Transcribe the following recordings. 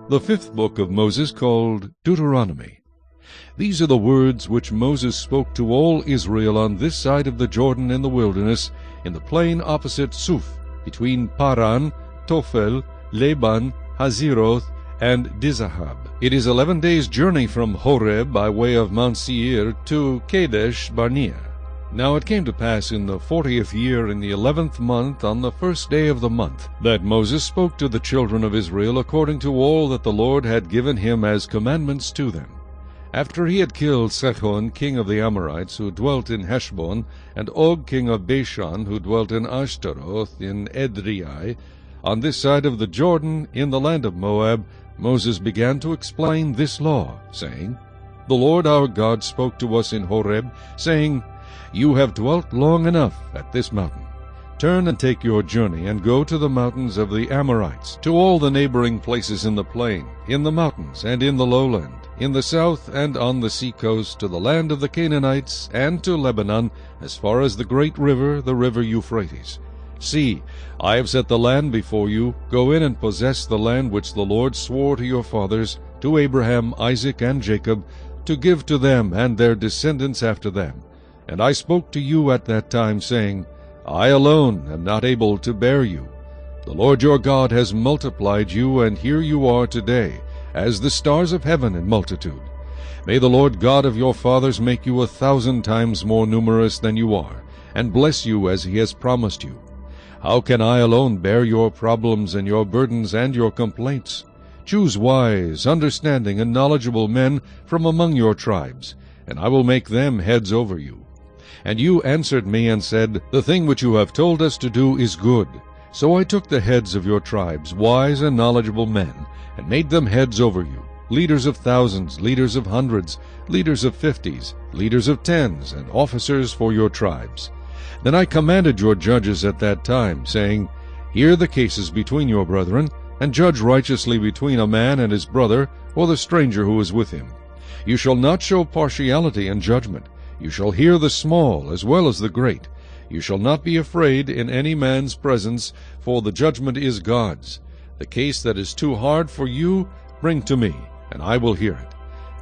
The fifth book of Moses, called Deuteronomy. These are the words which Moses spoke to all Israel on this side of the Jordan in the wilderness, in the plain opposite Suf, between Paran, Tophel, Laban, Hazeroth, and Dizahab. It is 11 days' journey from Horeb by way of Mount Seir to Kadesh Barnea. Now it came to pass in the 40th year, in the 11th month, on the first day of the month, that Moses spoke to the children of Israel according to all that the Lord had given him as commandments to them. After he had killed Sihon king of the Amorites, who dwelt in Heshbon, and Og king of Bashan, who dwelt in Ashtaroth in Edrei, on this side of the Jordan, in the land of Moab, Moses began to explain this law, saying, The Lord our God spoke to us in Horeb, saying, You have dwelt long enough at this mountain. Turn and take your journey, and go to the mountains of the Amorites, to all the neighboring places in the plain, in the mountains, and in the lowland, in the south and on the sea-coast, to the land of the Canaanites, and to Lebanon, as far as the great river, the river Euphrates. See, I have set the land before you. Go in and possess the land which the Lord swore to your fathers, to Abraham, Isaac, and Jacob, to give to them and their descendants after them. And I spoke to you at that time, saying, I alone am not able to bear you. The Lord your God has multiplied you, and here you are today, as the stars of heaven in multitude. May the Lord God of your fathers make you 1,000 times more numerous than you are, and bless you as he has promised you. How can I alone bear your problems and your burdens and your complaints? Choose wise, understanding, and knowledgeable men from among your tribes, and I will make them heads over you. And you answered me and said, The thing which you have told us to do is good. So I took the heads of your tribes, wise and knowledgeable men, and made them heads over you, leaders of thousands, leaders of hundreds, leaders of 50s, leaders of 10s, and officers for your tribes. Then I commanded your judges at that time, saying, Hear the cases between your brethren, and judge righteously between a man and his brother, or the stranger who is with him. You shall not show partiality in judgment. You shall hear the small as well as the great. You shall not be afraid in any man's presence, for the judgment is God's. The case that is too hard for you, bring to me, and I will hear it.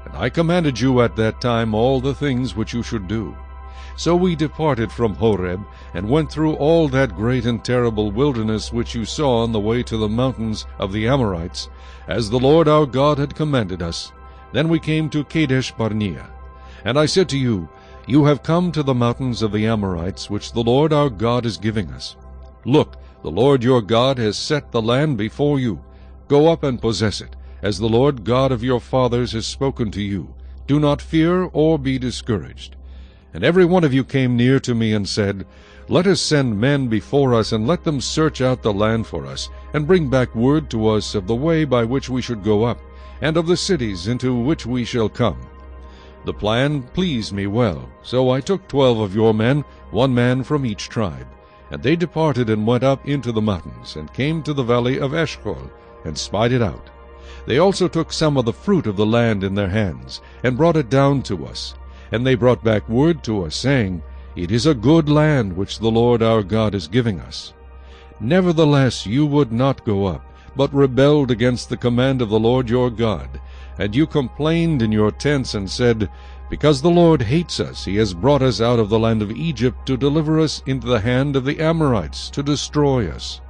And I commanded you at that time all the things which you should do. So we departed from Horeb, and went through all that great and terrible wilderness which you saw on the way to the mountains of the Amorites, as the Lord our God had commanded us. Then we came to Kadesh Barnea. And I said to you, You have come to the mountains of the Amorites, which the Lord our God is giving us. Look, the Lord your God has set the land before you. Go up and possess it, as the Lord God of your fathers has spoken to you. Do not fear or be discouraged. And every one of you came near to me and said, Let us send men before us, and let them search out the land for us, and bring back word to us of the way by which we should go up, and of the cities into which we shall come. The plan pleased me well, so I took 12 of your men, 1 man from each tribe. And they departed and went up into the mountains, and came to the valley of Eshcol, and spied it out. They also took some of the fruit of the land in their hands, and brought it down to us. And they brought back word to us, saying, It is a good land which the Lord our God is giving us. Nevertheless you would not go up, but rebelled against the command of the Lord your God. And you complained in your tents, and said, Because the Lord hates us, he has brought us out of the land of Egypt to deliver us into the hand of the Amorites, to destroy us.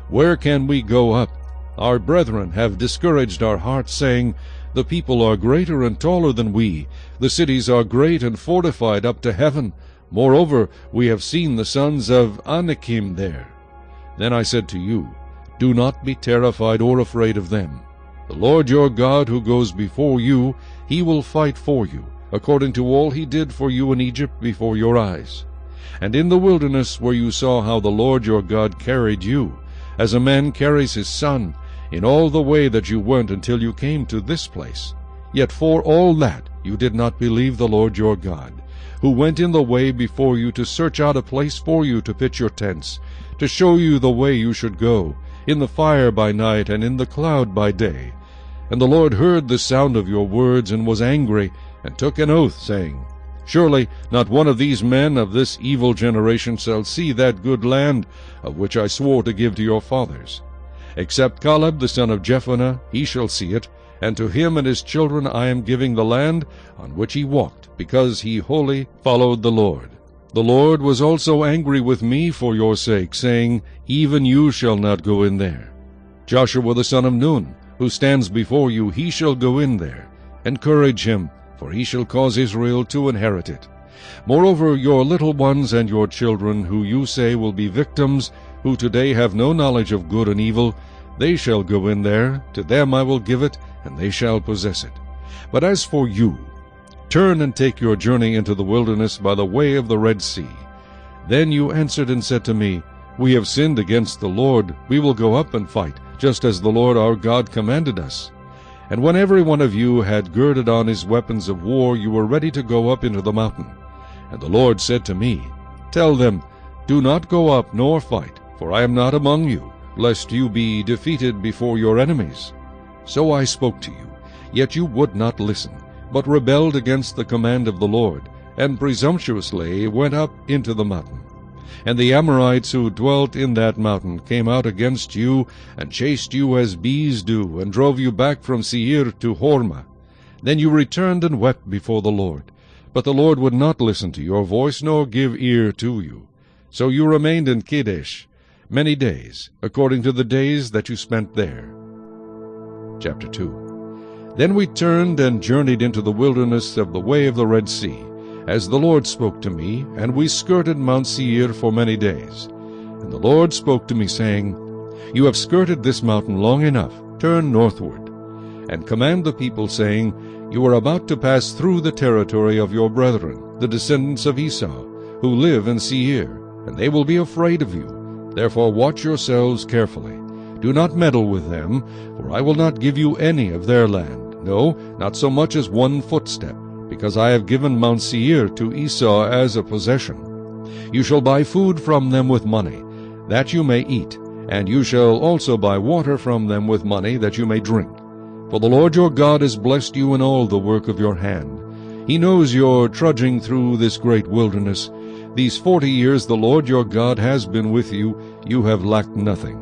Where can we go up? Our brethren have discouraged our hearts, saying, The people are greater and taller than we. The cities are great and fortified up to heaven. Moreover, we have seen the sons of Anakim there. Then I said to you, Do not be terrified or afraid of them. The Lord your God who goes before you, he will fight for you, according to all he did for you in Egypt before your eyes. And in the wilderness where you saw how the Lord your God carried you, as a man carries his son, in all the way that you went until you came to this place. Yet for all that you did not believe the Lord your God, who went in the way before you to search out a place for you to pitch your tents, to show you the way you should go, in the fire by night and in the cloud by day. And the Lord heard the sound of your words, and was angry, and took an oath, saying, Surely not one of these men of this evil generation shall see that good land, of which I swore to give to your fathers. Except Caleb the son of Jephunneh, he shall see it, and to him and his children I am giving the land on which he walked, because he wholly followed the Lord. The Lord was also angry with me for your sake, saying, Even you shall not go in there. Joshua the son of Nun, who stands before you, he shall go in there. Encourage him, for he shall cause Israel to inherit it. Moreover, your little ones and your children, who you say will be victims, who today have no knowledge of good and evil, they shall go in there. To them I will give it, and they shall possess it. But as for you, turn and take your journey into the wilderness by the way of the Red Sea. Then you answered and said to me, We have sinned against the Lord. We will go up and fight, just as the Lord our God commanded us. And when every one of you had girded on his weapons of war, you were ready to go up into the mountain. And the Lord said to me, Tell them, Do not go up nor fight, for I am not among you, lest you be defeated before your enemies. So I spoke to you, yet you would not listen, but rebelled against the command of the Lord, and presumptuously went up into the mountain. And the Amorites who dwelt in that mountain came out against you, and chased you as bees do, and drove you back from Seir to Hormah. Then you returned and wept before the Lord. But the Lord would not listen to your voice, nor give ear to you. So you remained in Kadesh many days, according to the days that you spent there. Chapter 2. Then we turned and journeyed into the wilderness of the way of the Red Sea, as the Lord spoke to me, and we skirted Mount Seir for many days. And the Lord spoke to me, saying, You have skirted this mountain long enough. Turn northward, and command the people, saying, You are about to pass through the territory of your brethren, the descendants of Esau, who live in Seir, and they will be afraid of you. Therefore watch yourselves carefully. Do not meddle with them, for I will not give you any of their land, no, not so much as 1 footstep, because I have given Mount Seir to Esau as a possession. You shall buy food from them with money, that you may eat, and you shall also buy water from them with money, that you may drink. For the Lord your God has blessed you in all the work of your hand. He knows your trudging through this great wilderness. These 40 years the Lord your God has been with you. You have lacked nothing.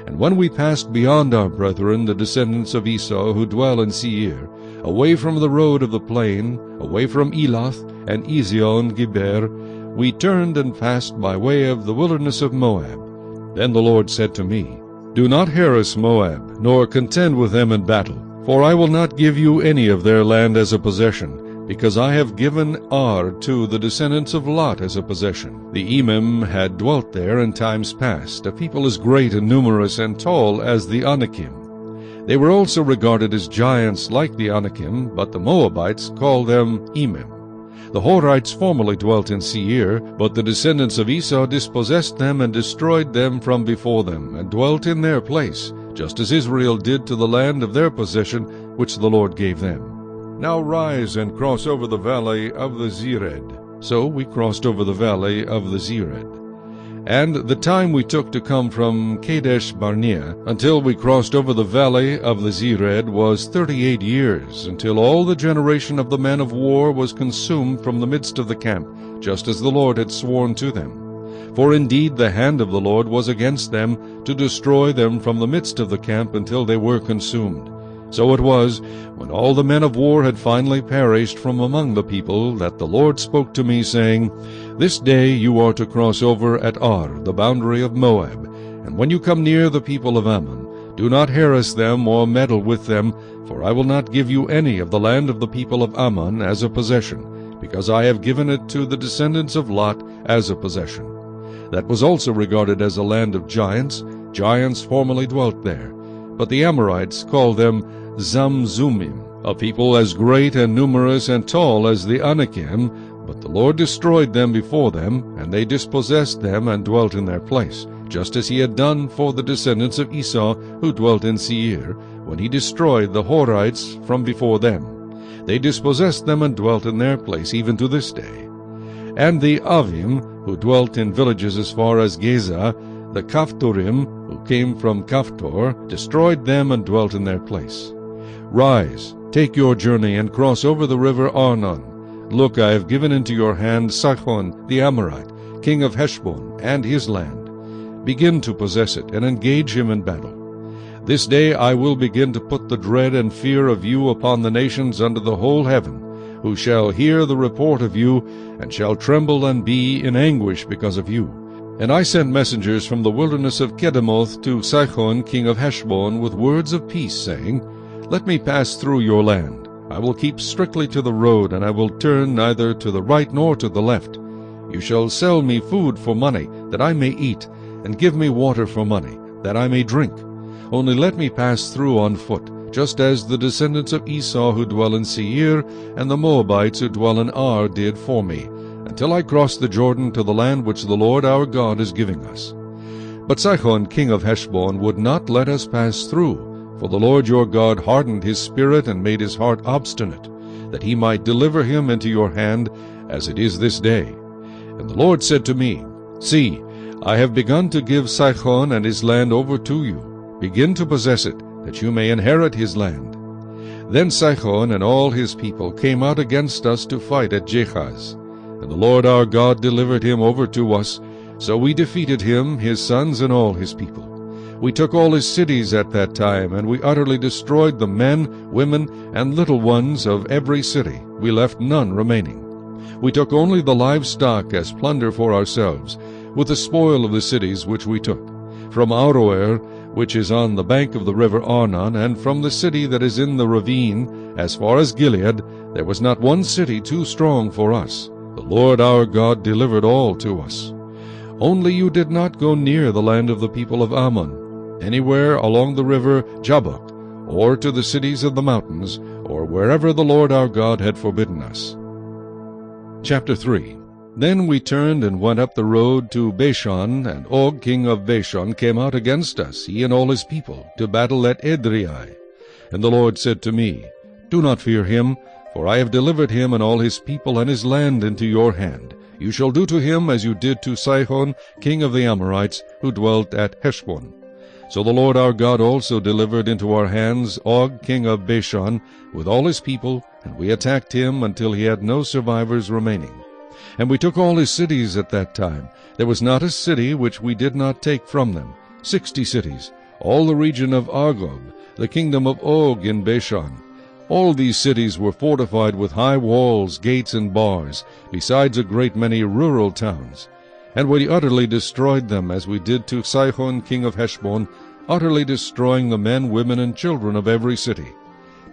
And when we passed beyond our brethren, the descendants of Esau, who dwell in Seir, away from the road of the plain, away from Elath and Ezion-Geber, we turned and passed by way of the wilderness of Moab. Then the Lord said to me, Do not harass Moab, nor contend with them in battle, for I will not give you any of their land as a possession, because I have given Ar to the descendants of Lot as a possession. The Emim had dwelt there in times past, a people as great and numerous and tall as the Anakim. They were also regarded as giants like the Anakim, but the Moabites called them Emim. The Horites formerly dwelt in Seir, but the descendants of Esau dispossessed them and destroyed them from before them, and dwelt in their place, just as Israel did to the land of their possession, which the Lord gave them. Now rise and cross over the valley of the Zered. So we crossed over the valley of the Zered. And the time we took to come from Kadesh Barnea until we crossed over the valley of the Zered was 38 years, until all the generation of the men of war was consumed from the midst of the camp, just as the Lord had sworn to them. For indeed the hand of the Lord was against them, to destroy them from the midst of the camp until they were consumed. So it was, when all the men of war had finally perished from among the people, that the Lord spoke to me, saying, This day you are to cross over at Ar, the boundary of Moab, and when you come near the people of Ammon, do not harass them or meddle with them, for I will not give you any of the land of the people of Ammon as a possession, because I have given it to the descendants of Lot as a possession. That was also regarded as a land of giants. Giants formerly dwelt there. But the Amorites called them Zamzumim, a people as great and numerous and tall as the Anakim, but the Lord destroyed them before them, and they dispossessed them and dwelt in their place, just as he had done for the descendants of Esau who dwelt in Seir, when he destroyed the Horites from before them. They dispossessed them and dwelt in their place even to this day. And the Avim, who dwelt in villages as far as Gaza, the Kaphtorim, who came from Kaphtor, destroyed them and dwelt in their place. Rise, take your journey, and cross over the river Arnon. Look, I have given into your hand Sihon the Amorite, king of Heshbon, and his land. Begin to possess it, and engage him in battle. This day I will begin to put the dread and fear of you upon the nations under the whole heaven, who shall hear the report of you, and shall tremble and be in anguish because of you. And I sent messengers from the wilderness of Kedemoth to Sihon king of Heshbon with words of peace, saying, Let me pass through your land. I will keep strictly to the road, and I will turn neither to the right nor to the left. You shall sell me food for money, that I may eat, and give me water for money, that I may drink. Only let me pass through on foot, just as the descendants of Esau who dwell in Seir, and the Moabites who dwell in Ar did for me, until I cross the Jordan to the land which the Lord our God is giving us. But Sihon king of Heshbon would not let us pass through, for the Lord your God hardened his spirit and made his heart obstinate, that he might deliver him into your hand, as it is this day. And the Lord said to me, See, I have begun to give Sihon and his land over to you. Begin to possess it, that you may inherit his land. Then Sihon and all his people came out against us to fight at Jehaz. And the Lord our God delivered him over to us, so we defeated him, his sons, and all his people. We took all his cities at that time, and we utterly destroyed the men, women, and little ones of every city. We left none remaining. We took only the livestock as plunder for ourselves, with the spoil of the cities which we took. From Aroer, which is on the bank of the river Arnon, and from the city that is in the ravine, as far as Gilead, there was not one city too strong for us. The Lord our God delivered all to us. Only you did not go near the land of the people of Ammon, anywhere along the river Jabbok, or to the cities of the mountains, or wherever the Lord our God had forbidden us. Chapter 3. Then we turned and went up the road to Bashan, and Og king of Bashan came out against us, he and all his people, to battle at Edrei. And the Lord said to me, Do not fear him, for I have delivered him and all his people and his land into your hand. You shall do to him as you did to Sihon king of the Amorites, who dwelt at Heshbon. So the Lord our God also delivered into our hands Og king of Bashan with all his people, and we attacked him until he had no survivors remaining. And we took all his cities at that time. There was not a city which we did not take from them, 60 cities, all the region of Argob, the kingdom of Og in Bashan. All these cities were fortified with high walls, gates, and bars, besides a great many rural towns. And we utterly destroyed them, as we did to Sihon king of Heshbon, utterly destroying the men, women, and children of every city.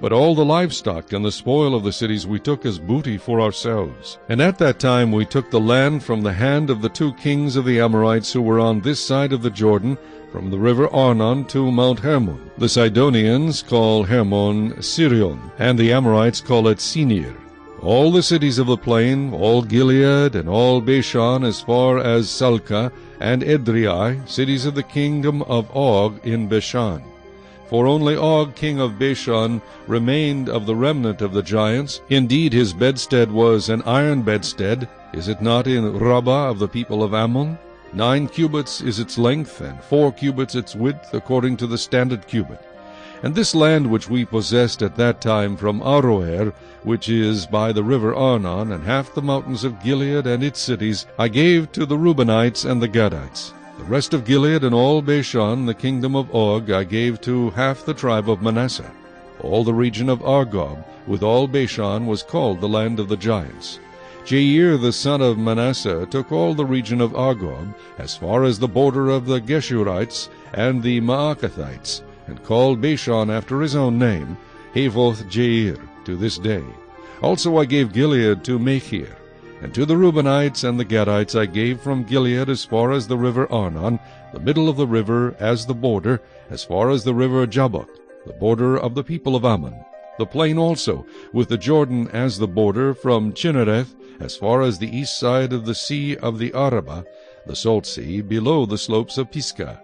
But all the livestock and the spoil of the cities we took as booty for ourselves. And at that time we took the land from the hand of the 2 kings of the Amorites who were on this side of the Jordan, from the river Arnon to Mount Hermon. The Sidonians call Hermon Sirion, and the Amorites call it Senir. All the cities of the plain, all Gilead, and all Bashan as far as Salcah and Edrei, cities of the kingdom of Og in Bashan. For only Og king of Bashan remained of the remnant of the giants. Indeed his bedstead was an iron bedstead. Is it not in Rabbah of the people of Ammon? 9 cubits is its length, and 4 cubits its width, according to the standard cubit. And this land which we possessed at that time from Aroer, which is by the river Arnon, and half the mountains of Gilead and its cities, I gave to the Reubenites and the Gadites. The rest of Gilead and all Bashan, the kingdom of Og, I gave to half the tribe of Manasseh. All the region of Argob, with all Bashan, was called the land of the giants. Jair the son of Manasseh took all the region of Argob, as far as the border of the Geshurites and the Maacathites, and called Bashan after his own name, Havoth Jair, to this day. Also I gave Gilead to Machir. And to the Reubenites and the Gadites I gave from Gilead as far as the river Arnon, the middle of the river as the border, as far as the river Jabbok, the border of the people of Ammon. The plain also, with the Jordan as the border, from Chinnereth, as far as the east side of the sea of the Arabah, the salt sea, below the slopes of Pisgah.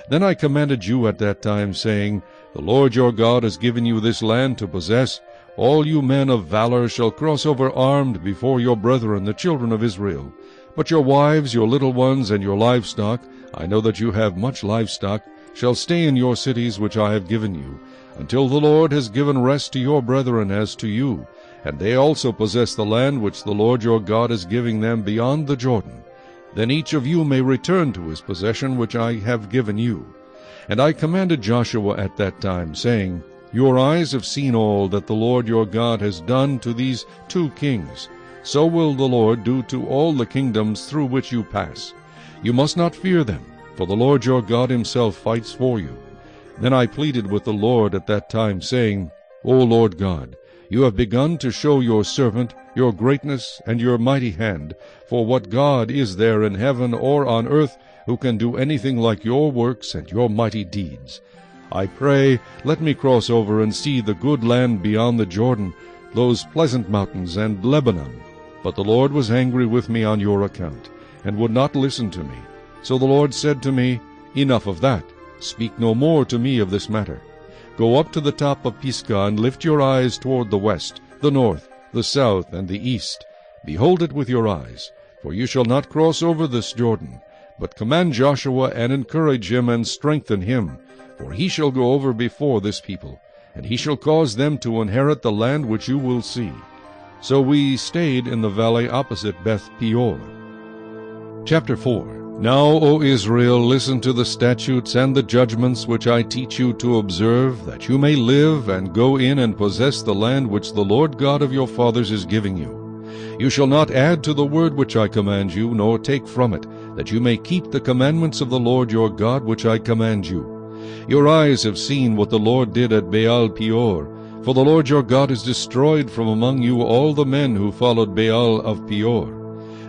Then I commanded you at that time, saying, The Lord your God has given you this land to possess. All you men of valor shall cross over armed before your brethren, the children of Israel. But your wives, your little ones, and your livestock, I know that you have much livestock, shall stay in your cities which I have given you, until the Lord has given rest to your brethren as to you, and they also possess the land which the Lord your God is giving them beyond the Jordan. Then each of you may return to his possession which I have given you. And I commanded Joshua at that time, saying, Your eyes have seen all that the Lord your God has done to these 2 kings. So will the Lord do to all the kingdoms through which you pass. You must not fear them, for the Lord your God himself fights for you. Then I pleaded with the Lord at that time, saying, O Lord God, you have begun to show your servant your greatness and your mighty hand. For what God is there in heaven or on earth who can do anything like your works and your mighty deeds? I pray, let me cross over and see the good land beyond the Jordan, those pleasant mountains and Lebanon. But the Lord was angry with me on your account, and would not listen to me. So the Lord said to me, Enough of that. Speak no more to me of this matter. Go up to the top of Pisgah, and lift your eyes toward the west, the north, the south, and the east. Behold it with your eyes, for you shall not cross over this Jordan. But command Joshua, and encourage him, and strengthen him. For he shall go over before this people, and he shall cause them to inherit the land which you will see. So we stayed in the valley opposite Beth Peor. Chapter 4. Now, O Israel, listen to the statutes and the judgments which I teach you to observe, that you may live and go in and possess the land which the Lord God of your fathers is giving you. You shall not add to the word which I command you, nor take from it, that you may keep the commandments of the Lord your God which I command you. Your eyes have seen what the Lord did at Baal Peor, for the Lord your God has destroyed from among you all the men who followed Baal of Peor.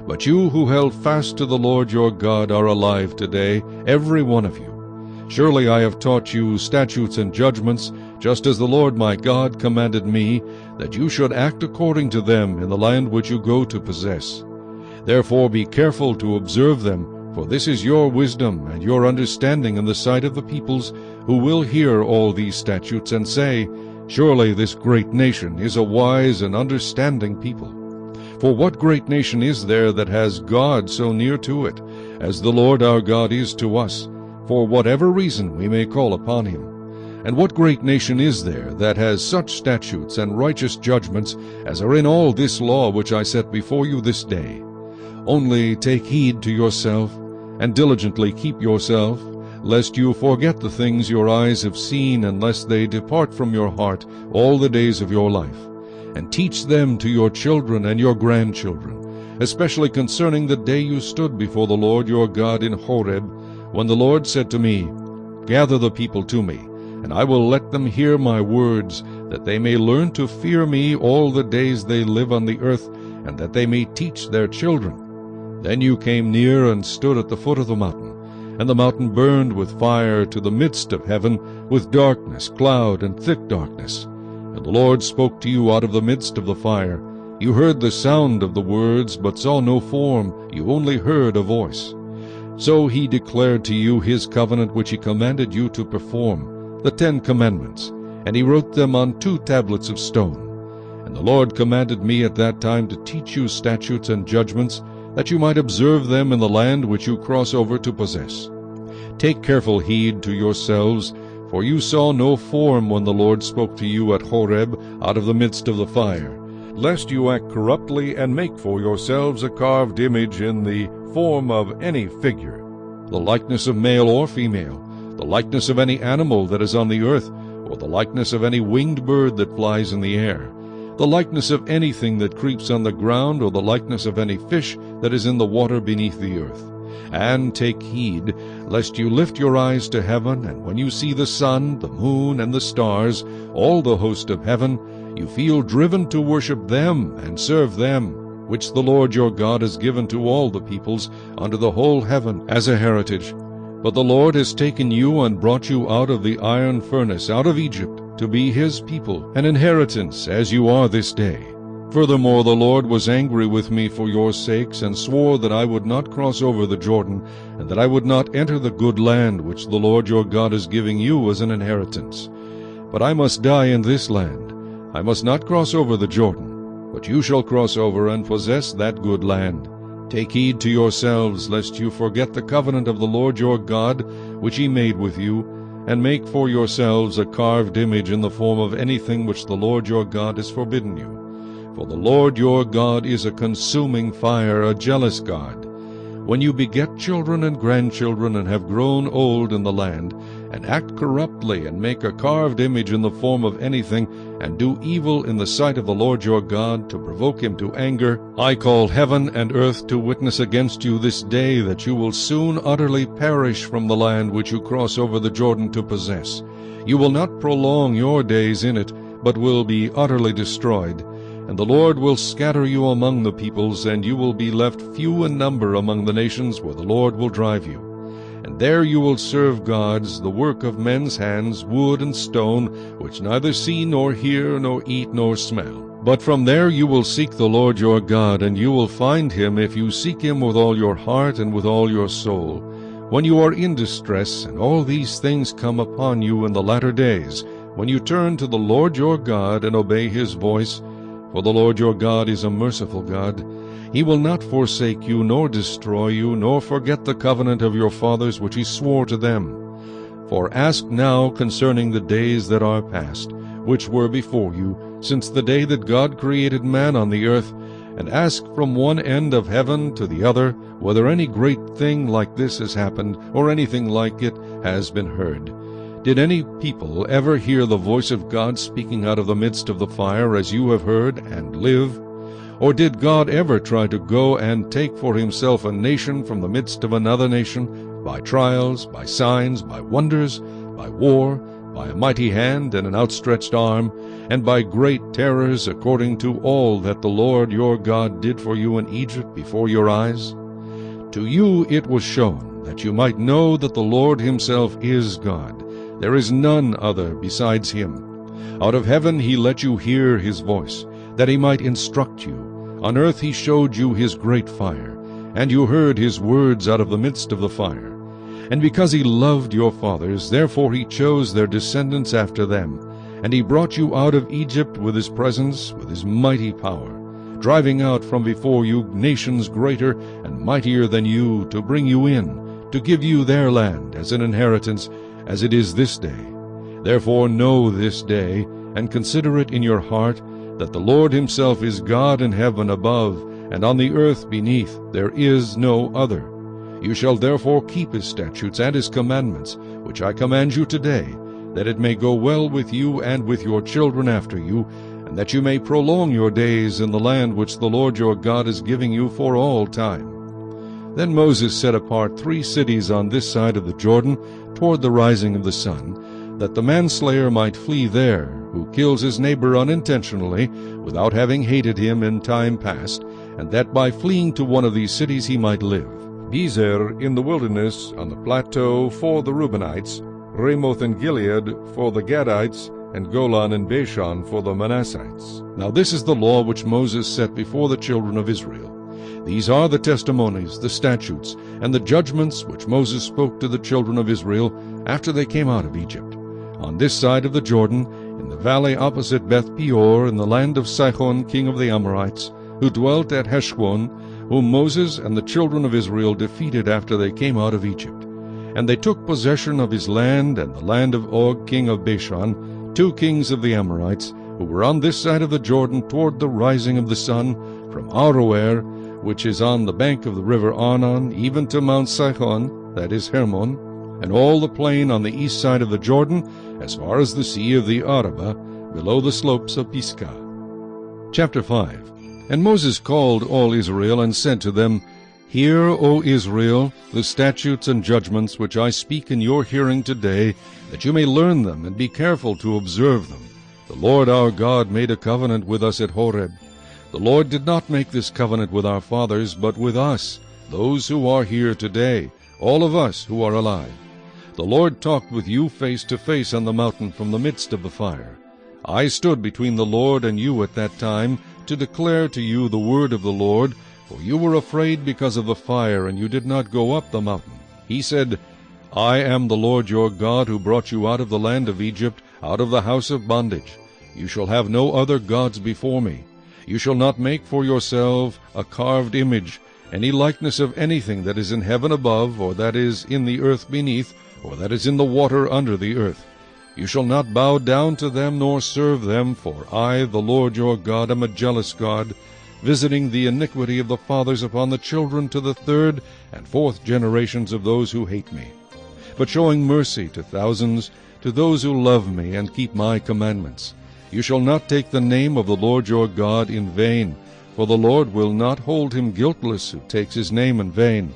But you who held fast to the Lord your God are alive today, every one of you. Surely I have taught you statutes and judgments, just as the Lord my God commanded me, that you should act according to them in the land which you go to possess. Therefore be careful to observe them, for this is your wisdom and your understanding in the sight of the peoples, who will hear all these statutes and say, Surely this great nation is a wise and understanding people. For what great nation is there that has God so near to it, as the Lord our God is to us, for whatever reason we may call upon him? And what great nation is there that has such statutes and righteous judgments as are in all this law which I set before you this day? Only take heed to yourself, and diligently keep yourself, lest you forget the things your eyes have seen, and lest they depart from your heart all the days of your life. And teach them to your children and your grandchildren, especially concerning the day you stood before the Lord your God in Horeb, when the Lord said to me, Gather the people to me, and I will let them hear my words, that they may learn to fear me all the days they live on the earth, and that they may teach their children. Then you came near and stood at the foot of the mountain, and the mountain burned with fire to the midst of heaven, with darkness, cloud, and thick darkness. And the Lord spoke to you out of the midst of the fire. You heard the sound of the words, but saw no form. You only heard a voice. So he declared to you his covenant which he commanded you to perform, the 10 commandments, and he wrote them on 2 tablets of stone. And the Lord commanded me at that time to teach you statutes and judgments, that you might observe them in the land which you cross over to possess. Take careful heed to yourselves, for you saw no form when the Lord spoke to you at Horeb out of the midst of the fire, lest you act corruptly and make for yourselves a carved image in the form of any figure, the likeness of male or female, the likeness of any animal that is on the earth, or the likeness of any winged bird that flies in the air, the likeness of anything that creeps on the ground, or the likeness of any fish that is in the water beneath the earth. And take heed, lest you lift your eyes to heaven, and when you see the sun, the moon, and the stars, all the host of heaven, you feel driven to worship them and serve them, which the Lord your God has given to all the peoples under the whole heaven as a heritage. But the Lord has taken you and brought you out of the iron furnace, out of Egypt, to be his people, an inheritance, as you are this day. Furthermore, the Lord was angry with me for your sakes, and swore that I would not cross over the Jordan, and that I would not enter the good land which the Lord your God is giving you as an inheritance. But I must die in this land. I must not cross over the Jordan, but you shall cross over and possess that good land. Take heed to yourselves, lest you forget the covenant of the Lord your God, which he made with you, and make for yourselves a carved image in the form of anything which the Lord your God has forbidden you. For the Lord your God is a consuming fire, a jealous God. When you beget children and grandchildren, and have grown old in the land, and act corruptly, and make a carved image in the form of anything, and do evil in the sight of the Lord your God, to provoke him to anger, I call heaven and earth to witness against you this day that you will soon utterly perish from the land which you cross over the Jordan to possess. You will not prolong your days in it, but will be utterly destroyed. And the Lord will scatter you among the peoples, and you will be left few in number among the nations where the Lord will drive you. And there you will serve gods, the work of men's hands, wood and stone, which neither see nor hear nor eat nor smell. But from there you will seek the Lord your God, and you will find him if you seek him with all your heart and with all your soul. When you are in distress, and all these things come upon you in the latter days, when you turn to the Lord your God and obey his voice, for the Lord your God is a merciful God, he will not forsake you, nor destroy you, nor forget the covenant of your fathers which he swore to them. For ask now concerning the days that are past, which were before you, since the day that God created man on the earth, and ask from one end of heaven to the other, whether any great thing like this has happened, or anything like it has been heard. Did any people ever hear the voice of God speaking out of the midst of the fire, as you have heard, and live? Or did God ever try to go and take for himself a nation from the midst of another nation, by trials, by signs, by wonders, by war, by a mighty hand and an outstretched arm, and by great terrors, according to all that the Lord your God did for you in Egypt before your eyes? To you it was shown, that you might know that the Lord himself is God. There is none other besides him. Out of heaven he let you hear his voice, that he might instruct you. On earth he showed you his great fire, and you heard his words out of the midst of the fire. And because he loved your fathers, therefore he chose their descendants after them. And he brought you out of Egypt with his presence, with his mighty power, driving out from before you nations greater and mightier than you, to bring you in, to give you their land as an inheritance, as it is this day. Therefore know this day, and consider it in your heart, that the Lord himself is God in heaven above, and on the earth beneath there is no other. You shall therefore keep his statutes and his commandments, which I command you today, that it may go well with you and with your children after you, and that you may prolong your days in the land which the Lord your God is giving you for all time. Then Moses set apart 3 cities on this side of the Jordan, toward the rising of the sun, that the manslayer might flee there, who kills his neighbor unintentionally, without having hated him in time past, and that by fleeing to one of these cities he might live. Bezer in the wilderness, on the plateau for the Reubenites, Ramoth and Gilead for the Gadites, and Golan and Bashan for the Manassites. Now this is the law which Moses set before the children of Israel. These are the testimonies, the statutes, and the judgments which Moses spoke to the children of Israel after they came out of Egypt. On this side of the Jordan, in the valley opposite Beth Peor, in the land of Sihon king of the Amorites, who dwelt at Heshbon, whom Moses and the children of Israel defeated after they came out of Egypt. And they took possession of his land and the land of Og king of Bashan, 2 kings of the Amorites, who were on this side of the Jordan toward the rising of the sun, from Aroer, which is on the bank of the river Arnon, even to Mount Sihon, that is Hermon, and all the plain on the east side of the Jordan, as far as the sea of the Arabah, below the slopes of Pisgah. Chapter 5. And Moses called all Israel, and said to them, Hear, O Israel, the statutes and judgments which I speak in your hearing today, that you may learn them, and be careful to observe them. The Lord our God made a covenant with us at Horeb. The Lord did not make this covenant with our fathers, but with us, those who are here today, all of us who are alive. The Lord talked with you face to face on the mountain from the midst of the fire. I stood between the Lord and you at that time, to declare to you the word of the Lord, for you were afraid because of the fire, and you did not go up the mountain. He said, I am the Lord your God, who brought you out of the land of Egypt, out of the house of bondage. You shall have no other gods before me. You shall not make for yourself a carved image, any likeness of anything that is in heaven above, or that is in the earth beneath, or that is in the water under the earth. You shall not bow down to them, nor serve them, for I, the Lord your God, am a jealous God, visiting the iniquity of the fathers upon the children to the 3rd and 4th generations of those who hate me, but showing mercy to thousands, to those who love me and keep my commandments. You shall not take the name of the Lord your God in vain, for the Lord will not hold him guiltless who takes his name in vain.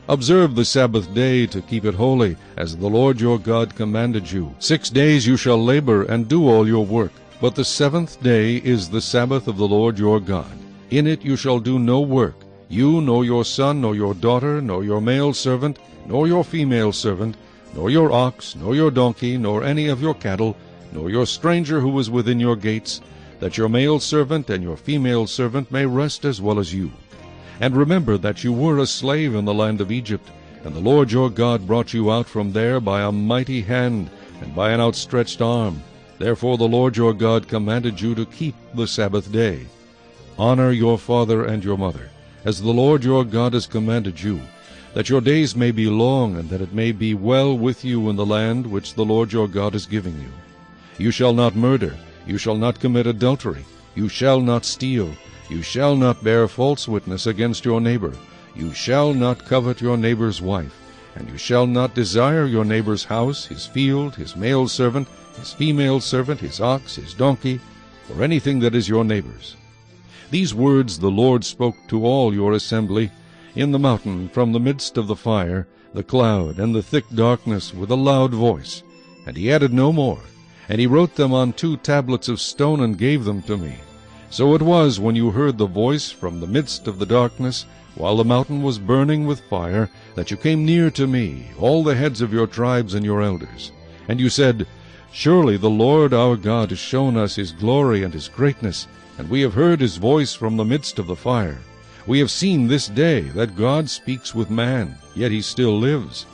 Observe the Sabbath day to keep it holy, as the Lord your God commanded you. 6 days you shall labor and do all your work, but the 7th day is the Sabbath of the Lord your God. In it you shall do no work, you, nor your son, nor your daughter, nor your male servant, nor your female servant, nor your ox, nor your donkey, nor any of your cattle, nor your stranger who is within your gates, that your male servant and your female servant may rest as well as you. And remember that you were a slave in the land of Egypt, and the Lord your God brought you out from there by a mighty hand and by an outstretched arm. Therefore the Lord your God commanded you to keep the Sabbath day. Honor your father and your mother, as the Lord your God has commanded you, that your days may be long, and that it may be well with you in the land which the Lord your God is giving you. You shall not murder, you shall not commit adultery, you shall not steal, you shall not bear false witness against your neighbor, you shall not covet your neighbor's wife, and you shall not desire your neighbor's house, his field, his male servant, his female servant, his ox, his donkey, or anything that is your neighbor's. These words the Lord spoke to all your assembly in the mountain from the midst of the fire, the cloud, and the thick darkness with a loud voice. And he added no more. And he wrote them on 2 tablets of stone and gave them to me. So it was, when you heard the voice from the midst of the darkness, while the mountain was burning with fire, that you came near to me, all the heads of your tribes and your elders. And you said, Surely the Lord our God has shown us his glory and his greatness, and we have heard his voice from the midst of the fire. We have seen this day that God speaks with man, yet he still lives.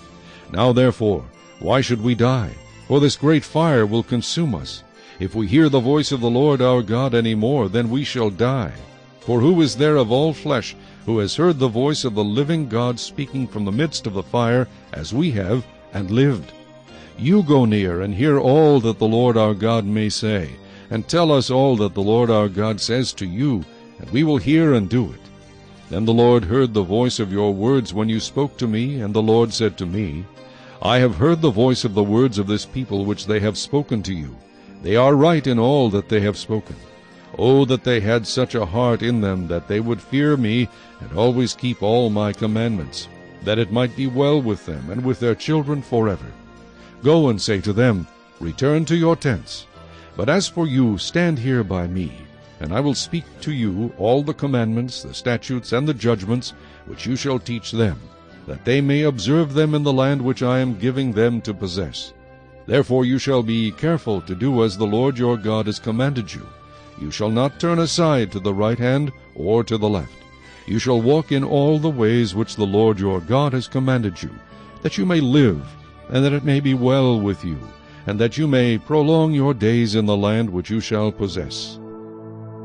Now therefore, why should we die? For this great fire will consume us. If we hear the voice of the Lord our God any more, then we shall die. For who is there of all flesh who has heard the voice of the living God speaking from the midst of the fire, as we have, and lived? You go near and hear all that the Lord our God may say, and tell us all that the Lord our God says to you, and we will hear and do it. Then the Lord heard the voice of your words when you spoke to me, and the Lord said to me, I have heard the voice of the words of this people which they have spoken to you. They are right in all that they have spoken. Oh, that they had such a heart in them that they would fear me and always keep all my commandments, that it might be well with them and with their children forever. Go and say to them, Return to your tents. But as for you, stand here by me, and I will speak to you all the commandments, the statutes, and the judgments which you shall teach them, that they may observe them in the land which I am giving them to possess. Therefore you shall be careful to do as the Lord your God has commanded you. You shall not turn aside to the right hand or to the left. You shall walk in all the ways which the Lord your God has commanded you, that you may live, and that it may be well with you, and that you may prolong your days in the land which you shall possess.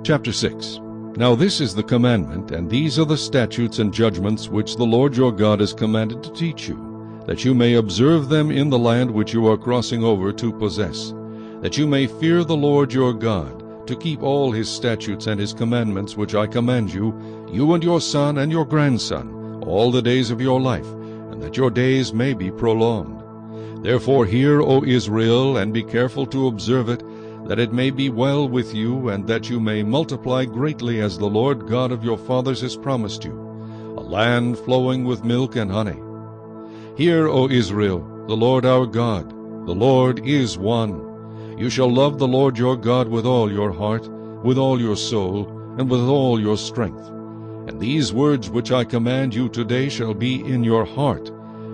Chapter 6. Now this is the commandment, and these are the statutes and judgments which the Lord your God has commanded to teach you, that you may observe them in the land which you are crossing over to possess, that you may fear the Lord your God, to keep all his statutes and his commandments which I command you, you and your son and your grandson, all the days of your life, and that your days may be prolonged. Therefore hear, O Israel, and be careful to observe it, that it may be well with you, and that you may multiply greatly as the Lord God of your fathers has promised you, a land flowing with milk and honey. Hear, O Israel, the Lord our God, the Lord is one. You shall love the Lord your God with all your heart, with all your soul, and with all your strength. And these words which I command you today shall be in your heart.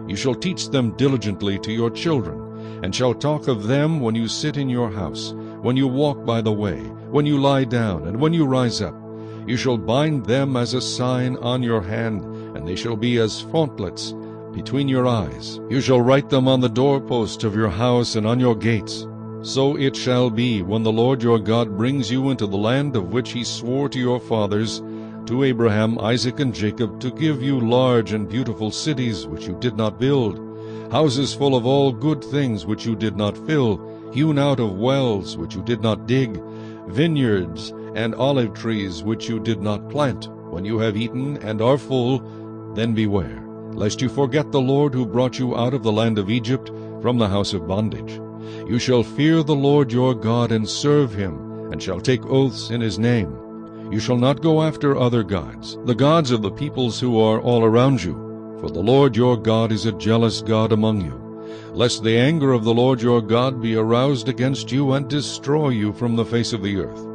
You shall teach them diligently to your children, and shall talk of them when you sit in your house, when you walk by the way, when you lie down, and when you rise up. You shall bind them as a sign on your hand, and they shall be as frontlets between your eyes. You shall write them on the doorposts of your house and on your gates. So it shall be, when the Lord your God brings you into the land of which he swore to your fathers, to Abraham, Isaac, and Jacob, to give you large and beautiful cities which you did not build, houses full of all good things which you did not fill, hewn out of wells which you did not dig, vineyards and olive trees which you did not plant. When you have eaten and are full, then beware, lest you forget the Lord who brought you out of the land of Egypt from the house of bondage. You shall fear the Lord your God and serve him, and shall take oaths in his name. You shall not go after other gods, the gods of the peoples who are all around you, for the Lord your God is a jealous God among you, lest the anger of the Lord your God be aroused against you and destroy you from the face of the earth.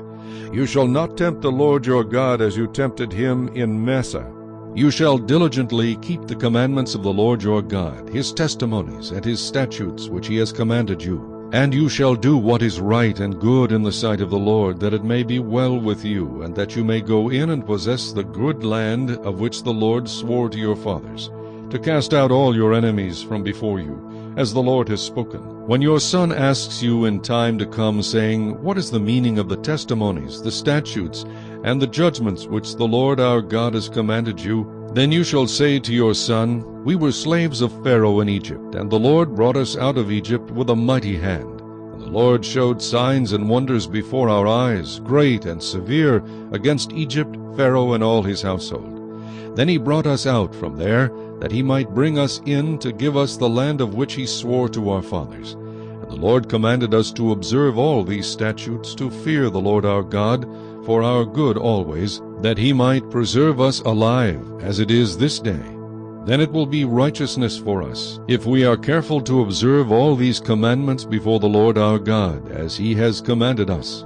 You shall not tempt the Lord your God as you tempted him in Massah. You shall diligently keep the commandments of the Lord your God, his testimonies and his statutes which he has commanded you. And you shall do what is right and good in the sight of the Lord, that it may be well with you, and that you may go in and possess the good land of which the Lord swore to your fathers, to cast out all your enemies from before you, as the Lord has spoken. When your son asks you in time to come, saying, What is the meaning of the testimonies, the statutes, and the judgments which the Lord our God has commanded you, then you shall say to your son, We were slaves of Pharaoh in Egypt, and the Lord brought us out of Egypt with a mighty hand. And the Lord showed signs and wonders before our eyes, great and severe, against Egypt, Pharaoh, and all his household. Then he brought us out from there, that he might bring us in to give us the land of which he swore to our fathers. And the Lord commanded us to observe all these statutes, to fear the Lord our God, for our good always, that he might preserve us alive, as it is this day. Then it will be righteousness for us, if we are careful to observe all these commandments before the Lord our God, as he has commanded us.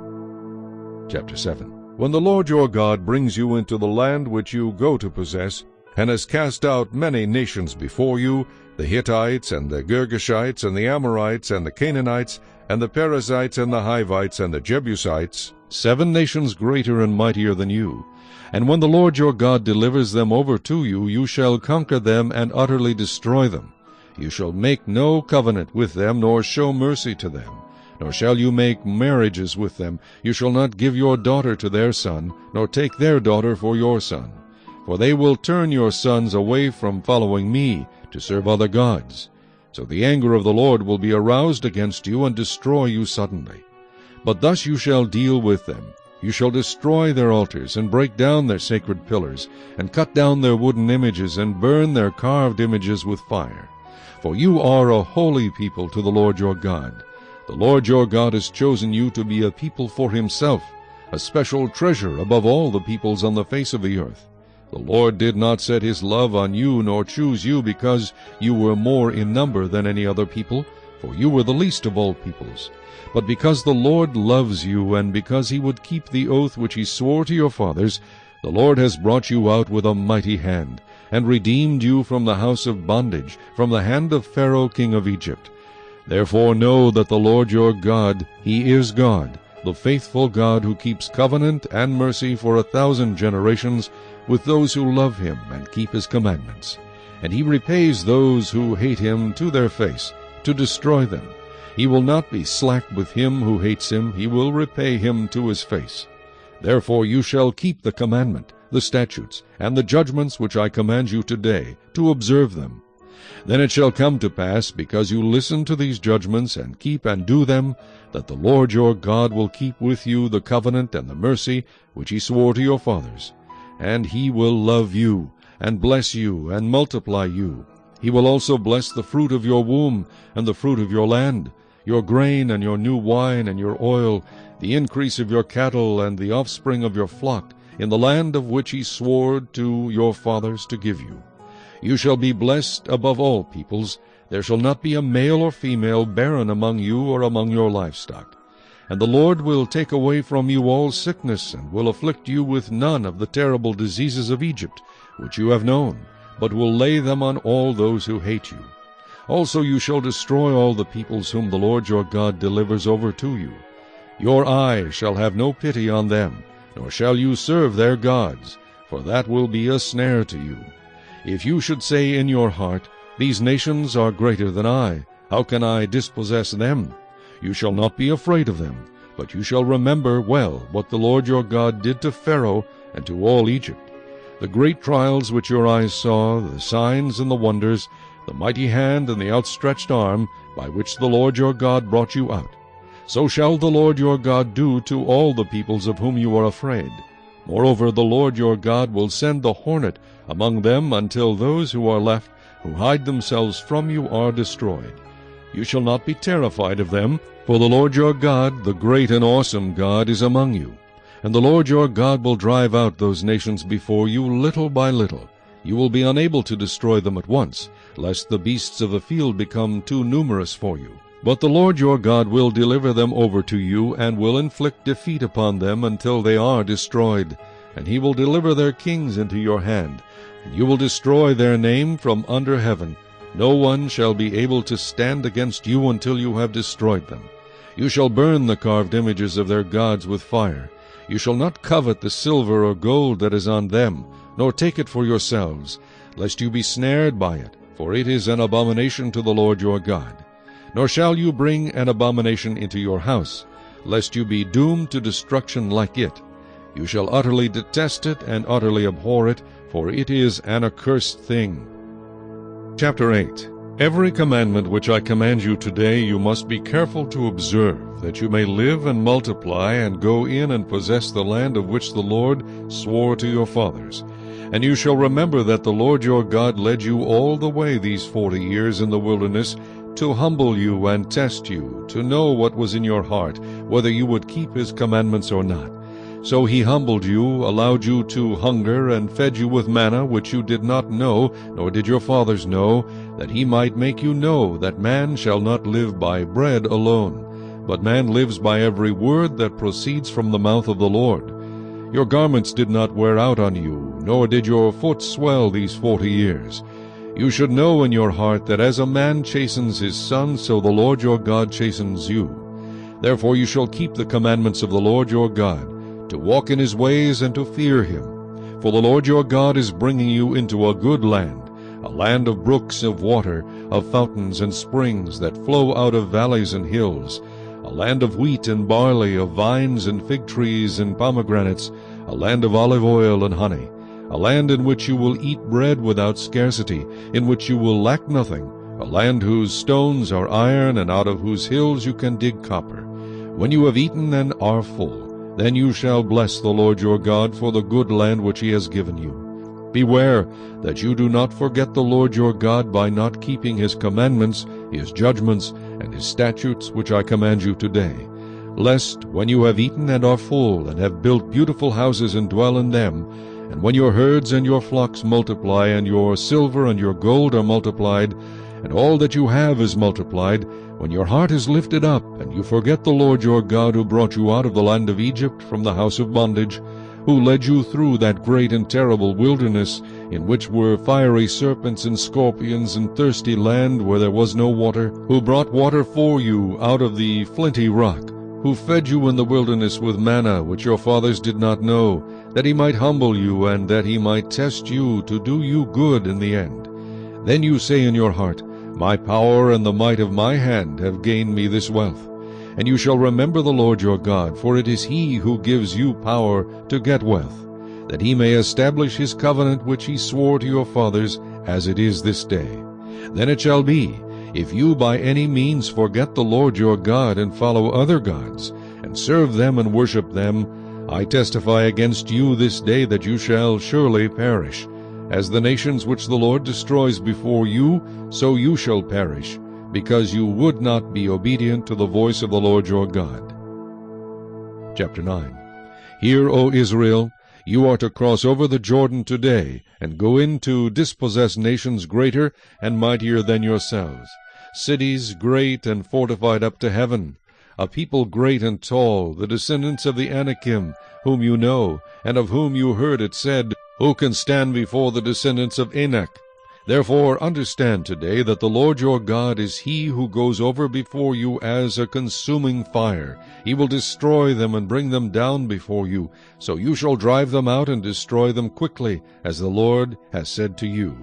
Chapter 7. When the Lord your God brings you into the land which you go to possess, and has cast out many nations before you, the Hittites, and the Girgashites, and the Amorites, and the Canaanites, and the Perizzites, and the Hivites, and the Jebusites, 7 nations greater and mightier than you. And when the Lord your God delivers them over to you, you shall conquer them and utterly destroy them. You shall make no covenant with them, nor show mercy to them, nor shall you make marriages with them. You shall not give your daughter to their son, nor take their daughter for your son. For they will turn your sons away from following me, to serve other gods. So the anger of the Lord will be aroused against you, and destroy you suddenly. But thus you shall deal with them. You shall destroy their altars, and break down their sacred pillars, and cut down their wooden images, and burn their carved images with fire. For you are a holy people to the Lord your God. The Lord your God has chosen you to be a people for himself, a special treasure above all the peoples on the face of the earth. The Lord did not set his love on you, nor choose you because you were more in number than any other people, for you were the least of all peoples, but because the Lord loves you, and because he would keep the oath which he swore to your fathers. The Lord has brought you out with a mighty hand, and redeemed you from the house of bondage, from the hand of Pharaoh king of Egypt. Therefore know that the Lord your God, he is God, the faithful God, who keeps covenant and mercy for 1,000 generations with those who love him and keep his commandments. And he repays those who hate him to their face, to destroy them. He will not be slack with him who hates him. He will repay him to his face. Therefore you shall keep the commandment, the statutes, and the judgments which I command you today, to observe them. Then it shall come to pass, because you listen to these judgments, and keep and do them, that the Lord your God will keep with you the covenant and the mercy which he swore to your fathers. And he will love you, and bless you, and multiply you. He will also bless the fruit of your womb, and the fruit of your land, your grain, and your new wine, and your oil, the increase of your cattle, and the offspring of your flock, in the land of which he swore to your fathers to give you. You shall be blessed above all peoples. There shall not be a male or female barren among you or among your livestock. And the Lord will take away from you all sickness, and will afflict you with none of the terrible diseases of Egypt, which you have known, but will lay them on all those who hate you. Also you shall destroy all the peoples whom the Lord your God delivers over to you. Your eye shall have no pity on them, nor shall you serve their gods, for that will be a snare to you. If you should say in your heart, These nations are greater than I, how can I dispossess them? You shall not be afraid of them, but you shall remember well what the Lord your God did to Pharaoh and to all Egypt, the great trials which your eyes saw, the signs and the wonders, the mighty hand and the outstretched arm, by which the Lord your God brought you out. So shall the Lord your God do to all the peoples of whom you are afraid. Moreover, the Lord your God will send the hornet among them until those who are left who hide themselves from you are destroyed. You shall not be terrified of them, for the Lord your God, the great and awesome God, is among you. And the Lord your God will drive out those nations before you little by little. You will be unable to destroy them at once, lest the beasts of the field become too numerous for you. But the Lord your God will deliver them over to you, and will inflict defeat upon them until they are destroyed. And he will deliver their kings into your hand, and you will destroy their name from under heaven. No one shall be able to stand against you until you have destroyed them. You shall burn the carved images of their gods with fire. You shall not covet the silver or gold that is on them, nor take it for yourselves, lest you be snared by it, for it is an abomination to the Lord your God. Nor shall you bring an abomination into your house, lest you be doomed to destruction like it. You shall utterly detest it and utterly abhor it, for it is an accursed thing. Chapter 8. Every commandment which I command you today you must be careful to observe, that you may live and multiply, and go in and possess the land of which the Lord swore to your fathers. And you shall remember that the Lord your God led you all the way these 40 years in the wilderness, to humble you and test you, to know what was in your heart, whether you would keep his commandments or not. So he humbled you, allowed you to hunger, and fed you with manna, which you did not know, nor did your fathers know, that he might make you know that man shall not live by bread alone, but man lives by every word that proceeds from the mouth of the Lord. Your garments did not wear out on you, nor did your foot swell these 40 years. You should know in your heart that as a man chastens his son, so the Lord your God chastens you. Therefore you shall keep the commandments of the Lord your God, to walk in his ways and to fear him. For the Lord your God is bringing you into a good land, a land of brooks of water, of fountains and springs that flow out of valleys and hills, a land of wheat and barley, of vines and fig trees and pomegranates, a land of olive oil and honey, a land in which you will eat bread without scarcity, in which you will lack nothing, a land whose stones are iron, and out of whose hills you can dig copper. When you have eaten and are full, then you shall bless the Lord your God for the good land which he has given you. Beware that you do not forget the Lord your God by not keeping his commandments, his judgments, and his statutes which I command you today, lest, when you have eaten and are full, and have built beautiful houses and dwell in them, and when your herds and your flocks multiply, and your silver and your gold are multiplied, and all that you have is multiplied, when your heart is lifted up, and you forget the Lord your God who brought you out of the land of Egypt from the house of bondage, who led you through that great and terrible wilderness, in which were fiery serpents and scorpions, and thirsty land where there was no water, who brought water for you out of the flinty rock, who fed you in the wilderness with manna which your fathers did not know, that he might humble you, and that he might test you, to do you good in the end. Then you say in your heart, My power and the might of my hand have gained me this wealth. And you shall remember the Lord your God, for it is he who gives you power to get wealth, that he may establish his covenant which he swore to your fathers, as it is this day. Then it shall be, if you by any means forget the Lord your God, and follow other gods, and serve them and worship them, I testify against you this day that you shall surely perish. As the nations which the Lord destroys before you, so you shall perish, because you would not be obedient to the voice of the Lord your God. Chapter 9. Hear, O Israel, you are to cross over the Jordan today, and go in to dispossess nations greater and mightier than yourselves, cities great and fortified up to heaven, a people great and tall, the descendants of the Anakim, whom you know, and of whom you heard it said, Who can stand before the descendants of Anak? Therefore understand today that the Lord your God is he who goes over before you as a consuming fire. He will destroy them and bring them down before you, so you shall drive them out and destroy them quickly, as the Lord has said to you.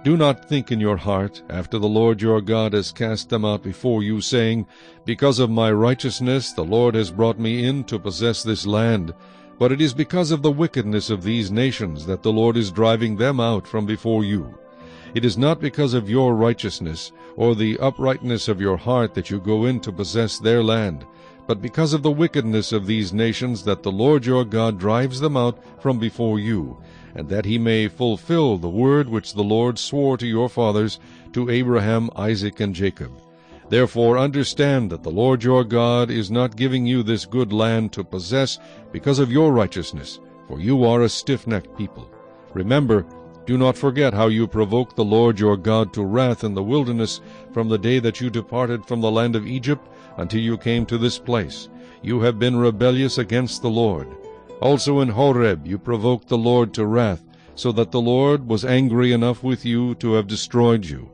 Do not think in your heart, after the Lord your God has cast them out before you, saying, Because of my righteousness the Lord has brought me in to possess this land. But it is because of the wickedness of these nations that the Lord is driving them out from before you. It is not because of your righteousness or the uprightness of your heart that you go in to possess their land, but because of the wickedness of these nations that the Lord your God drives them out from before you, and that he may fulfill the word which the Lord swore to your fathers, to Abraham, Isaac, and Jacob. Therefore understand that the Lord your God is not giving you this good land to possess because of your righteousness, for you are a stiff-necked people. Remember, do not forget how you provoked the Lord your God to wrath in the wilderness from the day that you departed from the land of Egypt until you came to this place. You have been rebellious against the Lord. Also in Horeb you provoked the Lord to wrath, so that the Lord was angry enough with you to have destroyed you.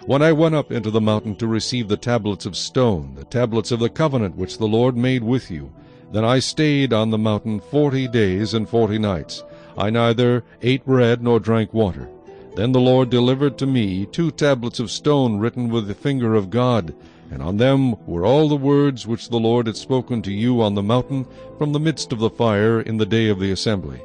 When I went up into the mountain to receive the tablets of stone, the tablets of the covenant which the Lord made with you, then I stayed on the mountain 40 days and 40 nights. I neither ate bread nor drank water. Then the Lord delivered to me 2 tablets of stone written with the finger of God, and on them were all the words which the Lord had spoken to you on the mountain from the midst of the fire in the day of the assembly.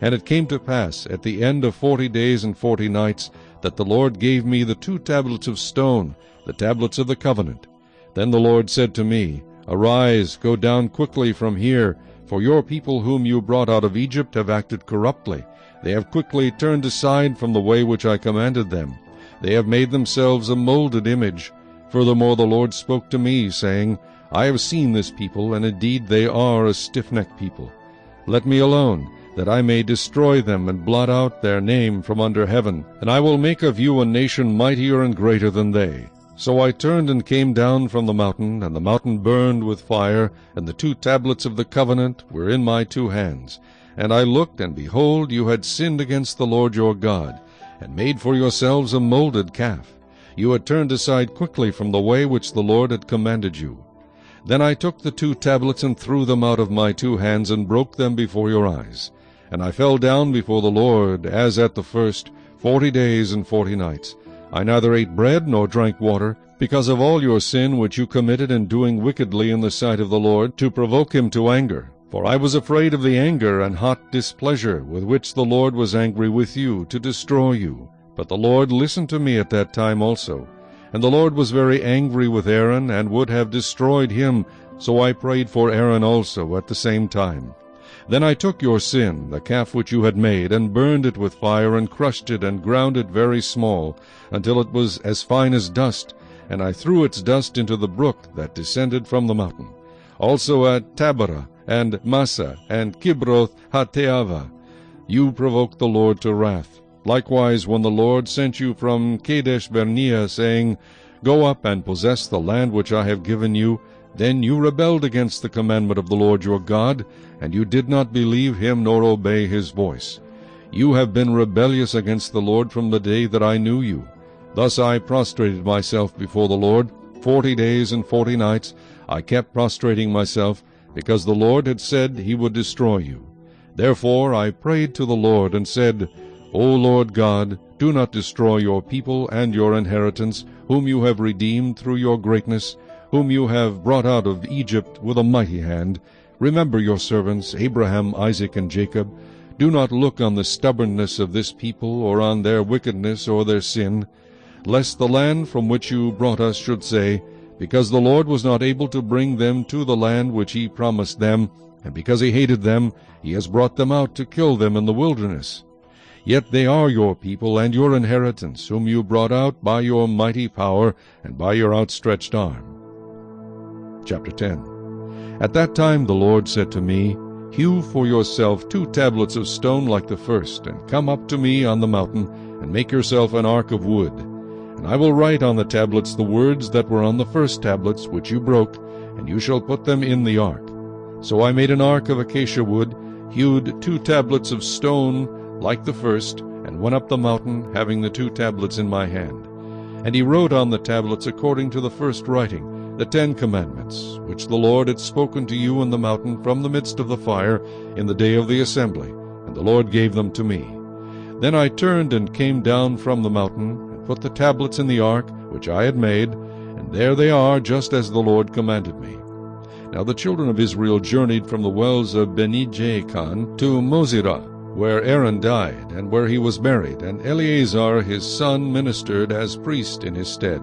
And it came to pass at the end of 40 days and 40 nights that the Lord gave me the 2 tablets of stone, the tablets of the covenant. Then the Lord said to me, Arise, go down quickly from here, for your people whom you brought out of Egypt have acted corruptly. They have quickly turned aside from the way which I commanded them. They have made themselves a molded image. Furthermore the Lord spoke to me, saying, I have seen this people, and indeed they are a stiff-necked people. Let me alone, that I may destroy them and blot out their name from under heaven, and I will make of you a nation mightier and greater than they. So I turned and came down from the mountain, and the mountain burned with fire, and the 2 tablets of the covenant were in my 2 hands. And I looked, and behold, you had sinned against the Lord your God, and made for yourselves a molded calf. You had turned aside quickly from the way which the Lord had commanded you. Then I took the 2 tablets and threw them out of my 2 hands, and broke them before your eyes. And I fell down before the Lord, as at the first, 40 days and 40 nights. I neither ate bread nor drank water, because of all your sin which you committed in doing wickedly in the sight of the Lord, to provoke him to anger. For I was afraid of the anger and hot displeasure with which the Lord was angry with you, to destroy you. But the Lord listened to me at that time also. And the Lord was very angry with Aaron, and would have destroyed him, so I prayed for Aaron also at the same time. Then I took your sin, the calf which you had made, and burned it with fire, and crushed it, and ground it very small, until it was as fine as dust, and I threw its dust into the brook that descended from the mountain. Also at Taberah, and Massa, and Kibroth Hattaavah, you provoked the Lord to wrath. Likewise, when the Lord sent you from Kadesh Barnea, saying, Go up and possess the land which I have given you, then you rebelled against the commandment of the Lord your God, and you did not believe him nor obey his voice. You have been rebellious against the Lord from the day that I knew you. Thus I prostrated myself before the Lord. 40 days and 40 nights I kept prostrating myself, because the Lord had said he would destroy you. Therefore I prayed to the Lord, and said, O Lord God, do not destroy your people and your inheritance, whom you have redeemed through your greatness, whom you have brought out of Egypt with a mighty hand. Remember your servants, Abraham, Isaac, and Jacob. Do not look on the stubbornness of this people, or on their wickedness or their sin, lest the land from which you brought us should say, Because the Lord was not able to bring them to the land which he promised them, and because he hated them, he has brought them out to kill them in the wilderness. Yet they are your people and your inheritance, whom you brought out by your mighty power and by your outstretched arm. Chapter 10. At that time the Lord said to me, Hew for yourself 2 tablets of stone like the first, and come up to me on the mountain, and make yourself an ark of wood. And I will write on the tablets the words that were on the first tablets, which you broke, and you shall put them in the ark. So I made an ark of acacia wood, hewed 2 tablets of stone like the first, and went up the mountain, having the 2 tablets in my hand. And he wrote on the tablets according to the first writing, the 10 commandments, which the Lord had spoken to you in the mountain from the midst of the fire in the day of the assembly, and the Lord gave them to me. Then I turned and came down from the mountain, and put the tablets in the ark which I had made, and there they are, just as the Lord commanded me. Now the children of Israel journeyed from the wells of Beni-Jaakan to Mosirah, where Aaron died, and where he was buried, and Eleazar his son ministered as priest in his stead.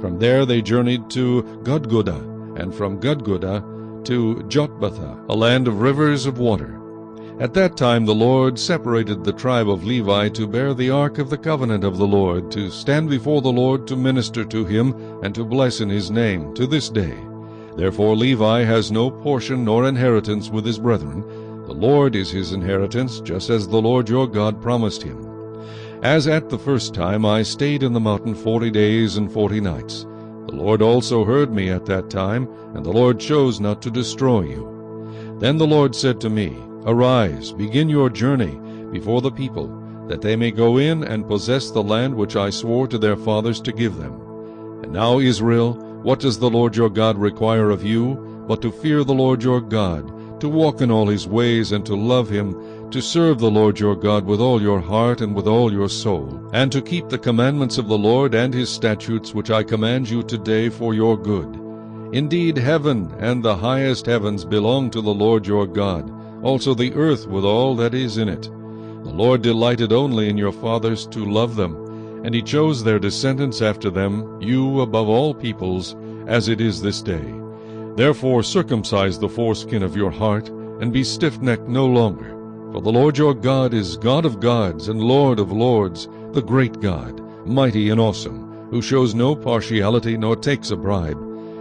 From there they journeyed to Gudgodah, and from Gudgodah to Jotbathah, a land of rivers of water. At that time the Lord separated the tribe of Levi to bear the ark of the covenant of the Lord, to stand before the Lord to minister to him, and to bless in his name, to this day. Therefore Levi has no portion nor inheritance with his brethren. The Lord is his inheritance, just as the Lord your God promised him. As at the first time I stayed in the mountain 40 days and 40 nights. The Lord also heard me at that time, and the Lord chose not to destroy you. Then the Lord said to me, Arise, begin your journey before the people, that they may go in and possess the land which I swore to their fathers to give them. And now, Israel, what does the Lord your God require of you, but to fear the Lord your God, to walk in all his ways, and to love him, to serve the Lord your God with all your heart and with all your soul, and to keep the commandments of the Lord and his statutes which I command you today for your good. Indeed, heaven and the highest heavens belong to the Lord your God, also the earth with all that is in it. The Lord delighted only in your fathers to love them, and he chose their descendants after them, you above all peoples, as it is this day. Therefore circumcise the foreskin of your heart, and be stiff-necked no longer. For the Lord your God is God of gods and Lord of lords, the great God, mighty and awesome, who shows no partiality nor takes a bribe.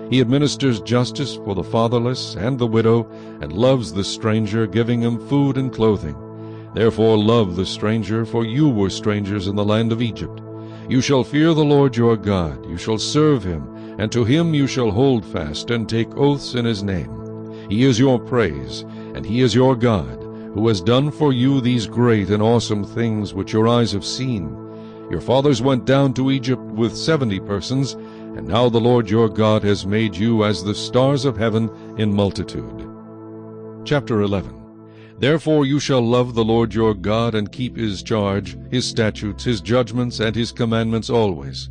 He administers justice for the fatherless and the widow, and loves the stranger, giving him food and clothing. Therefore love the stranger, for you were strangers in the land of Egypt. You shall fear the Lord your God, you shall serve him, and to him you shall hold fast, and take oaths in his name. He is your praise, and he is your God, who has done for you these great and awesome things which your eyes have seen. Your fathers went down to Egypt with 70 persons, and now the Lord your God has made you as the stars of heaven in multitude. Chapter 11. Therefore you shall love the Lord your God, and keep his charge, his statutes, his judgments, and his commandments always.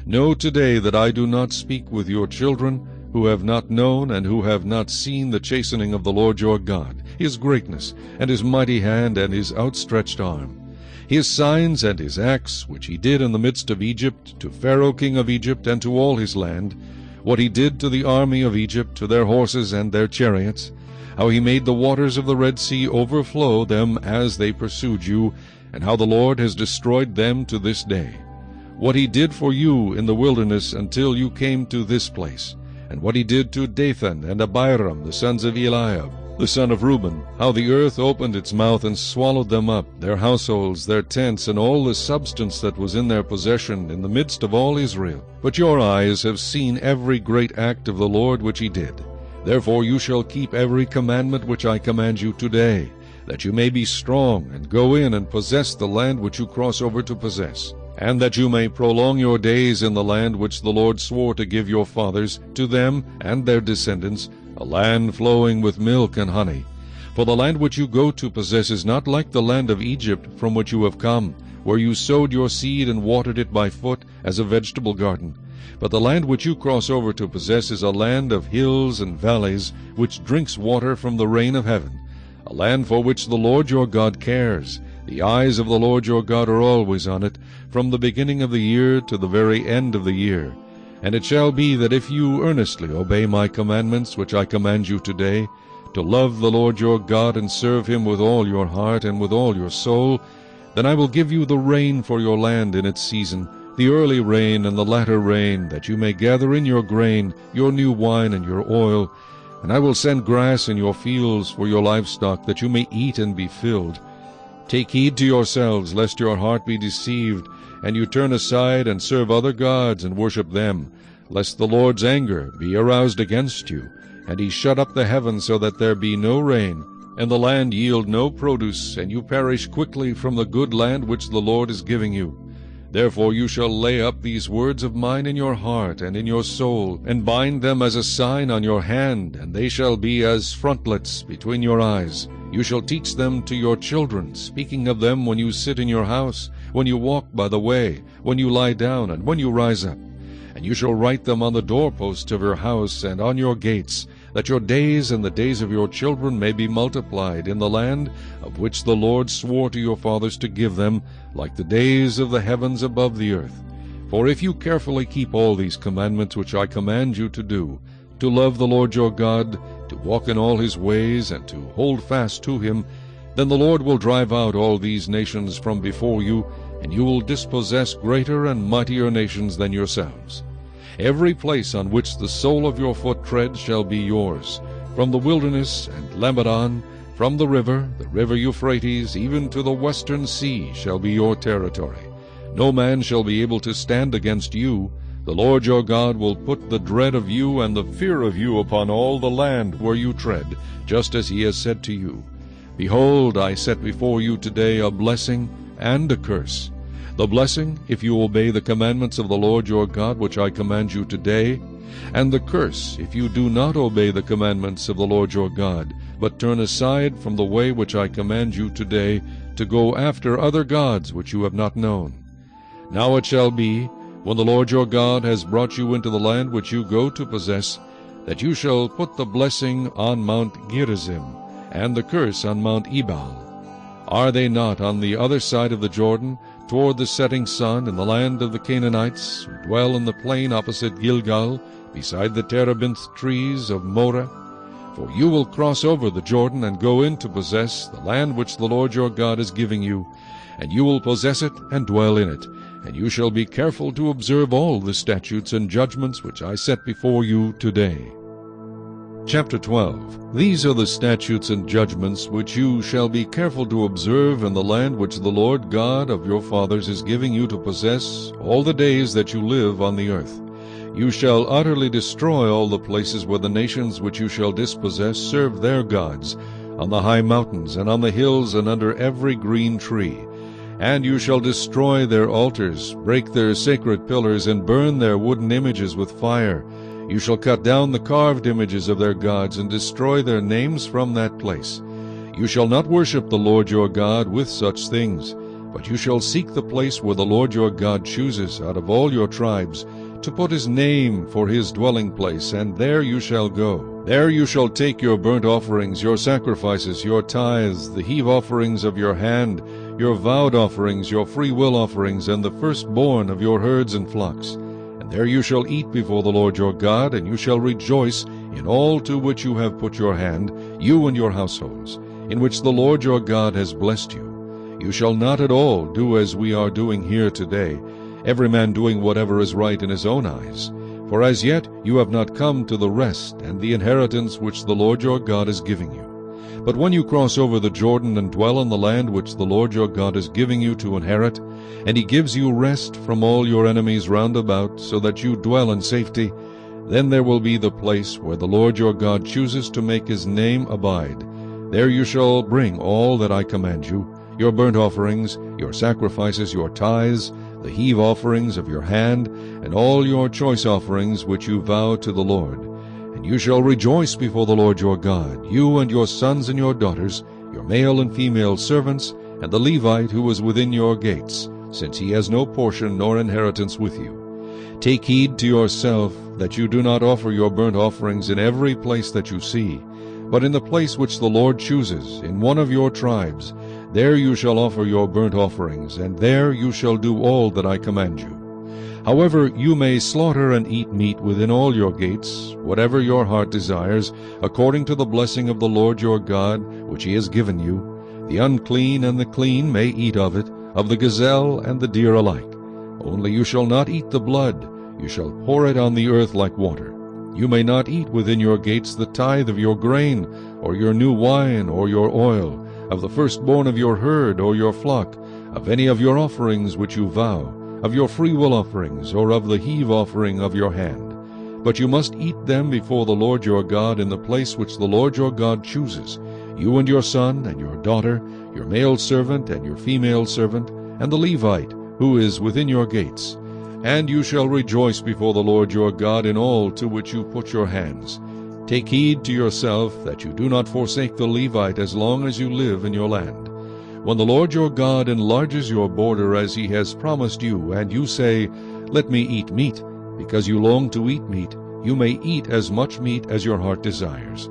Know today that I do not speak with your children, who have not known and who have not seen the chastening of the Lord your God, his greatness, and his mighty hand, and his outstretched arm, his signs and his acts, which he did in the midst of Egypt, to Pharaoh king of Egypt, and to all his land, what he did to the army of Egypt, to their horses and their chariots, how he made the waters of the Red Sea overflow them as they pursued you, and how the Lord has destroyed them to this day, what he did for you in the wilderness until you came to this place, and what he did to Dathan and Abiram, the sons of Eliab, the son of Reuben, how the earth opened its mouth and swallowed them up, their households, their tents, and all the substance that was in their possession, in the midst of all Israel. But your eyes have seen every great act of the Lord which he did. Therefore you shall keep every commandment which I command you today, that you may be strong, and go in and possess the land which you cross over to possess, and that you may prolong your days in the land which the Lord swore to give your fathers, to them and their descendants, a land flowing with milk and honey. For the land which you go to possess is not like the land of Egypt from which you have come, where you sowed your seed and watered it by foot as a vegetable garden. But the land which you cross over to possess is a land of hills and valleys, which drinks water from the rain of heaven, a land for which the Lord your God cares. The eyes of the Lord your God are always on it, from the beginning of the year to the very end of the year. And it shall be that if you earnestly obey my commandments which I command you today, to love the Lord your God and serve him with all your heart and with all your soul, then I will give you the rain for your land in its season, the early rain and the latter rain, that you may gather in your grain, your new wine, and your oil. And I will send grass in your fields for your livestock, that you may eat and be filled. Take heed to yourselves, lest your heart be deceived, and you turn aside and serve other gods and worship them, lest the Lord's anger be aroused against you, and he shut up the heavens so that there be no rain, and the land yield no produce, and you perish quickly from the good land which the Lord is giving you. Therefore you shall lay up these words of mine in your heart and in your soul, and bind them as a sign on your hand, and they shall be as frontlets between your eyes. You shall teach them to your children, speaking of them when you sit in your house, when you walk by the way, when you lie down, and when you rise up. And you shall write them on the doorposts of your house and on your gates, that your days and the days of your children may be multiplied in the land of which the Lord swore to your fathers to give them, like the days of the heavens above the earth. For if you carefully keep all these commandments which I command you to do, to love the Lord your God, to walk in all his ways, and to hold fast to him, Then the Lord will drive out all these nations from before you, and you will dispossess greater and mightier nations than yourselves. Every place on which the sole of your foot treads shall be yours, from the wilderness and Lebanon, from the river Euphrates, even to the western sea shall be your territory. No man shall be able to stand against you. The Lord your God will put the dread of you and the fear of you upon all the land where you tread, just as he has said to you. Behold, I set before you today a blessing and a curse. The blessing, if you obey the commandments of the Lord your God which I command you today, and the curse, if you do not obey the commandments of the Lord your God, but turn aside from the way which I command you today, to go after other gods which you have not known. Now it shall be, when the Lord your God has brought you into the land which you go to possess, that you shall put the blessing on Mount Gerizim, and the curse on Mount Ebal. Are they not on the other side of the Jordan, toward the setting sun, in the land of the Canaanites, who dwell in the plain opposite Gilgal, beside the terebinth trees of Moreh? For you will cross over the Jordan and go in to possess the land which the Lord your God is giving you, and you will possess it and dwell in it. And you shall be careful to observe all the statutes and judgments which I set before you today. Chapter 12. These are the statutes and judgments which you shall be careful to observe in the land which the Lord God of your fathers is giving you to possess all the days that you live on the earth. You shall utterly destroy all the places where the nations which you shall dispossess serve their gods, on the high mountains and on the hills and under every green tree. And you shall destroy their altars, break their sacred pillars, and burn their wooden images with fire. You shall cut down the carved images of their gods, and destroy their names from that place. You shall not worship the Lord your God with such things, but you shall seek the place where the Lord your God chooses out of all your tribes, to put his name for his dwelling place, and there you shall go. There you shall take your burnt offerings, your sacrifices, your tithes, the heave offerings of your hand, your vowed offerings, your freewill offerings, and the firstborn of your herds and flocks. And there you shall eat before the Lord your God, and you shall rejoice in all to which you have put your hand, you and your households, in which the Lord your God has blessed you. You shall not at all do as we are doing here today, every man doing whatever is right in his own eyes. For as yet you have not come to the rest and the inheritance which the Lord your God is giving you. But when you cross over the Jordan and dwell in the land which the Lord your God is giving you to inherit, and he gives you rest from all your enemies round about, so that you dwell in safety, then there will be the place where the Lord your God chooses to make his name abide. There you shall bring all that I command you, your burnt offerings, your sacrifices, your tithes, the heave offerings of your hand, and all your choice offerings which you vow to the Lord. And you shall rejoice before the Lord your God, you and your sons and your daughters, your male and female servants, and the Levite who is within your gates, since he has no portion nor inheritance with you. Take heed to yourself that you do not offer your burnt offerings in every place that you see, but in the place which the Lord chooses, in one of your tribes. There you shall offer your burnt offerings, and there you shall do all that I command you. However, you may slaughter and eat meat within all your gates, whatever your heart desires, according to the blessing of the Lord your God, which he has given you. The unclean and the clean may eat of it, of the gazelle and the deer alike. Only you shall not eat the blood. You shall pour it on the earth like water. You may not eat within your gates the tithe of your grain, or your new wine, or your oil, of the firstborn of your herd or your flock, of any of your offerings which you vow, of your freewill offerings, or of the heave offering of your hand. But you must eat them before the Lord your God in the place which the Lord your God chooses, you and your son and your daughter, your male servant and your female servant, and the Levite who is within your gates. And you shall rejoice before the Lord your God in all to which you put your hands. Take heed to yourself that you do not forsake the Levite as long as you live in your land. When the Lord your God enlarges your border as he has promised you, and you say, Let me eat meat, because you long to eat meat, you may eat as much meat as your heart desires.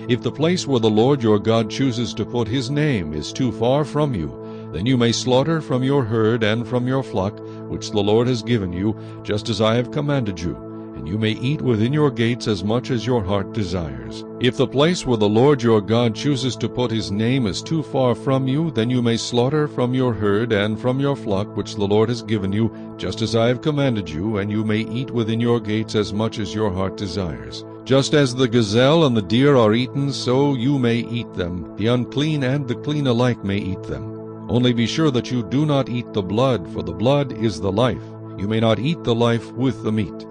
If the place where the Lord your God chooses to put his name is too far from you, then you may slaughter from your herd and from your flock, which the Lord has given you, just as I have commanded you, and and you may eat within your gates as much as your heart desires. If the place where the Lord your God chooses to put his name is too far from you, then you may slaughter from your herd and from your flock which the Lord has given you, just as I have commanded you, and you may eat within your gates as much as your heart desires. Just as the gazelle and the deer are eaten, so you may eat them. The unclean and the clean alike may eat them. Only be sure that you do not eat the blood, for the blood is the life. You may not eat the life with the meat.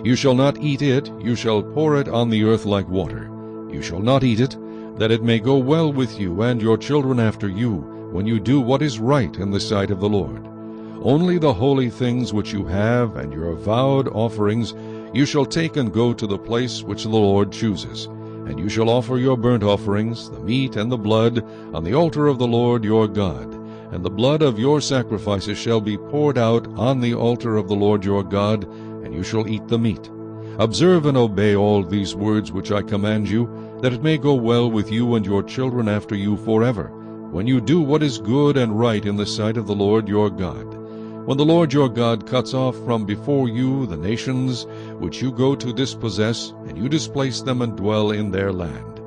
You shall not eat it, you shall pour it on the earth like water. You shall not eat it, that it may go well with you and your children after you, when you do what is right in the sight of the Lord. Only the holy things which you have, and your vowed offerings, you shall take and go to the place which the Lord chooses. And you shall offer your burnt offerings, the meat and the blood, on the altar of the Lord your God. And the blood of your sacrifices shall be poured out on the altar of the Lord your God, and you shall eat the meat. Observe and obey all these words which I command you, that it may go well with you and your children after you forever, when you do what is good and right in the sight of the Lord your God. When the Lord your God cuts off from before you the nations which you go to dispossess, and you displace them and dwell in their land.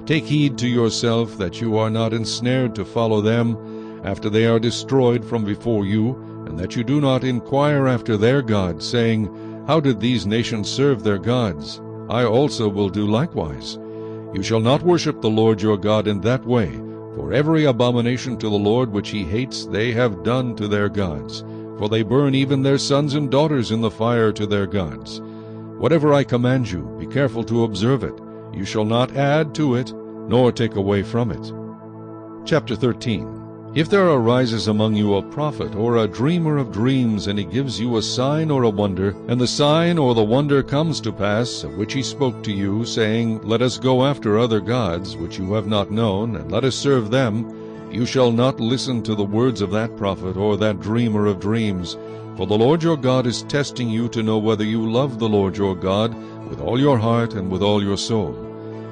Take heed to yourself that you are not ensnared to follow them after they are destroyed from before you, and that you do not inquire after their gods, saying, How did these nations serve their gods? I also will do likewise. You shall not worship the Lord your God in that way, for every abomination to the Lord which he hates they have done to their gods. For they burn even their sons and daughters in the fire to their gods. Whatever I command you, be careful to observe it. You shall not add to it, nor take away from it. Chapter 13. If there arises among you a prophet or a dreamer of dreams, and he gives you a sign or a wonder, and the sign or the wonder comes to pass, of which he spoke to you, saying, Let us go after other gods, which you have not known, and let us serve them, you shall not listen to the words of that prophet or that dreamer of dreams. For the Lord your God is testing you to know whether you love the Lord your God with all your heart and with all your soul.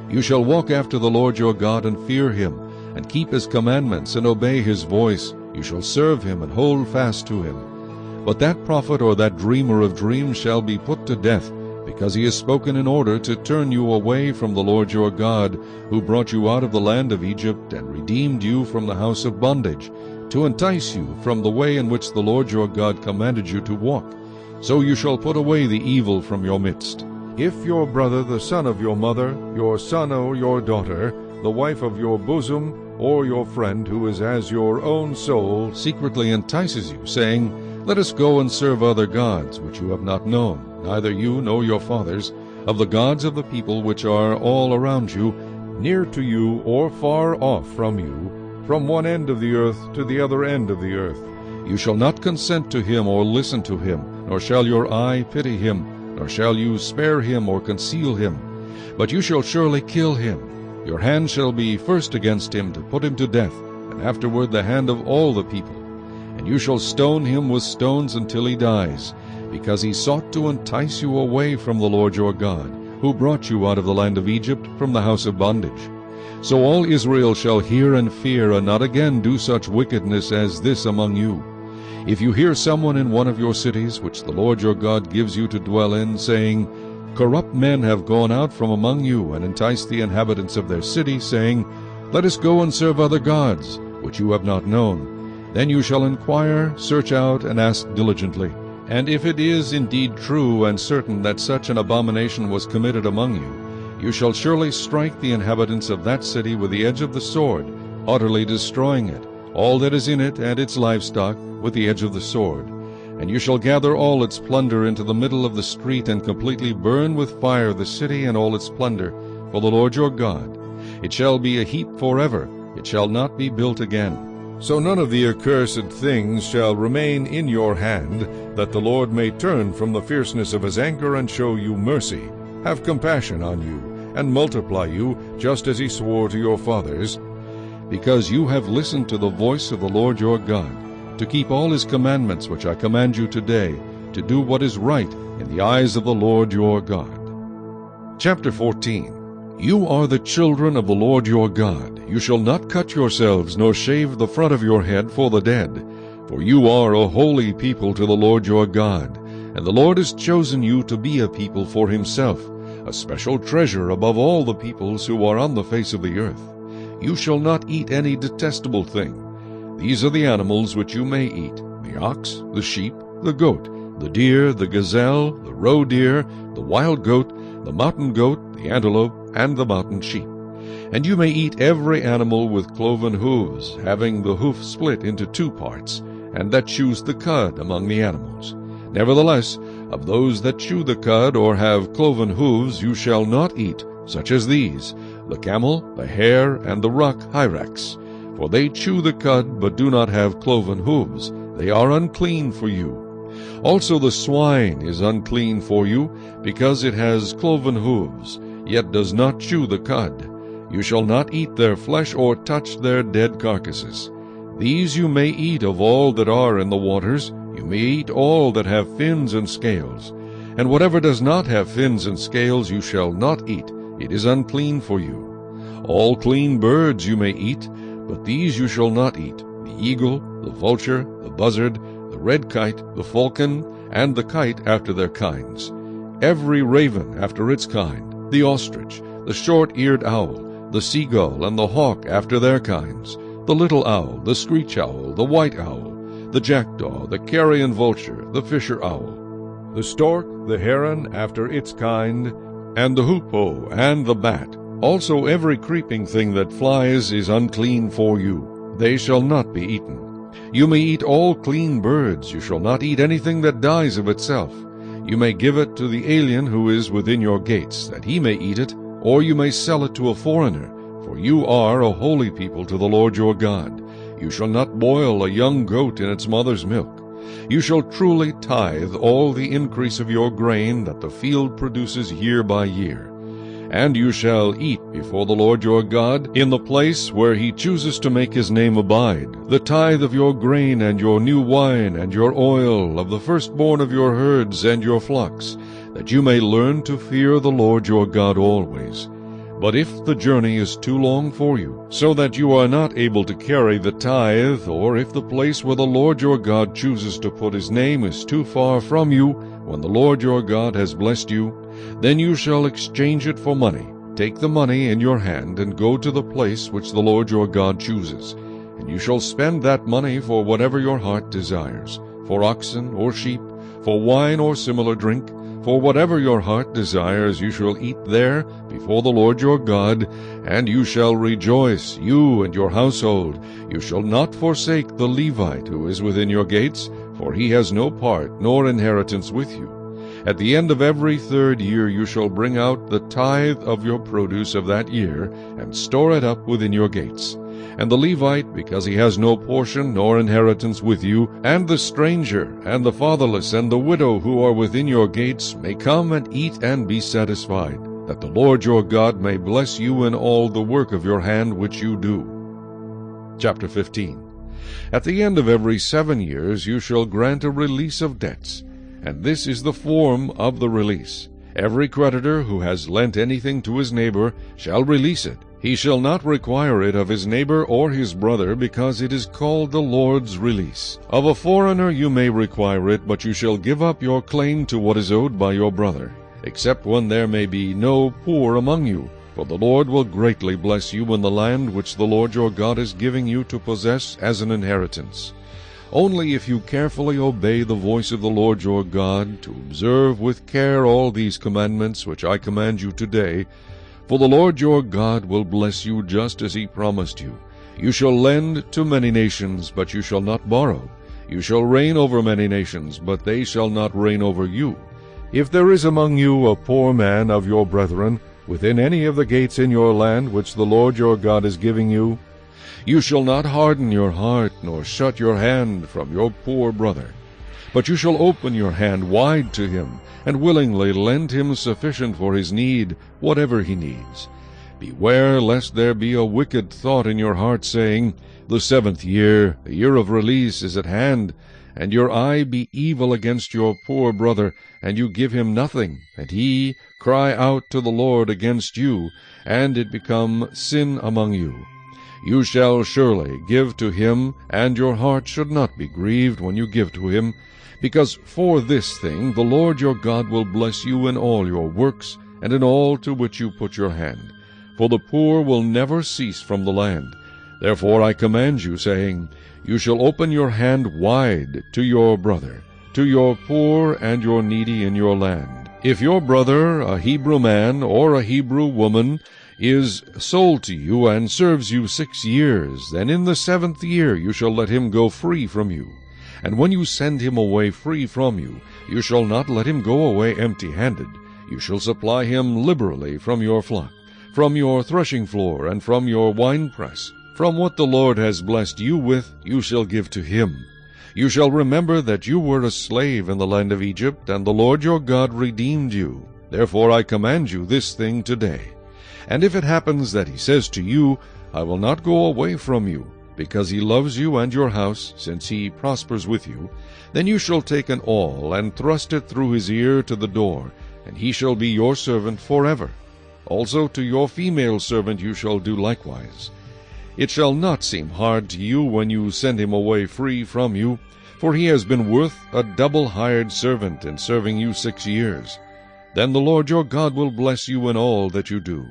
You shall walk after the Lord your God and fear him, and keep his commandments and obey his voice. You shall serve him and hold fast to him. But that prophet or that dreamer of dreams shall be put to death, because he has spoken in order to turn you away from the Lord your God, who brought you out of the land of Egypt and redeemed you from the house of bondage, to entice you from the way in which the Lord your God commanded you to walk. So you shall put away the evil from your midst. If your brother, the son of your mother, your son or your daughter, the wife of your bosom, or your friend who is as your own soul, secretly entices you, saying, Let us go and serve other gods, which you have not known, neither you nor your fathers, of the gods of the people which are all around you, near to you or far off from you, from one end of the earth to the other end of the earth. You shall not consent to him or listen to him, nor shall your eye pity him, nor shall you spare him or conceal him. But you shall surely kill him. Your hand shall be first against him to put him to death, and afterward the hand of all the people. And you shall stone him with stones until he dies, because he sought to entice you away from the Lord your God, who brought you out of the land of Egypt from the house of bondage. So all Israel shall hear and fear, and not again do such wickedness as this among you. If you hear someone in one of your cities, which the Lord your God gives you to dwell in, saying, Corrupt men have gone out from among you, and enticed the inhabitants of their city, saying, Let us go and serve other gods, which you have not known, then you shall inquire, search out, and ask diligently. And if it is indeed true and certain that such an abomination was committed among you, you shall surely strike the inhabitants of that city with the edge of the sword, utterly destroying it, all that is in it and its livestock, with the edge of the sword. And you shall gather all its plunder into the middle of the street, and completely burn with fire the city and all its plunder, for the Lord your God. It shall be a heap forever, it shall not be built again. So none of the accursed things shall remain in your hand, that the Lord may turn from the fierceness of his anger and show you mercy, have compassion on you, and multiply you, just as he swore to your fathers, because you have listened to the voice of the Lord your God, to keep all his commandments which I command you today, to do what is right in the eyes of the Lord your God. Chapter 14. You are the children of the Lord your God. You shall not cut yourselves, nor shave the front of your head for the dead. For you are a holy people to the Lord your God. And the Lord has chosen you to be a people for himself, a special treasure above all the peoples who are on the face of the earth. You shall not eat any detestable thing. These are the animals which you may eat: the ox, the sheep, the goat, the deer, the gazelle, the roe deer, the wild goat, the mountain goat, the antelope, and the mountain sheep. And you may eat every animal with cloven hooves, having the hoof split into 2 parts, and that chews the cud among the animals. Nevertheless, of those that chew the cud or have cloven hooves you shall not eat, such as these: the camel, the hare, and the rock hyrax. For they chew the cud, but do not have cloven hooves. They are unclean for you. Also the swine is unclean for you, because it has cloven hooves, yet does not chew the cud. You shall not eat their flesh or touch their dead carcasses. These you may eat of all that are in the waters. You may eat all that have fins and scales. And whatever does not have fins and scales you shall not eat. It is unclean for you. All clean birds you may eat, but these you shall not eat: the eagle, the vulture, the buzzard, the red kite, the falcon, and the kite after their kinds, every raven after its kind, the ostrich, the short-eared owl, the seagull, and the hawk after their kinds, the little owl, the screech owl, the white owl, the jackdaw, the carrion vulture, the fisher owl, the stork, the heron after its kind, and the hoopoe, and the bat. Also every creeping thing that flies is unclean for you. They shall not be eaten. You may eat all clean birds. You shall not eat anything that dies of itself. You may give it to the alien who is within your gates, that he may eat it, or you may sell it to a foreigner, for you are a holy people to the Lord your God. You shall not boil a young goat in its mother's milk. You shall truly tithe all the increase of your grain that the field produces year by year. And you shall eat before the Lord your God in the place where he chooses to make his name abide, the tithe of your grain and your new wine and your oil, of the firstborn of your herds and your flocks, that you may learn to fear the Lord your God always. But if the journey is too long for you, so that you are not able to carry the tithe, or if the place where the Lord your God chooses to put his name is too far from you, when the Lord your God has blessed you, then you shall exchange it for money. Take the money in your hand, and go to the place which the Lord your God chooses. And you shall spend that money for whatever your heart desires, for oxen or sheep, for wine or similar drink, for whatever your heart desires you shall eat there before the Lord your God, and you shall rejoice, you and your household. You shall not forsake the Levite who is within your gates, for he has no part nor inheritance with you. At the end of every 3rd year you shall bring out the tithe of your produce of that year, and store it up within your gates. And the Levite, because he has no portion nor inheritance with you, and the stranger, and the fatherless, and the widow who are within your gates, may come and eat and be satisfied, that the Lord your God may bless you in all the work of your hand which you do. Chapter 15. At the end of every 7 years you shall grant a release of debts, and this is the form of the release. Every creditor who has lent anything to his neighbor shall release it. He shall not require it of his neighbor or his brother, because it is called the Lord's release. Of a foreigner you may require it, but you shall give up your claim to what is owed by your brother, except when there may be no poor among you. For the Lord will greatly bless you in the land which the Lord your God is giving you to possess as an inheritance. Only if you carefully obey the voice of the Lord your God, to observe with care all these commandments which I command you today, for the Lord your God will bless you just as he promised you. You shall lend to many nations, but you shall not borrow. You shall reign over many nations, but they shall not reign over you. If there is among you a poor man of your brethren, within any of the gates in your land which the Lord your God is giving you, you shall not harden your heart, nor shut your hand from your poor brother. But you shall open your hand wide to him, and willingly lend him sufficient for his need, whatever he needs. Beware lest there be a wicked thought in your heart, saying, The 7th year, the year of release, is at hand, and your eye be evil against your poor brother, and you give him nothing, and he cry out to the Lord against you, and it become sin among you. You shall surely give to him, and your heart should not be grieved when you give to him, Because for this thing the Lord your God will bless you in all your works, and in all to which you put your hand. For the poor will never cease from the land. Therefore I command you, saying, You shall open your hand wide to your brother, to your poor and your needy in your land. If your brother, a Hebrew man or a Hebrew woman, is sold to you and serves you 6 years, then in the 7th year you shall let him go free from you. And when you send him away free from you, you shall not let him go away empty-handed. You shall supply him liberally from your flock, from your threshing floor, and from your winepress. From what the Lord has blessed you with, you shall give to him. You shall remember that you were a slave in the land of Egypt, and the Lord your God redeemed you. Therefore I command you this thing today. And if it happens that he says to you, I will not go away from you, because he loves you and your house, since he prospers with you, then you shall take an awl, and thrust it through his ear to the door, and he shall be your servant forever. Also to your female servant you shall do likewise. It shall not seem hard to you when you send him away free from you, for he has been worth a double hired servant in serving you 6 years. Then the Lord your God will bless you in all that you do.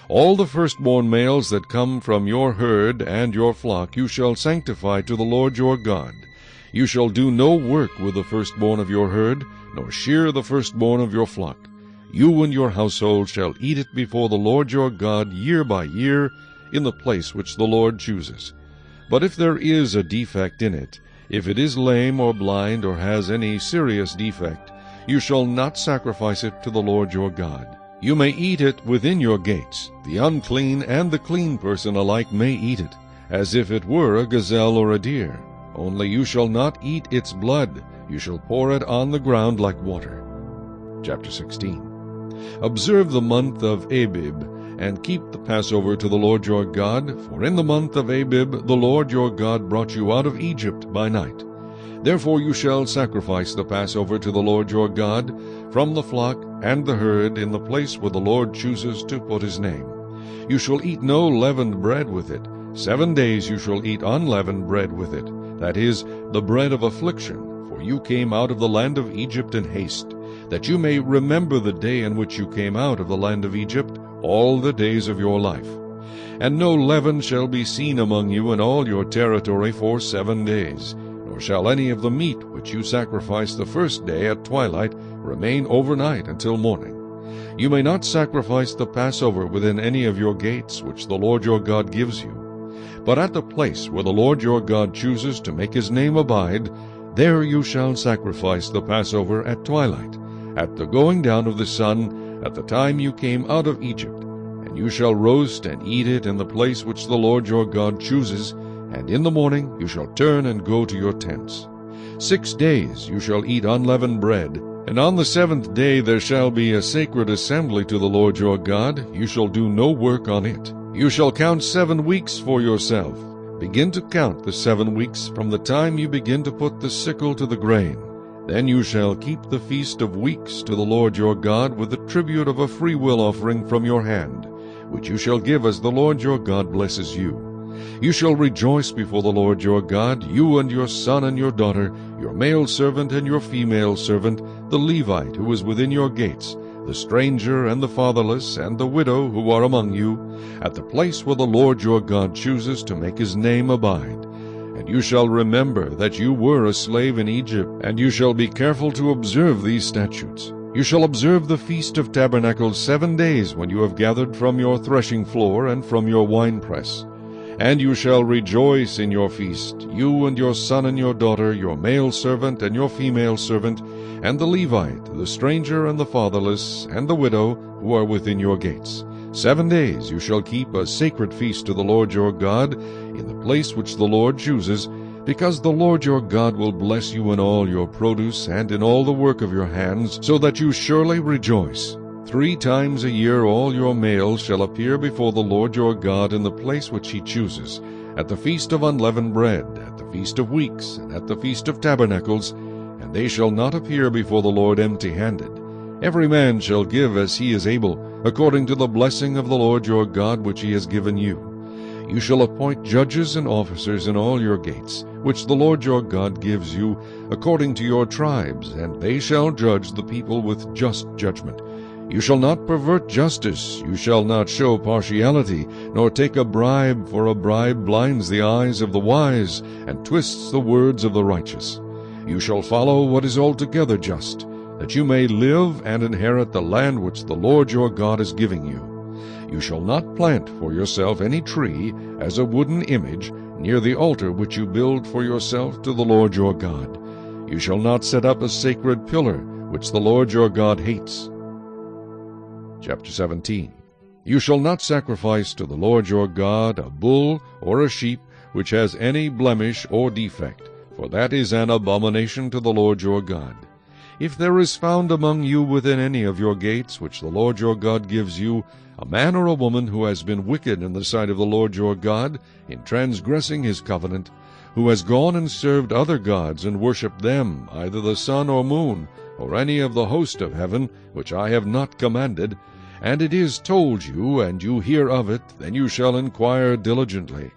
All the firstborn males that come from your herd and your flock you shall sanctify to the Lord your God. You shall do no work with the firstborn of your herd, nor shear the firstborn of your flock. You and your household shall eat it before the Lord your God year by year, in the place which the Lord chooses. But if there is a defect in it, if it is lame or blind or has any serious defect, you shall not sacrifice it to the Lord your God. You may eat it within your gates. The unclean and the clean person alike may eat it, as if it were a gazelle or a deer. Only you shall not eat its blood. You shall pour it on the ground like water. Chapter 16. Observe the month of Abib, and keep the Passover to the Lord your God, for in the month of Abib the Lord your God brought you out of Egypt by night. Therefore you shall sacrifice the Passover to the Lord your God from the flock and the herd in the place where the Lord chooses to put his name. You shall eat no leavened bread with it. 7 days you shall eat unleavened bread with it, that is, the bread of affliction, for you came out of the land of Egypt in haste, that you may remember the day in which you came out of the land of Egypt all the days of your life. And no leaven shall be seen among you in all your territory for 7 days, nor shall any of the meat which you sacrifice the first day at twilight remain overnight until morning. You may not sacrifice the Passover within any of your gates which the Lord your God gives you. But at the place where the Lord your God chooses to make his name abide, there you shall sacrifice the Passover at twilight, at the going down of the sun, at the time you came out of Egypt. And you shall roast and eat it in the place which the Lord your God chooses, and in the morning you shall turn and go to your tents. 6 days you shall eat unleavened bread, and on the 7th day there shall be a sacred assembly to the Lord your God. You shall do no work on it. You shall count 7 weeks for yourself. Begin to count the 7 weeks from the time you begin to put the sickle to the grain. Then you shall keep the feast of weeks to the Lord your God with the tribute of a freewill offering from your hand, which you shall give as the Lord your God blesses you. You shall rejoice before the Lord your God, you and your son and your daughter, your male servant and your female servant, the Levite who is within your gates, the stranger and the fatherless and the widow who are among you, at the place where the Lord your God chooses to make his name abide. And you shall remember that you were a slave in Egypt, and you shall be careful to observe these statutes. You shall observe the Feast of Tabernacles 7 days when you have gathered from your threshing floor and from your winepress. And you shall rejoice in your feast, you and your son and your daughter, your male servant and your female servant, and the Levite, the stranger and the fatherless, and the widow who are within your gates. 7 days you shall keep a sacred feast to the Lord your God in the place which the Lord chooses, because the Lord your God will bless you in all your produce and in all the work of your hands, so that you surely rejoice. 3 times a year all your males shall appear before the Lord your God in the place which he chooses, at the feast of unleavened bread, at the feast of weeks, and at the feast of tabernacles, and they shall not appear before the Lord empty-handed. Every man shall give as he is able, according to the blessing of the Lord your God which he has given you. You shall appoint judges and officers in all your gates, which the Lord your God gives you, according to your tribes, and they shall judge the people with just judgment. You shall not pervert justice, you shall not show partiality, nor take a bribe, for a bribe blinds the eyes of the wise, and twists the words of the righteous. You shall follow what is altogether just, that you may live and inherit the land which the Lord your God is giving you. You shall not plant for yourself any tree as a wooden image near the altar which you build for yourself to the Lord your God. You shall not set up a sacred pillar, which the Lord your God hates. Chapter 17. You shall not sacrifice to the Lord your God a bull or a sheep which has any blemish or defect, for that is an abomination to the Lord your God. If there is found among you within any of your gates which the Lord your God gives you, a man or a woman who has been wicked in the sight of the Lord your God, in transgressing his covenant, who has gone and served other gods and worshipped them, either the sun or moon, or any of the host of heaven, which I have not commanded, and it is told you, and you hear of it, then you shall inquire diligently.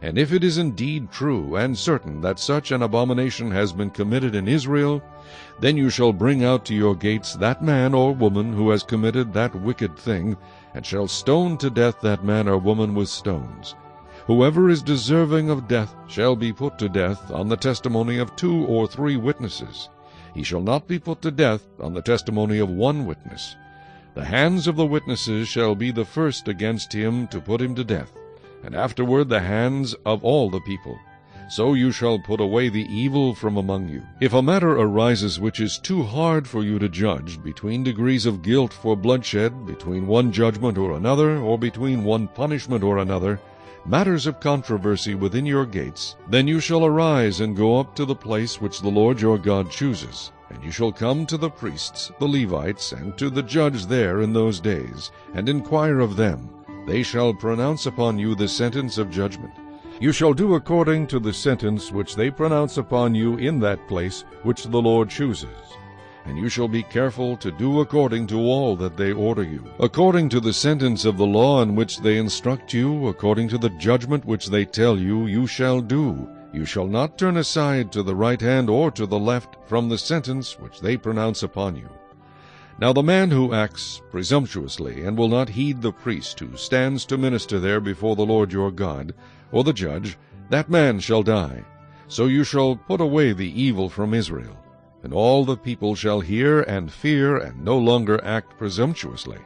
And if it is indeed true and certain that such an abomination has been committed in Israel, then you shall bring out to your gates that man or woman who has committed that wicked thing, and shall stone to death that man or woman with stones. Whoever is deserving of death shall be put to death on the testimony of 2 or 3 witnesses. He shall not be put to death on the testimony of 1 witness. The hands of the witnesses shall be the first against him to put him to death, and afterward the hands of all the people. So you shall put away the evil from among you. If a matter arises which is too hard for you to judge, between degrees of guilt for bloodshed, between one judgment or another, or between one punishment or another, matters of controversy within your gates, then you shall arise and go up to the place which the Lord your God chooses. And you shall come to the priests, the Levites, and to the judge there in those days, and inquire of them. They shall pronounce upon you the sentence of judgment. You shall do according to the sentence which they pronounce upon you in that place which the Lord chooses. And you shall be careful to do according to all that they order you, according to the sentence of the law in which they instruct you, according to the judgment which they tell you, you shall do. You shall not turn aside to the right hand or to the left from the sentence which they pronounce upon you. Now the man who acts presumptuously and will not heed the priest who stands to minister there before the Lord your God, or the judge, that man shall die. So you shall put away the evil from Israel. And all the people shall hear and fear, and no longer act presumptuously.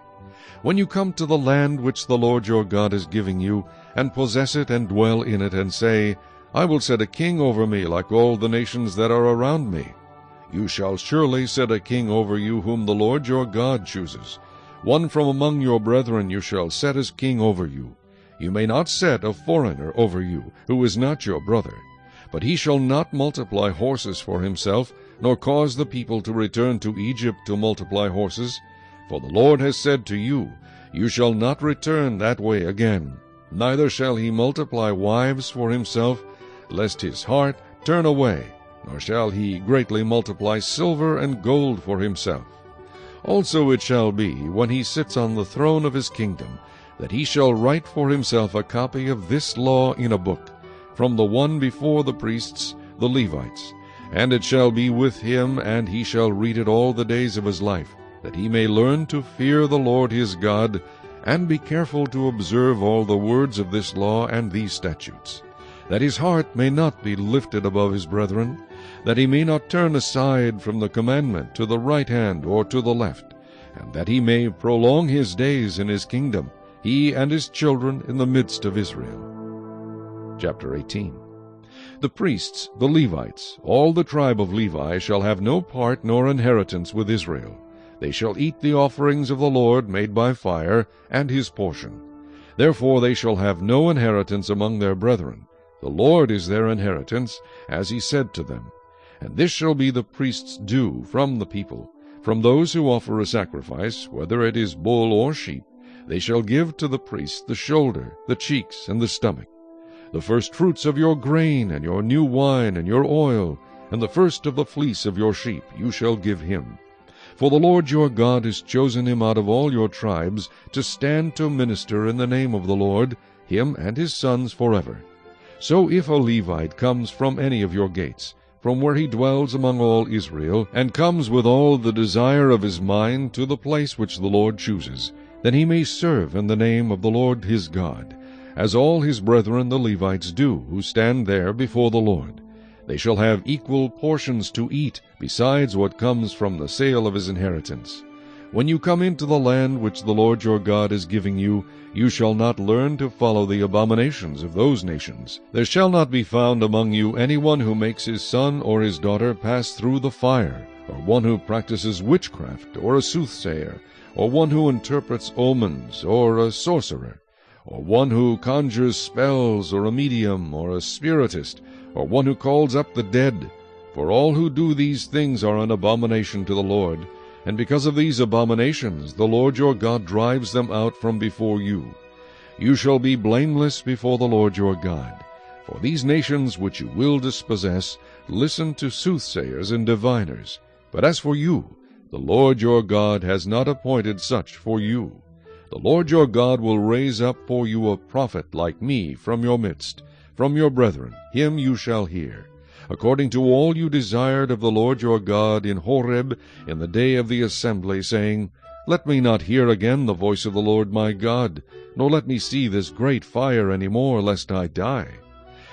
When you come to the land which the Lord your God is giving you, and possess it and dwell in it, and say, I will set a king over me like all the nations that are around me. You shall surely set a king over you whom the Lord your God chooses. One from among your brethren you shall set as king over you. You may not set a foreigner over you, who is not your brother. But he shall not multiply horses for himself, nor cause the people to return to Egypt to multiply horses. For the Lord has said to you, You shall not return that way again. Neither shall he multiply wives for himself, lest his heart turn away, nor shall he greatly multiply silver and gold for himself. Also it shall be, when he sits on the throne of his kingdom, that he shall write for himself a copy of this law in a book, from the one before the priests, the Levites. And it shall be with him, and he shall read it all the days of his life, that he may learn to fear the Lord his God, and be careful to observe all the words of this law and these statutes, that his heart may not be lifted above his brethren, that he may not turn aside from the commandment to the right hand or to the left, and that he may prolong his days in his kingdom, he and his children in the midst of Israel. Chapter 18. The priests, the Levites, all the tribe of Levi, shall have no part nor inheritance with Israel. They shall eat the offerings of the Lord made by fire, and his portion. Therefore they shall have no inheritance among their brethren. The Lord is their inheritance, as he said to them. And this shall be the priest's due from the people. From those who offer a sacrifice, whether it is bull or sheep, they shall give to the priest the shoulder, the cheeks, and the stomach. The first fruits of your grain, and your new wine, and your oil, and the first of the fleece of your sheep you shall give him. For the Lord your God has chosen him out of all your tribes to stand to minister in the name of the Lord. him and his sons forever. So if a Levite comes from any of your gates, from where he dwells among all Israel, and comes with all the desire of his mind to the place which the Lord chooses, then he may serve in the name of the Lord his God, as all his brethren the Levites do, who stand there before the Lord. They shall have equal portions to eat, besides what comes from the sale of his inheritance. When you come into the land which the Lord your God is giving you, you shall not learn to follow the abominations of those nations. There shall not be found among you anyone who makes his son or his daughter pass through the fire, or one who practices witchcraft, or a soothsayer, or one who interprets omens, or a sorcerer, or one who conjures spells, or a medium, or a spiritist, or one who calls up the dead. For all who do these things are an abomination to the Lord, and because of these abominations the Lord your God drives them out from before you. You shall be blameless before the Lord your God. For these nations which you will dispossess listen to soothsayers and diviners. But as for you, the Lord your God has not appointed such for you. The Lord your God will raise up for you a prophet like me from your midst, from your brethren. Him you shall hear, according to all you desired of the Lord your God in Horeb in the day of the assembly, saying, Let me not hear again the voice of the Lord my God, nor let me see this great fire any more, lest I die.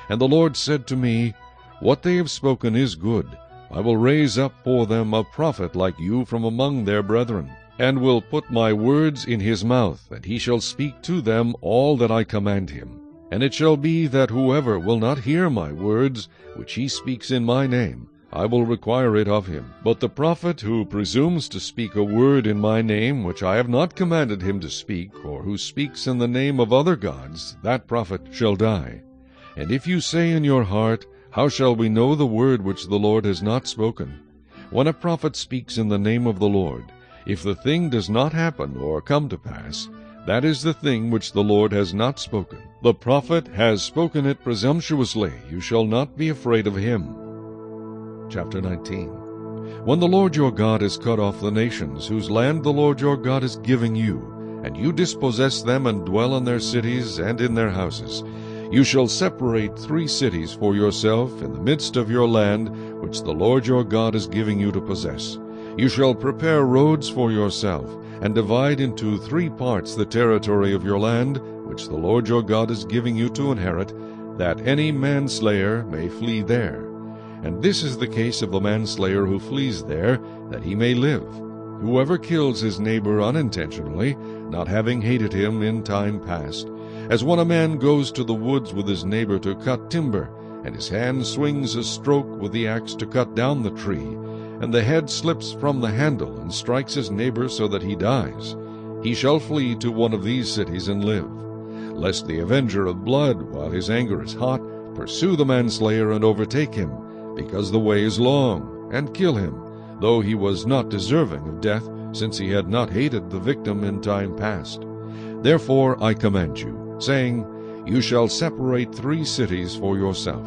And the Lord said to me, What they have spoken is good. I will raise up for them a prophet like you from among their brethren, and will put my words in his mouth, and he shall speak to them all that I command him. And it shall be that whoever will not hear my words, which he speaks in my name, I will require it of him. But the prophet who presumes to speak a word in my name, which I have not commanded him to speak, or who speaks in the name of other gods, that prophet shall die. And if you say in your heart, How shall we know the word which the Lord has not spoken? When a prophet speaks in the name of the Lord, if the thing does not happen or come to pass, that is the thing which the Lord has not spoken. The prophet has spoken it presumptuously. You shall not be afraid of him. Chapter 19. When the Lord your God has cut off the nations whose land the Lord your God is giving you, and you dispossess them and dwell in their cities and in their houses, you shall separate 3 cities for yourself in the midst of your land, which the Lord your God is giving you to possess. You shall prepare roads for yourself, and divide into 3 parts the territory of your land, which the Lord your God is giving you to inherit, that any manslayer may flee there. And this is the case of the manslayer who flees there, that he may live. Whoever kills his neighbor unintentionally, not having hated him in time past, as when a man goes to the woods with his neighbor to cut timber, and his hand swings a stroke with the axe to cut down the tree, and the head slips from the handle and strikes his neighbor so that he dies, he shall flee to one of these cities and live. Lest the avenger of blood, while his anger is hot, pursue the manslayer and overtake him, because the way is long, and kill him, though he was not deserving of death, since he had not hated the victim in time past. Therefore I command you, saying, You shall separate 3 cities for yourself.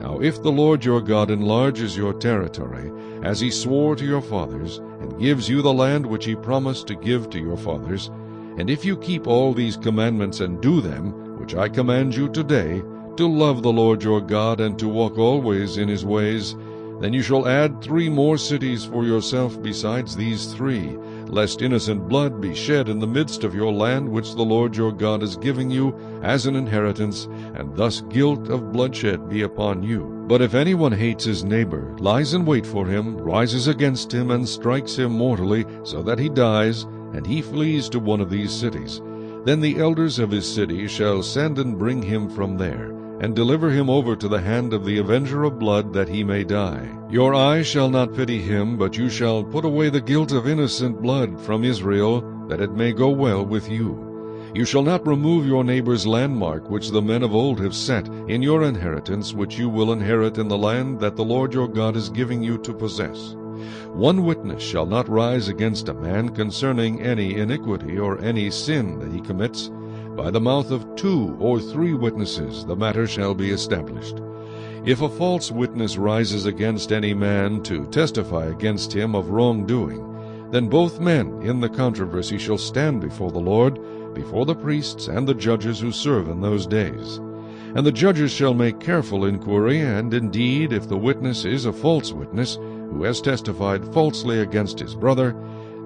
Now if the Lord your God enlarges your territory, as he swore to your fathers, and gives you the land which he promised to give to your fathers, and if you keep all these commandments and do them, which I command you today, to love the Lord your God and to walk always in his ways, then you shall add 3 more cities for yourself besides these 3, lest innocent blood be shed in the midst of your land which the Lord your God is giving you as an inheritance, and thus guilt of bloodshed be upon you. But if anyone hates his neighbor, lies in wait for him, rises against him, and strikes him mortally, so that he dies, and he flees to one of these cities, then the elders of his city shall send and bring him from there, and deliver him over to the hand of the avenger of blood, that he may die. Your eye shall not pity him, but you shall put away the guilt of innocent blood from Israel, that it may go well with you. You shall not remove your neighbor's landmark, which the men of old have set, in your inheritance, which you will inherit in the land that the Lord your God is giving you to possess. 1 witness shall not rise against a man concerning any iniquity or any sin that he commits. By the mouth of 2 or 3 witnesses the matter shall be established. If a false witness rises against any man to testify against him of wrongdoing, then both men in the controversy shall stand before the Lord, before the priests and the judges who serve in those days. And the judges shall make careful inquiry, and indeed, if the witness is a false witness, who has testified falsely against his brother,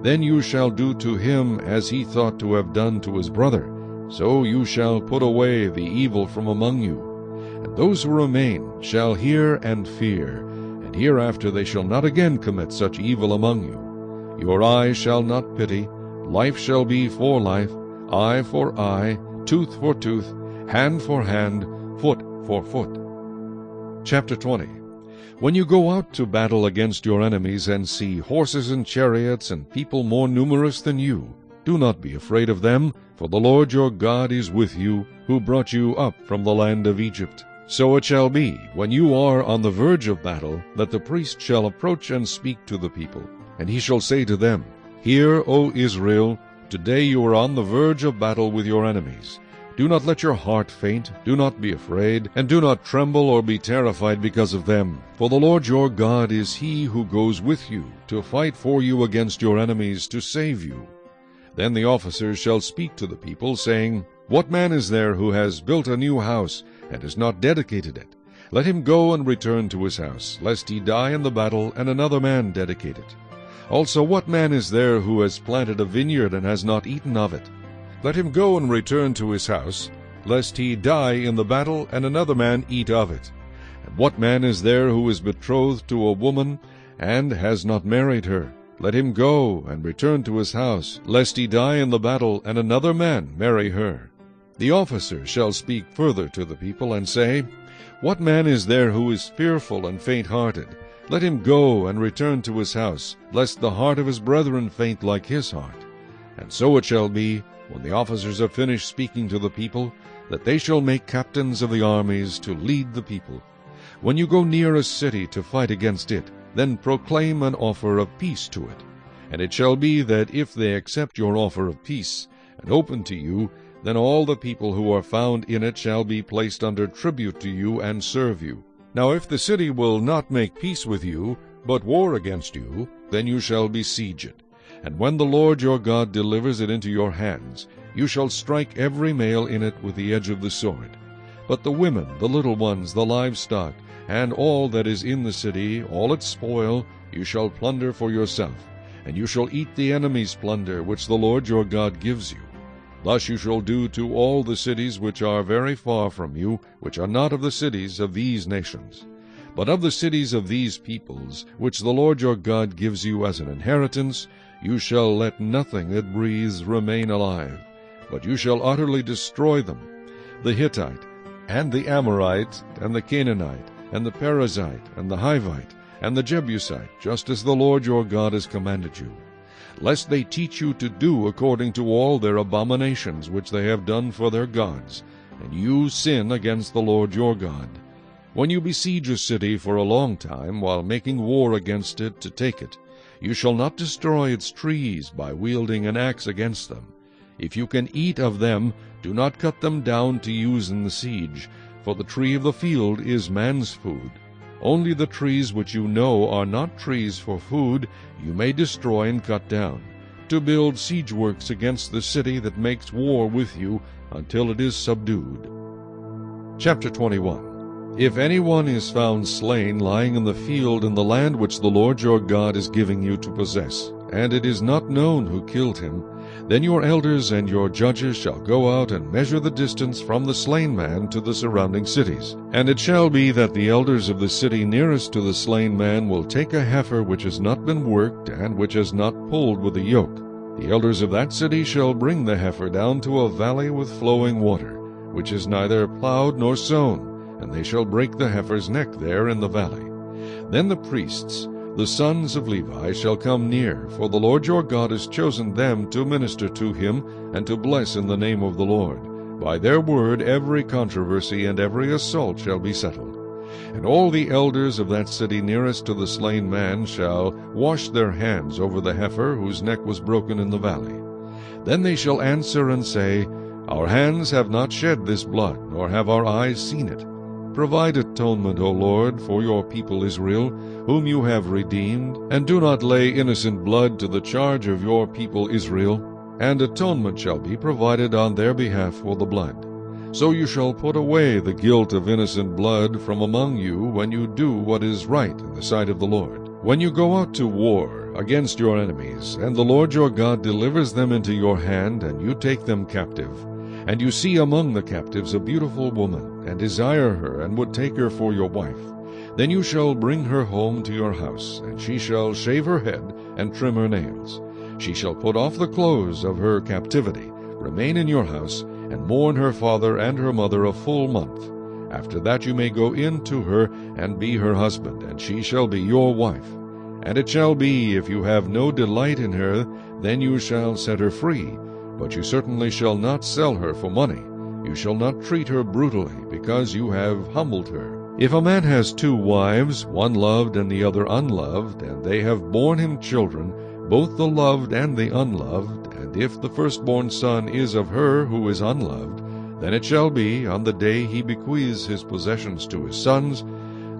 then you shall do to him as he thought to have done to his brother. So you shall put away the evil from among you. And those who remain shall hear and fear, and hereafter they shall not again commit such evil among you. Your eye shall not pity, life shall be for life, eye for eye, tooth for tooth, hand for hand, foot for foot. Chapter 20. When you go out to battle against your enemies and see horses and chariots and people more numerous than you, do not be afraid of them, for the Lord your God is with you, who brought you up from the land of Egypt. So it shall be, when you are on the verge of battle, that the priest shall approach and speak to the people. And he shall say to them, Hear, O Israel, today you are on the verge of battle with your enemies. Do not let your heart faint, do not be afraid, and do not tremble or be terrified because of them. For the Lord your God is he who goes with you, to fight for you against your enemies, to save you. Then the officers shall speak to the people, saying, What man is there who has built a new house, and has not dedicated it? Let him go and return to his house, lest he die in the battle, and another man dedicate it. Also, what man is there who has planted a vineyard, and has not eaten of it? Let him go and return to his house, lest he die in the battle, and another man eat of it. And what man is there who is betrothed to a woman, and has not married her? Let him go and return to his house, lest he die in the battle, and another man marry her. The officer shall speak further to the people, and say, What man is there who is fearful and faint-hearted? Let him go and return to his house, lest the heart of his brethren faint like his heart. And so it shall be, when the officers have finished speaking to the people, that they shall make captains of the armies to lead the people. When you go near a city to fight against it, then proclaim an offer of peace to it. And it shall be that if they accept your offer of peace, and open to you, then all the people who are found in it shall be placed under tribute to you and serve you. Now if the city will not make peace with you, but war against you, then you shall besiege it. And when the Lord your God delivers it into your hands, you shall strike every male in it with the edge of the sword. But the women, the little ones, the livestock, and all that is in the city, all its spoil, you shall plunder for yourself, and you shall eat the enemy's plunder which the Lord your God gives you. Thus you shall do to all the cities which are very far from you, which are not of the cities of these nations. But of the cities of these peoples, which the Lord your God gives you as an inheritance, you shall let nothing that breathes remain alive, but you shall utterly destroy them, the Hittite, and the Amorite, and the Canaanite, and the Perizzite, and the Hivite, and the Jebusite, just as the Lord your God has commanded you, lest they teach you to do according to all their abominations which they have done for their gods, and you sin against the Lord your God. When you besiege a city for a long time, while making war against it to take it, you shall not destroy its trees by wielding an axe against them. If you can eat of them, do not cut them down to use in the siege, for the tree of the field is man's food. Only the trees which you know are not trees for food you may destroy and cut down, to build siege works against the city that makes war with you until it is subdued. Chapter 21. If anyone is found slain lying in the field in the land which the Lord your God is giving you to possess, and it is not known who killed him, then your elders and your judges shall go out and measure the distance from the slain man to the surrounding cities. And it shall be that the elders of the city nearest to the slain man will take a heifer which has not been worked and which has not pulled with a yoke. The elders of that city shall bring the heifer down to a valley with flowing water, which is neither plowed nor sown, and they shall break the heifer's neck there in the valley. Then the priests, the sons of Levi, shall come near, for the Lord your God has chosen them to minister to him, and to bless in the name of the Lord. By their word every controversy and every assault shall be settled. And all the elders of that city nearest to the slain man shall wash their hands over the heifer whose neck was broken in the valley. Then they shall answer and say, Our hands have not shed this blood, nor have our eyes seen it. Provide atonement, O Lord, for your people Israel, whom you have redeemed, and do not lay innocent blood to the charge of your people Israel. and atonement shall be provided on their behalf for the blood. So you shall put away the guilt of innocent blood from among you when you do what is right in the sight of the Lord. When you go out to war against your enemies, and the Lord your God delivers them into your hand, and you take them captive, and you see among the captives a beautiful woman, and desire her, and would take her for your wife, then you shall bring her home to your house, and she shall shave her head and trim her nails. She shall put off the clothes of her captivity, remain in your house, and mourn her father and her mother a full month. After that you may go in to her, and be her husband, and she shall be your wife. And it shall be, if you have no delight in her, then you shall set her free. But you certainly shall not sell her for money. You shall not treat her brutally, because you have humbled her. If a man has 2 wives, one loved and the other unloved, and they have borne him children, both the loved and the unloved, and if the firstborn son is of her who is unloved, then it shall be, on the day he bequeaths his possessions to his sons,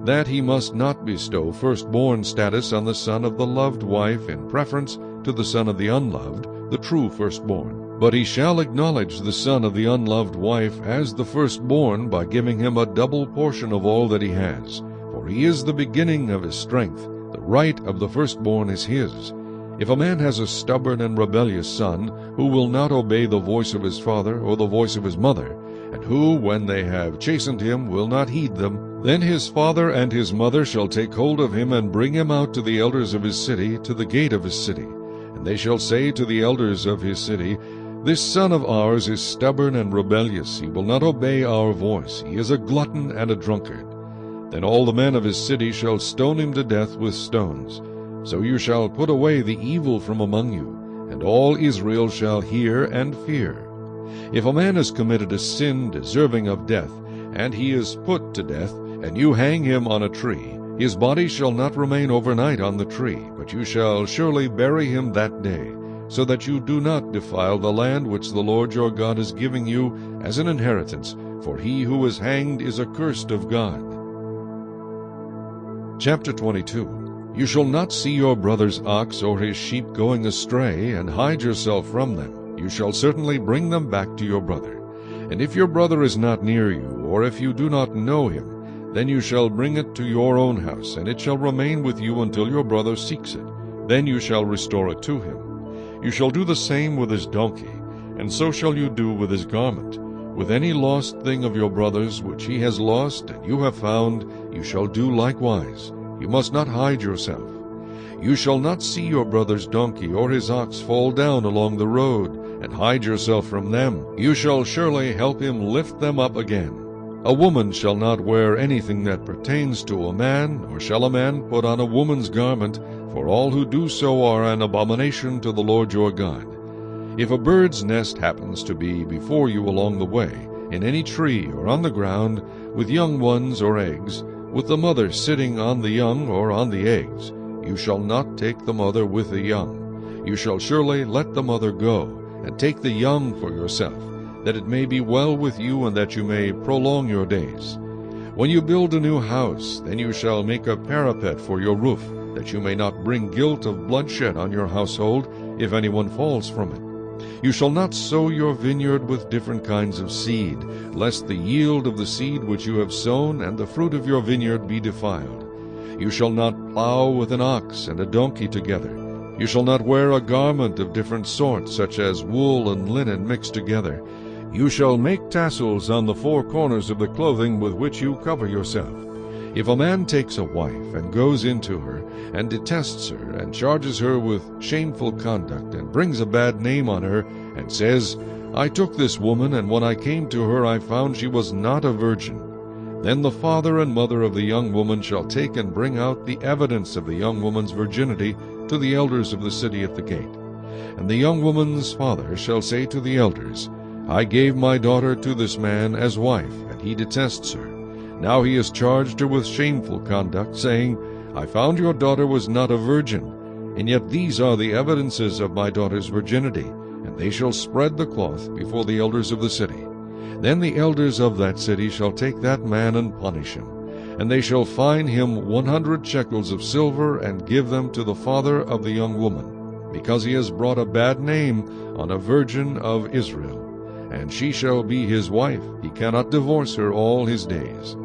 that he must not bestow firstborn status on the son of the loved wife in preference to the son of the unloved, the true firstborn. But he shall acknowledge the son of the unloved wife as the firstborn by giving him a double portion of all that he has. For he is the beginning of his strength. The right of the firstborn is his. If a man has a stubborn and rebellious son, who will not obey the voice of his father or the voice of his mother, and who, when they have chastened him, will not heed them, then his father and his mother shall take hold of him and bring him out to the elders of his city, to the gate of his city. And they shall say to the elders of his city, This son of ours is stubborn and rebellious. He will not obey our voice. He is a glutton and a drunkard. Then all the men of his city shall stone him to death with stones. So you shall put away the evil from among you, and all Israel shall hear and fear. If a man has committed a sin deserving of death, and he is put to death, and you hang him on a tree, his body shall not remain overnight on the tree, but you shall surely bury him that day, so that you do not defile the land which the Lord your God is giving you as an inheritance, for he who is hanged is accursed of God. Chapter 22. You shall not see your brother's ox or his sheep going astray, and hide yourself from them. You shall certainly bring them back to your brother. And if your brother is not near you, or if you do not know him, then you shall bring it to your own house, and it shall remain with you until your brother seeks it. Then you shall restore it to him. You shall do the same with his donkey, and so shall you do with his garment. With any lost thing of your brother's which he has lost and you have found, you shall do likewise. You must not hide yourself. You shall not see your brother's donkey or his ox fall down along the road, and hide yourself from them. You shall surely help him lift them up again. A woman shall not wear anything that pertains to a man, nor shall a man put on a woman's garment, for all who do so are an abomination to the Lord your God. If a bird's nest happens to be before you along the way, in any tree or on the ground, with young ones or eggs, with the mother sitting on the young or on the eggs, you shall not take the mother with the young. You shall surely let the mother go, and take the young for yourself, that it may be well with you and that you may prolong your days. When you build a new house, then you shall make a parapet for your roof, that you may not bring guilt of bloodshed on your household if anyone falls from it. You shall not sow your vineyard with different kinds of seed, lest the yield of the seed which you have sown and the fruit of your vineyard be defiled. You shall not plow with an ox and a donkey together. You shall not wear a garment of different sorts, such as wool and linen mixed together. You shall make tassels on the 4 corners of the clothing with which you cover yourself. If a man takes a wife and goes into her, and detests her, and charges her with shameful conduct, and brings a bad name on her, and says, I took this woman, and when I came to her I found she was not a virgin, then the father and mother of the young woman shall take and bring out the evidence of the young woman's virginity to the elders of the city at the gate. And the young woman's father shall say to the elders, I gave my daughter to this man as wife, and he detests her. Now he has charged her with shameful conduct, saying, I found your daughter was not a virgin, and yet these are the evidences of my daughter's virginity. And they shall spread the cloth before the elders of the city. Then the elders of that city shall take that man and punish him. And they shall fine him 100 shekels of silver, and give them to the father of the young woman. because he has brought a bad name on a virgin of Israel. And she shall be his wife. He cannot divorce her all his days.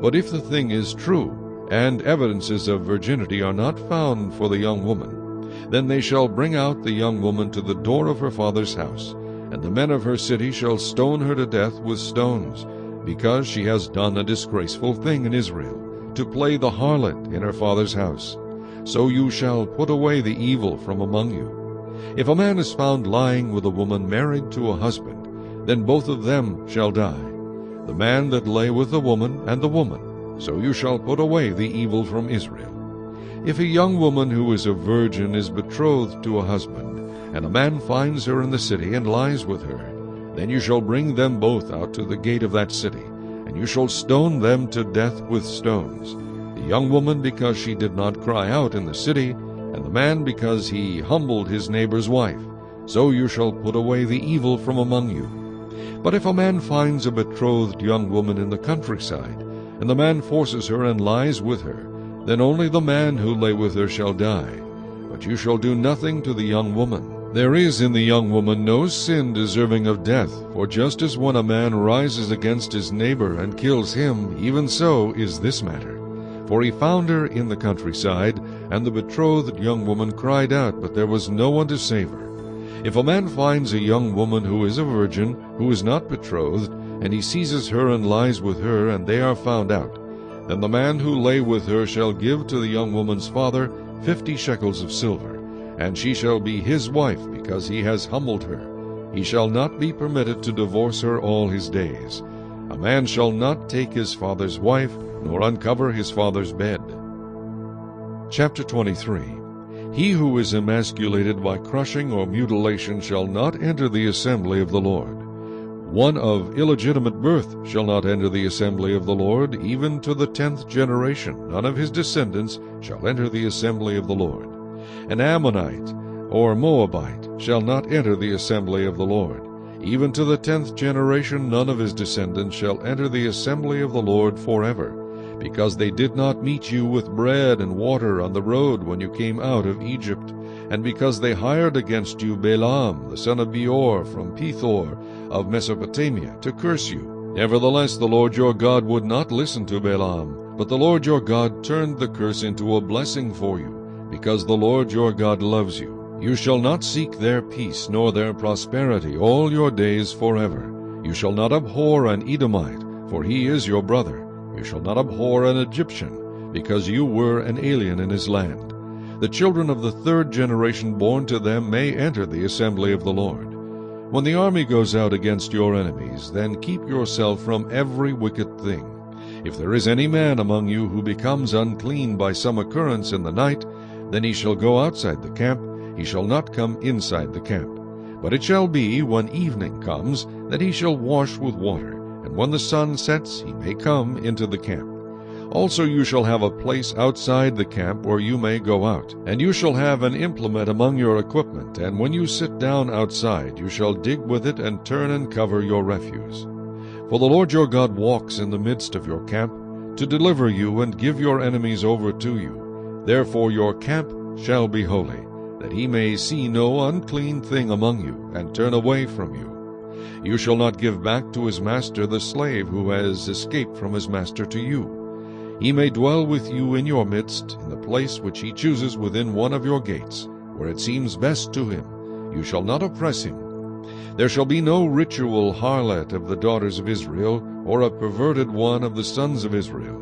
But if the thing is true, and evidences of virginity are not found for the young woman, then they shall bring out the young woman to the door of her father's house, and the men of her city shall stone her to death with stones, because she has done a disgraceful thing in Israel, to play the harlot in her father's house. So you shall put away the evil from among you. If a man is found lying with a woman married to a husband, then both of them shall die, the man that lay with the woman and the woman. So you shall put away the evil from Israel. If a young woman who is a virgin is betrothed to a husband, and a man finds her in the city and lies with her, then you shall bring them both out to the gate of that city, and you shall stone them to death with stones, the young woman because she did not cry out in the city, and the man because he humbled his neighbor's wife. So you shall put away the evil from among you. But if a man finds a betrothed young woman in the countryside, and the man forces her and lies with her, then only the man who lay with her shall die. But you shall do nothing to the young woman. There is in the young woman no sin deserving of death, for just as when a man rises against his neighbor and kills him, even so is this matter. For he found her in the countryside, and the betrothed young woman cried out, but there was no one to save her. If a man finds a young woman who is a virgin, who is not betrothed, and he seizes her and lies with her, and they are found out, then the man who lay with her shall give to the young woman's father 50 shekels of silver, and she shall be his wife, because he has humbled her. He shall not be permitted to divorce her all his days. A man shall not take his father's wife, nor uncover his father's bed. Chapter 23. He who is emasculated by crushing or mutilation shall not enter the assembly of the Lord. One of illegitimate birth shall not enter the assembly of the Lord, even to the 10th generation. None of his descendants shall enter the assembly of the Lord. An Ammonite or Moabite shall not enter the assembly of the Lord. Even to the 10th generation none of his descendants shall enter the assembly of the Lord forever, because they did not meet you with bread and water on the road when you came out of Egypt, and because they hired against you Balaam the son of Beor from Pethor of Mesopotamia to curse you. Nevertheless the Lord your God would not listen to Balaam, but the Lord your God turned the curse into a blessing for you, because the Lord your God loves you. You shall not seek their peace nor their prosperity all your days forever. You shall not abhor an Edomite, for he is your brother. You shall not abhor an Egyptian, because you were an alien in his land. The children of the 3rd generation born to them may enter the assembly of the Lord. When the army goes out against your enemies, then keep yourself from every wicked thing. If there is any man among you who becomes unclean by some occurrence in the night, then he shall go outside the camp. He shall not come inside the camp. But it shall be, when evening comes, that he shall wash with water, and when the sun sets he may come into the camp. Also you shall have a place outside the camp where you may go out, and you shall have an implement among your equipment, and when you sit down outside you shall dig with it and turn and cover your refuse. For the Lord your God walks in the midst of your camp, to deliver you and give your enemies over to you. Therefore your camp shall be holy, that he may see no unclean thing among you, and turn away from you. You shall not give back to his master the slave who has escaped from his master to you. He may dwell with you in your midst, in the place which he chooses within one of your gates, where it seems best to him. You shall not oppress him. There shall be no ritual harlot of the daughters of Israel, or a perverted one of the sons of Israel.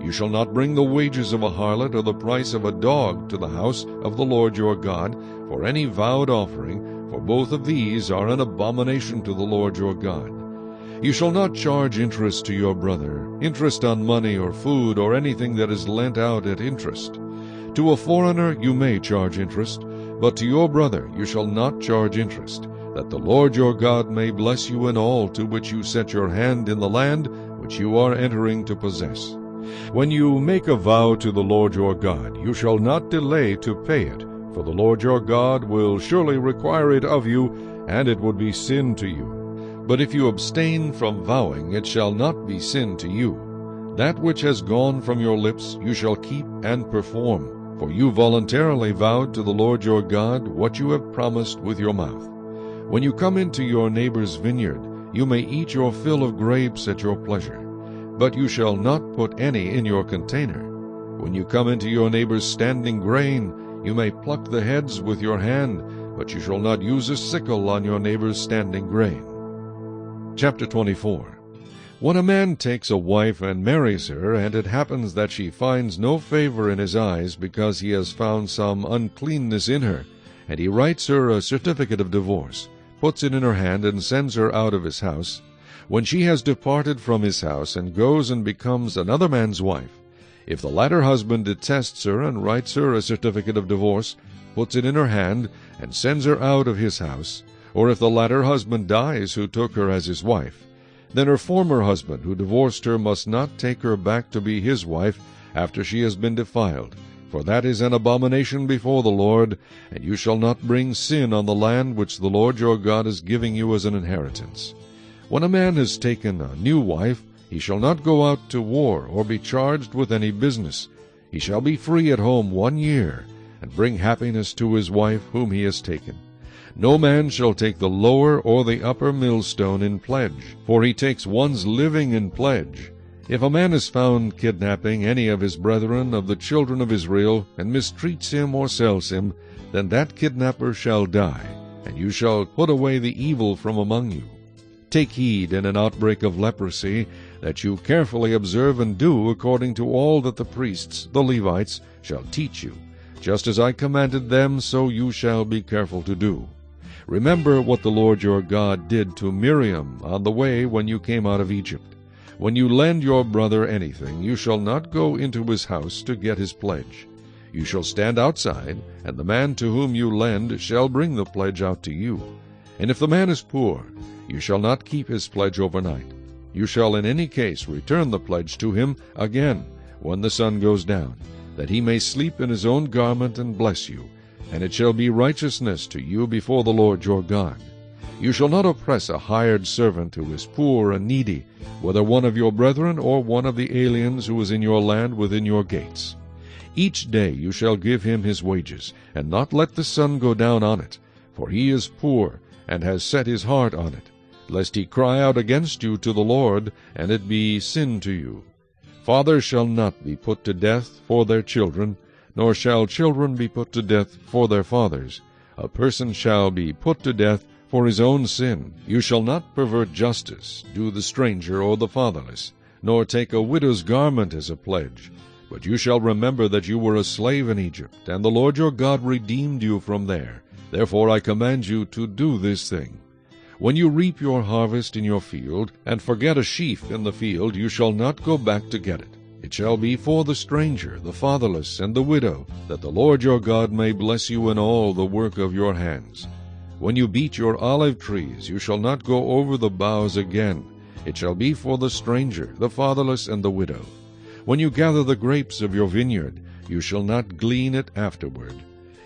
You shall not bring the wages of a harlot or the price of a dog to the house of the Lord your God for any vowed offering, for both of these are an abomination to the Lord your God. You shall not charge interest to your brother, interest on money or food or anything that is lent out at interest. To a foreigner you may charge interest, but to your brother you shall not charge interest, that the Lord your God may bless you in all to which you set your hand in the land which you are entering to possess. When you make a vow to the Lord your God, you shall not delay to pay it, for the Lord your God will surely require it of you, and it would be sin to you. But if you abstain from vowing, it shall not be sin to you. That which has gone from your lips you shall keep and perform. For you voluntarily vowed to the Lord your God what you have promised with your mouth. When you come into your neighbor's vineyard, you may eat your fill of grapes at your pleasure, but you shall not put any in your container. When you come into your neighbor's standing grain, you may pluck the heads with your hand, but you shall not use a sickle on your neighbor's standing grain. Chapter 24. When a man takes a wife and marries her, and it happens that she finds no favor in his eyes because he has found some uncleanness in her, and he writes her a certificate of divorce, puts it in her hand, and sends her out of his house, when she has departed from his house and goes and becomes another man's wife, if the latter husband detests her and writes her a certificate of divorce, puts it in her hand, and sends her out of his house, or if the latter husband dies who took her as his wife, then her former husband who divorced her must not take her back to be his wife after she has been defiled, for that is an abomination before the Lord, and you shall not bring sin on the land which the Lord your God is giving you as an inheritance. When a man has taken a new wife, he shall not go out to war or be charged with any business. He shall be free at home 1 year, and bring happiness to his wife whom he has taken. No man shall take the lower or the upper millstone in pledge, for he takes one's living in pledge. If a man is found kidnapping any of his brethren of the children of Israel, and mistreats him or sells him, then that kidnapper shall die, and you shall put away the evil from among you. Take heed in an outbreak of leprosy, that you carefully observe and do according to all that the priests, the Levites, shall teach you. Just as I commanded them, so you shall be careful to do. Remember what the Lord your God did to Miriam on the way when you came out of Egypt. When you lend your brother anything, you shall not go into his house to get his pledge. You shall stand outside, and the man to whom you lend shall bring the pledge out to you. And if the man is poor, you shall not keep his pledge overnight. You shall in any case return the pledge to him again when the sun goes down, that he may sleep in his own garment and bless you, and it shall be righteousness to you before the Lord your God. You shall not oppress a hired servant who is poor and needy, whether one of your brethren or one of the aliens who is in your land within your gates. Each day you shall give him his wages, and not let the sun go down on it, for he is poor, and has set his heart on it, lest he cry out against you to the Lord, and it be sin to you. Fathers shall not be put to death for their children, nor shall children be put to death for their fathers. A person shall be put to death for his own sin. You shall not pervert justice, do the stranger or the fatherless, nor take a widow's garment as a pledge. But you shall remember that you were a slave in Egypt, and the Lord your God redeemed you from there. Therefore I command you to do this thing. When you reap your harvest in your field, and forget a sheaf in the field, you shall not go back to get it. It shall be for the stranger, the fatherless, and the widow, that the Lord your God may bless you in all the work of your hands. When you beat your olive trees, you shall not go over the boughs again. It shall be for the stranger, the fatherless, and the widow. When you gather the grapes of your vineyard, you shall not glean it afterward.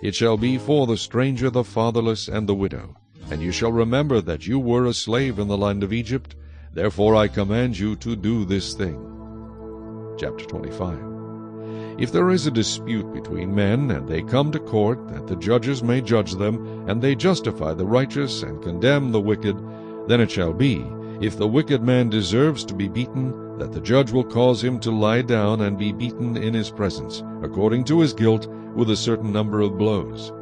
It shall be for the stranger, the fatherless, and the widow. And you shall remember that you were a slave in the land of Egypt. Therefore I command you to do this thing. Chapter 25. If there is a dispute between men, and they come to court, that the judges may judge them, and they justify the righteous and condemn the wicked, then it shall be, if the wicked man deserves to be beaten, that the judge will cause him to lie down and be beaten in his presence, according to his guilt, with a certain number of blows.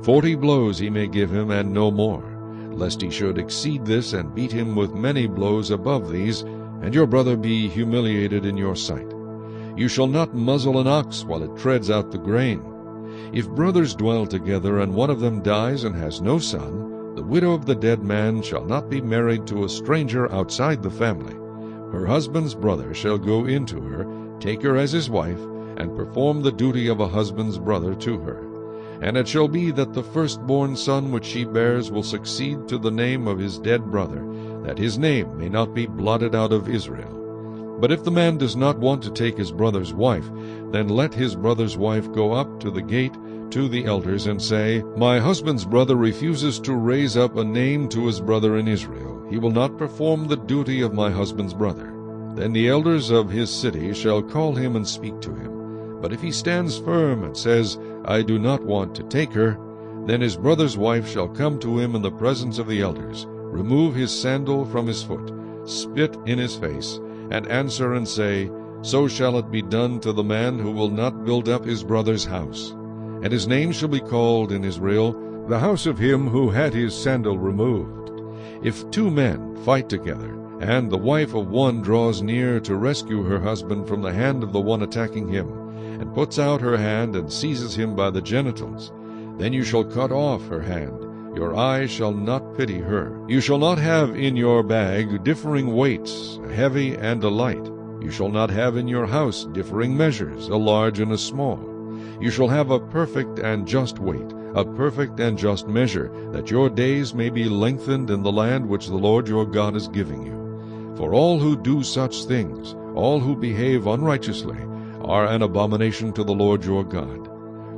40 blows he may give him, and no more, lest he should exceed this and beat him with many blows above these, and your brother be humiliated in your sight. You shall not muzzle an ox while it treads out the grain. If brothers dwell together, and one of them dies and has no son, the widow of the dead man shall not be married to a stranger outside the family. Her husband's brother shall go in to her, take her as his wife, and perform the duty of a husband's brother to her. And it shall be that the firstborn son which she bears will succeed to the name of his dead brother, that his name may not be blotted out of Israel. But if the man does not want to take his brother's wife, then let his brother's wife go up to the gate to the elders and say, My husband's brother refuses to raise up a name to his brother in Israel. He will not perform the duty of my husband's brother. Then the elders of his city shall call him and speak to him. But if he stands firm and says, I do not want to take her, then his brother's wife shall come to him in the presence of the elders, remove his sandal from his foot, spit in his face, and answer and say, So shall it be done to the man who will not build up his brother's house. And his name shall be called in Israel, the house of him who had his sandal removed. If two men fight together, and the wife of one draws near to rescue her husband from the hand of the one attacking him, and puts out her hand and seizes him by the genitals, then you shall cut off her hand. Your eye shall not pity her. You shall not have in your bag differing weights, a heavy and a light. You shall not have in your house differing measures, a large and a small. You shall have a perfect and just weight, a perfect and just measure, that your days may be lengthened in the land which the Lord your God is giving you. For all who do such things, all who behave unrighteously, are an abomination to the Lord your God.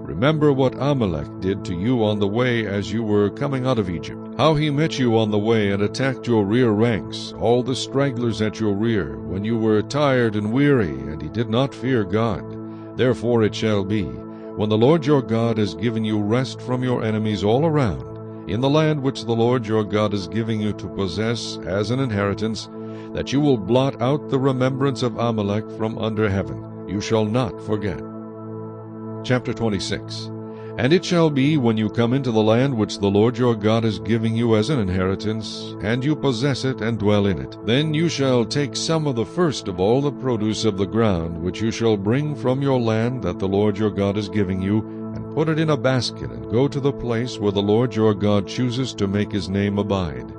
Remember what Amalek did to you on the way as you were coming out of Egypt, how he met you on the way and attacked your rear ranks, all the stragglers at your rear, when you were tired and weary, and he did not fear God. Therefore it shall be, when the Lord your God has given you rest from your enemies all around, in the land which the Lord your God is giving you to possess as an inheritance, that you will blot out the remembrance of Amalek from under heaven. You shall not forget. Chapter 26. And it shall be, when you come into the land which the Lord your God is giving you as an inheritance, and you possess it and dwell in it, then you shall take some of the first of all the produce of the ground, which you shall bring from your land that the Lord your God is giving you, and put it in a basket, and go to the place where the Lord your God chooses to make his name abide.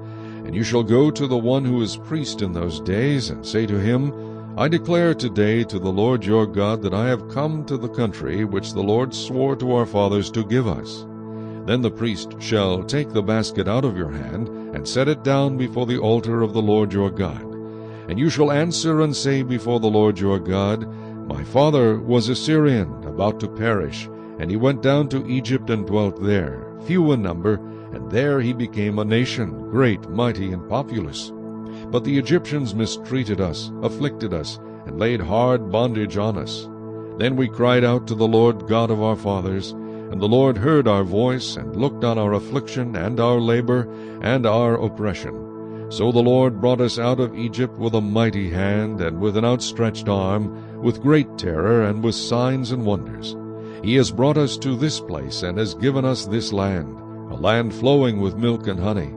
And you shall go to the one who is priest in those days, and say to him, I declare today to the Lord your God that I have come to the country which the Lord swore to our fathers to give us. Then the priest shall take the basket out of your hand, and set it down before the altar of the Lord your God. And you shall answer and say before the Lord your God, My father was a Syrian, about to perish, and he went down to Egypt and dwelt there, few in number, and there he became a nation, great, mighty, and populous. But the Egyptians mistreated us, afflicted us, and laid hard bondage on us. Then we cried out to the Lord God of our fathers, and the Lord heard our voice, and looked on our affliction, and our labor, and our oppression. So the Lord brought us out of Egypt with a mighty hand, and with an outstretched arm, with great terror, and with signs and wonders. He has brought us to this place, and has given us this land, a land flowing with milk and honey.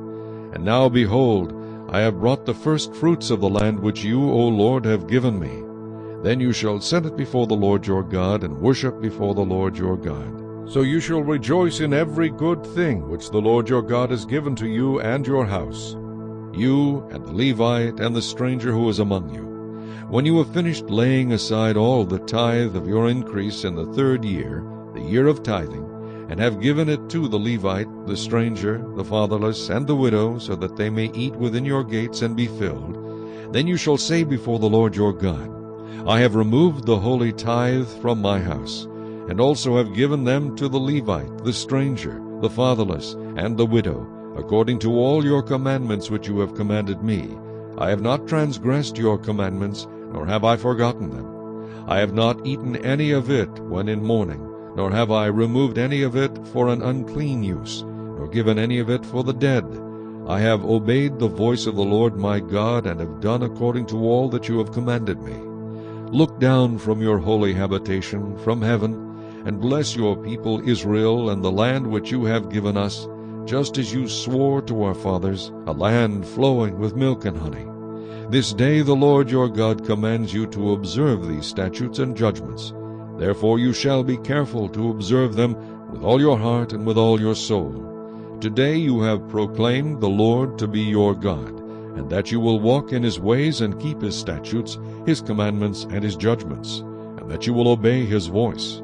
And now, behold, I have brought the first fruits of the land which you, O Lord, have given me. Then you shall set it before the Lord your God, and worship before the Lord your God. So you shall rejoice in every good thing which the Lord your God has given to you and your house, you and the Levite and the stranger who is among you. When you have finished laying aside all the tithe of your increase in the 3rd year, the year of tithing, and have given it to the Levite, the stranger, the fatherless, and the widow, so that they may eat within your gates and be filled, then you shall say before the Lord your God, I have removed the holy tithe from my house, and also have given them to the Levite, the stranger, the fatherless, and the widow, according to all your commandments which you have commanded me. I have not transgressed your commandments, nor have I forgotten them. I have not eaten any of it when in mourning, nor have I removed any of it for an unclean use, nor given any of it for the dead. I have obeyed the voice of the Lord my God, and have done according to all that you have commanded me. Look down from your holy habitation, from heaven, and bless your people Israel and the land which you have given us, just as you swore to our fathers, a land flowing with milk and honey. This day the Lord your God commands you to observe these statutes and judgments. Therefore you shall be careful to observe them with all your heart and with all your soul. Today you have proclaimed the Lord to be your God, and that you will walk in his ways and keep his statutes, his commandments, and his judgments, and that you will obey his voice.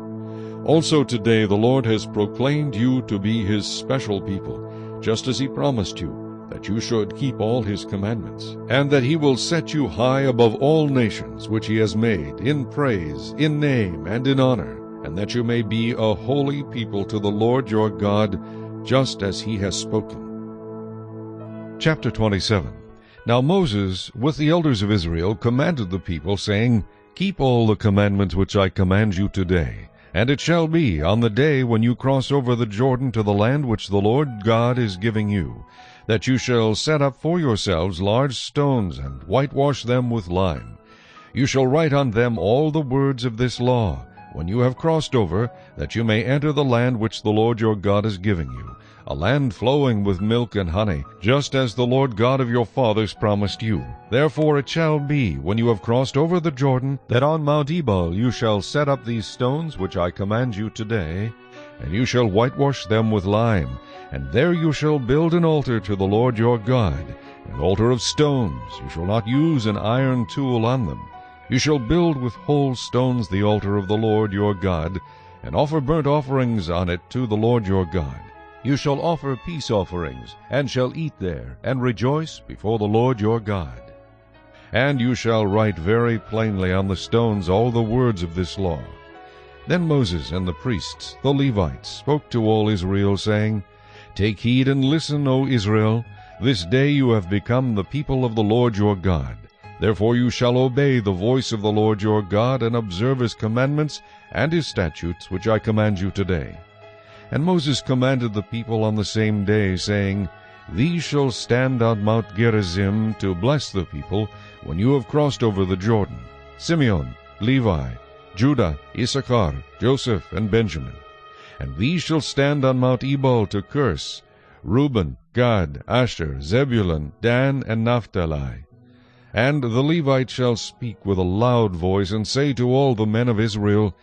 Also today the Lord has proclaimed you to be his special people, just as he promised you, that you should keep all his commandments, and that he will set you high above all nations which he has made, in praise, in name, and in honor, and that you may be a holy people to the Lord your God, just as he has spoken. Chapter 27. Now Moses, with the elders of Israel, commanded the people, saying, Keep all the commandments which I command you today. And it shall be on the day when you cross over the Jordan to the land which the Lord God is giving you, that you shall set up for yourselves large stones, and whitewash them with lime. You shall write on them all the words of this law, when you have crossed over, that you may enter the land which the Lord your God is giving you, a land flowing with milk and honey, just as the Lord God of your fathers promised you. Therefore it shall be, when you have crossed over the Jordan, that on Mount Ebal you shall set up these stones which I command you today, and you shall whitewash them with lime, and there you shall build an altar to the Lord your God, an altar of stones. You shall not use an iron tool on them. You shall build with whole stones the altar of the Lord your God, and offer burnt offerings on it to the Lord your God. You shall offer peace offerings, and shall eat there, and rejoice before the Lord your God. And you shall write very plainly on the stones all the words of this law. Then Moses and the priests, the Levites, spoke to all Israel, saying, Take heed and listen, O Israel. This day you have become the people of the Lord your God. Therefore you shall obey the voice of the Lord your God, and observe his commandments and his statutes, which I command you today. And Moses commanded the people on the same day, saying, These shall stand on Mount Gerizim to bless the people, when you have crossed over the Jordan: Simeon, Levi, Judah, Issachar, Joseph, and Benjamin. And these shall stand on Mount Ebal to curse: Reuben, Gad, Asher, Zebulun, Dan, and Naphtali. And the Levites shall speak with a loud voice, and say to all the men of Israel,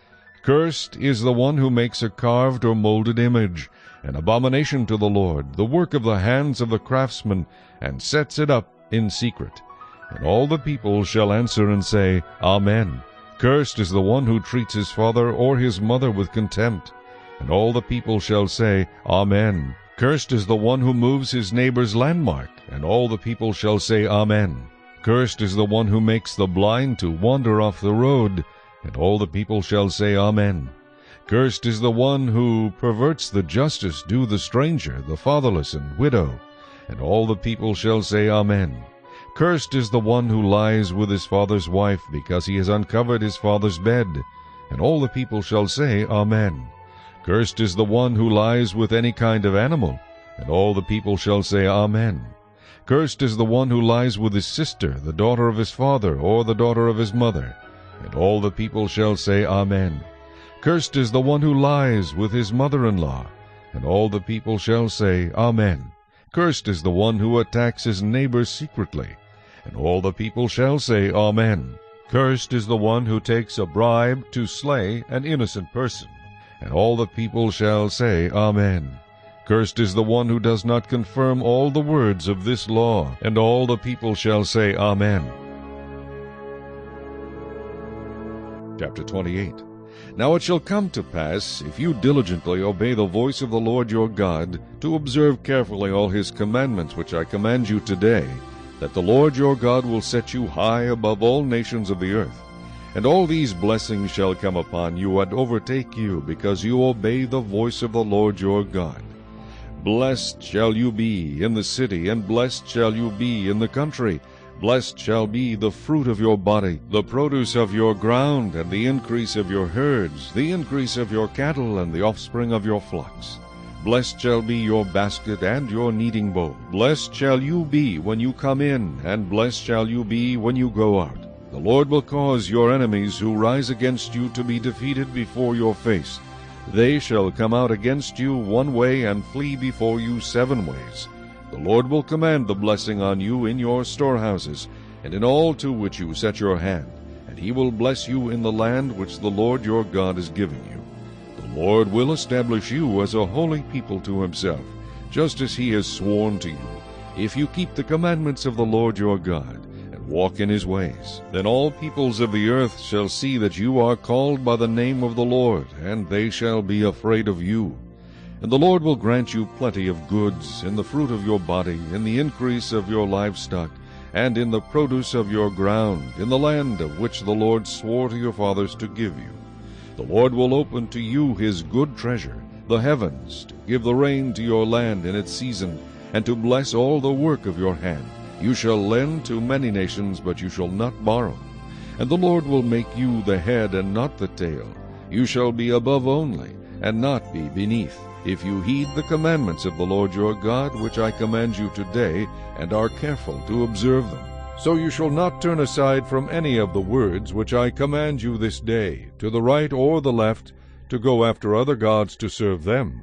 Cursed is the one who makes a carved or molded image, an abomination to the Lord, the work of the hands of the craftsman, and sets it up in secret. And all the people shall answer and say, Amen. Cursed is the one who treats his father or his mother with contempt. And all the people shall say, Amen. Cursed is the one who moves his neighbor's landmark. And all the people shall say, Amen. Cursed is the one who makes the blind to wander off the road. And all the people shall say, Amen. Cursed is the one who perverts the justice due the stranger, the fatherless, and widow. And all the people shall say, Amen. Cursed is the one who lies with his father's wife, because he has uncovered his father's bed. And all the people shall say, Amen. Cursed is the one who lies with any kind of animal. And all the people shall say, Amen. Cursed is the one who lies with his sister, the daughter of his father, or the daughter of his mother. And all the people shall say, Amen. Cursed is the one who lies with his mother-in-law. And all the people shall say, Amen. Cursed is the one who attacks his neighbor secretly. And all the people shall say, Amen. Cursed is the one who takes a bribe to slay an innocent person. And all the people shall say, Amen. Cursed is the one who does not confirm all the words of this law. And all the people shall say, Amen. Chapter 28. Now it shall come to pass, if you diligently obey the voice of the Lord your God, to observe carefully all his commandments which I command you today, that the Lord your God will set you high above all nations of the earth. And all these blessings shall come upon you and overtake you, because you obey the voice of the Lord your God. Blessed shall you be in the city, and blessed shall you be in the country. Blessed shall be the fruit of your body, the produce of your ground, and the increase of your herds, the increase of your cattle, and the offspring of your flocks. Blessed shall be your basket and your kneading bowl. Blessed shall you be when you come in, and blessed shall you be when you go out. The Lord will cause your enemies who rise against you to be defeated before your face. They shall come out against you one way and flee before you 7 ways. The Lord will command the blessing on you in your storehouses, and in all to which you set your hand, and he will bless you in the land which the Lord your God is giving you. The Lord will establish you as a holy people to himself, just as he has sworn to you, if you keep the commandments of the Lord your God, and walk in his ways. Then all peoples of the earth shall see that you are called by the name of the Lord, and they shall be afraid of you. And the Lord will grant you plenty of goods, in the fruit of your body, in the increase of your livestock, and in the produce of your ground, in the land of which the Lord swore to your fathers to give you. The Lord will open to you his good treasure, the heavens, to give the rain to your land in its season, and to bless all the work of your hand. You shall lend to many nations, but you shall not borrow. And the Lord will make you the head and not the tail. You shall be above only, and not be beneath, if you heed the commandments of the Lord your God, which I command you today, and are careful to observe them. So you shall not turn aside from any of the words which I command you this day, to the right or the left, to go after other gods to serve them.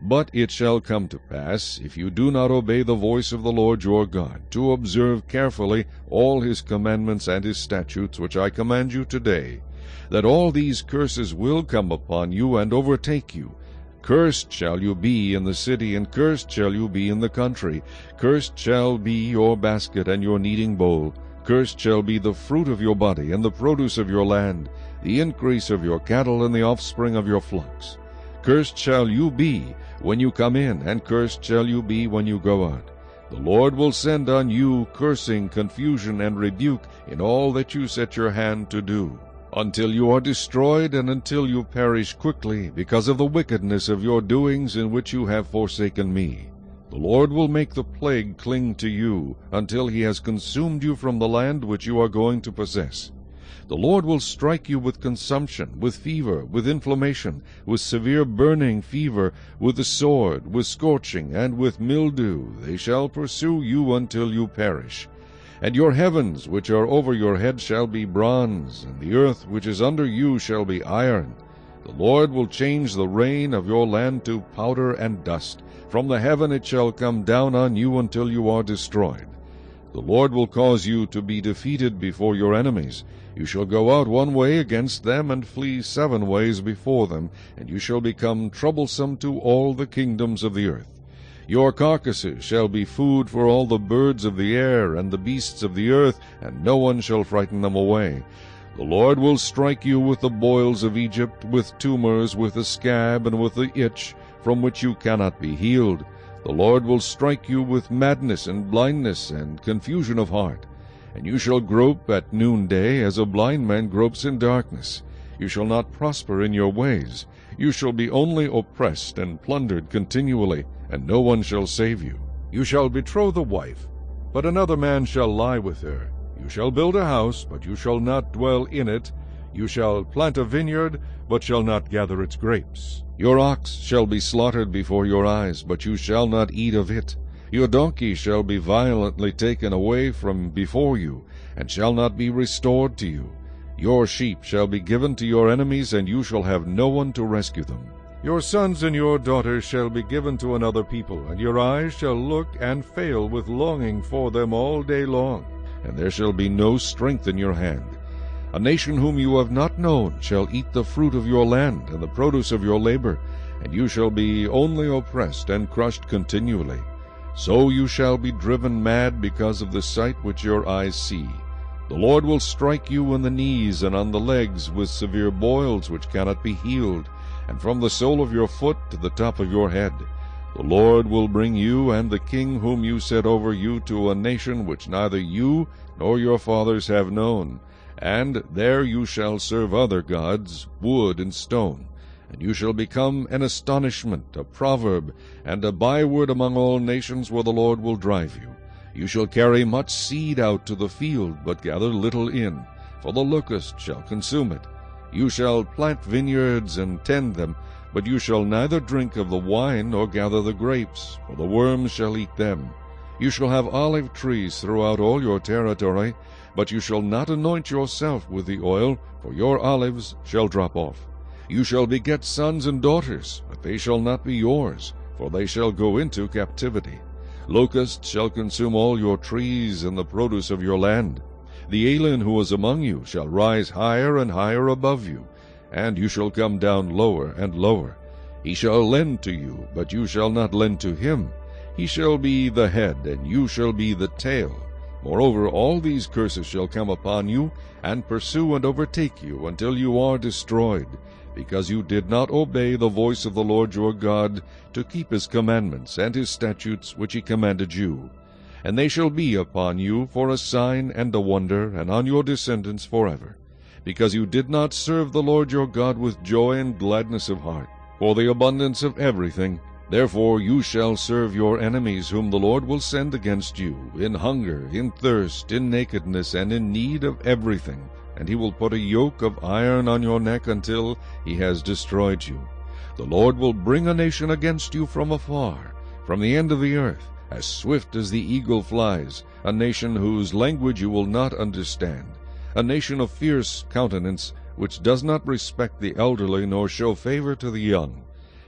But it shall come to pass, if you do not obey the voice of the Lord your God, to observe carefully all his commandments and his statutes which I command you today, that all these curses will come upon you and overtake you. Cursed shall you be in the city, and cursed shall you be in the country. Cursed shall be your basket and your kneading bowl. Cursed shall be the fruit of your body, and the produce of your land, the increase of your cattle, and the offspring of your flocks. Cursed shall you be when you come in, and cursed shall you be when you go out. The Lord will send on you cursing, confusion, and rebuke in all that you set your hand to do, until you are destroyed, and until you perish quickly, because of the wickedness of your doings in which you have forsaken me. The Lord will make the plague cling to you, until he has consumed you from the land which you are going to possess. The Lord will strike you with consumption, with fever, with inflammation, with severe burning fever, with the sword, with scorching, and with mildew. They shall pursue you until you perish. And your heavens which are over your head shall be bronze, and the earth which is under you shall be iron. The Lord will change the rain of your land to powder and dust. From the heaven it shall come down on you until you are destroyed. The Lord will cause you to be defeated before your enemies. You shall go out one way against them, and flee 7 ways before them, and you shall become troublesome to all the kingdoms of the earth. Your carcasses shall be food for all the birds of the air and the beasts of the earth, and no one shall frighten them away. The Lord will strike you with the boils of Egypt, with tumors, with the scab, and with the itch, from which you cannot be healed. The Lord will strike you with madness and blindness and confusion of heart. And you shall grope at noonday, as a blind man gropes in darkness. You shall not prosper in your ways. You shall be only oppressed and plundered continually, and no one shall save you. You shall betroth a wife, but another man shall lie with her. You shall build a house, but you shall not dwell in it. You shall plant a vineyard, but shall not gather its grapes. Your ox shall be slaughtered before your eyes, but you shall not eat of it. Your donkey shall be violently taken away from before you, and shall not be restored to you. Your sheep shall be given to your enemies, and you shall have no one to rescue them. Your sons and your daughters shall be given to another people, and your eyes shall look and fail with longing for them all day long, and there shall be no strength in your hand. A nation whom you have not known shall eat the fruit of your land and the produce of your labor, and you shall be only oppressed and crushed continually. So you shall be driven mad because of the sight which your eyes see. The Lord will strike you in the knees and on the legs with severe boils which cannot be healed, and from the sole of your foot to the top of your head. The Lord will bring you and the king whom you set over you to a nation which neither you nor your fathers have known, and there you shall serve other gods, wood and stone. And you shall become an astonishment, a proverb, and a byword among all nations where the Lord will drive you. You shall carry much seed out to the field, but gather little in, for the locust shall consume it. You shall plant vineyards and tend them, but you shall neither drink of the wine nor gather the grapes, for the worms shall eat them. You shall have olive trees throughout all your territory, but you shall not anoint yourself with the oil, for your olives shall drop off. You shall beget sons and daughters, but they shall not be yours, for they shall go into captivity. Locusts shall consume all your trees and the produce of your land. The alien who is among you shall rise higher and higher above you, and you shall come down lower and lower. He shall lend to you, but you shall not lend to him. He shall be the head, and you shall be the tail. Moreover, all these curses shall come upon you, and pursue and overtake you, until you are destroyed, because you did not obey the voice of the Lord your God, to keep his commandments and his statutes which he commanded you. And they shall be upon you for a sign and a wonder, and on your descendants forever, because you did not serve the Lord your God with joy and gladness of heart, for the abundance of everything. Therefore you shall serve your enemies, whom the Lord will send against you, in hunger, in thirst, in nakedness, and in need of everything, and he will put a yoke of iron on your neck until he has destroyed you. The Lord will bring a nation against you from afar, from the end of the earth, as swift as the eagle flies, a nation whose language you will not understand, a nation of fierce countenance, which does not respect the elderly nor show favor to the young.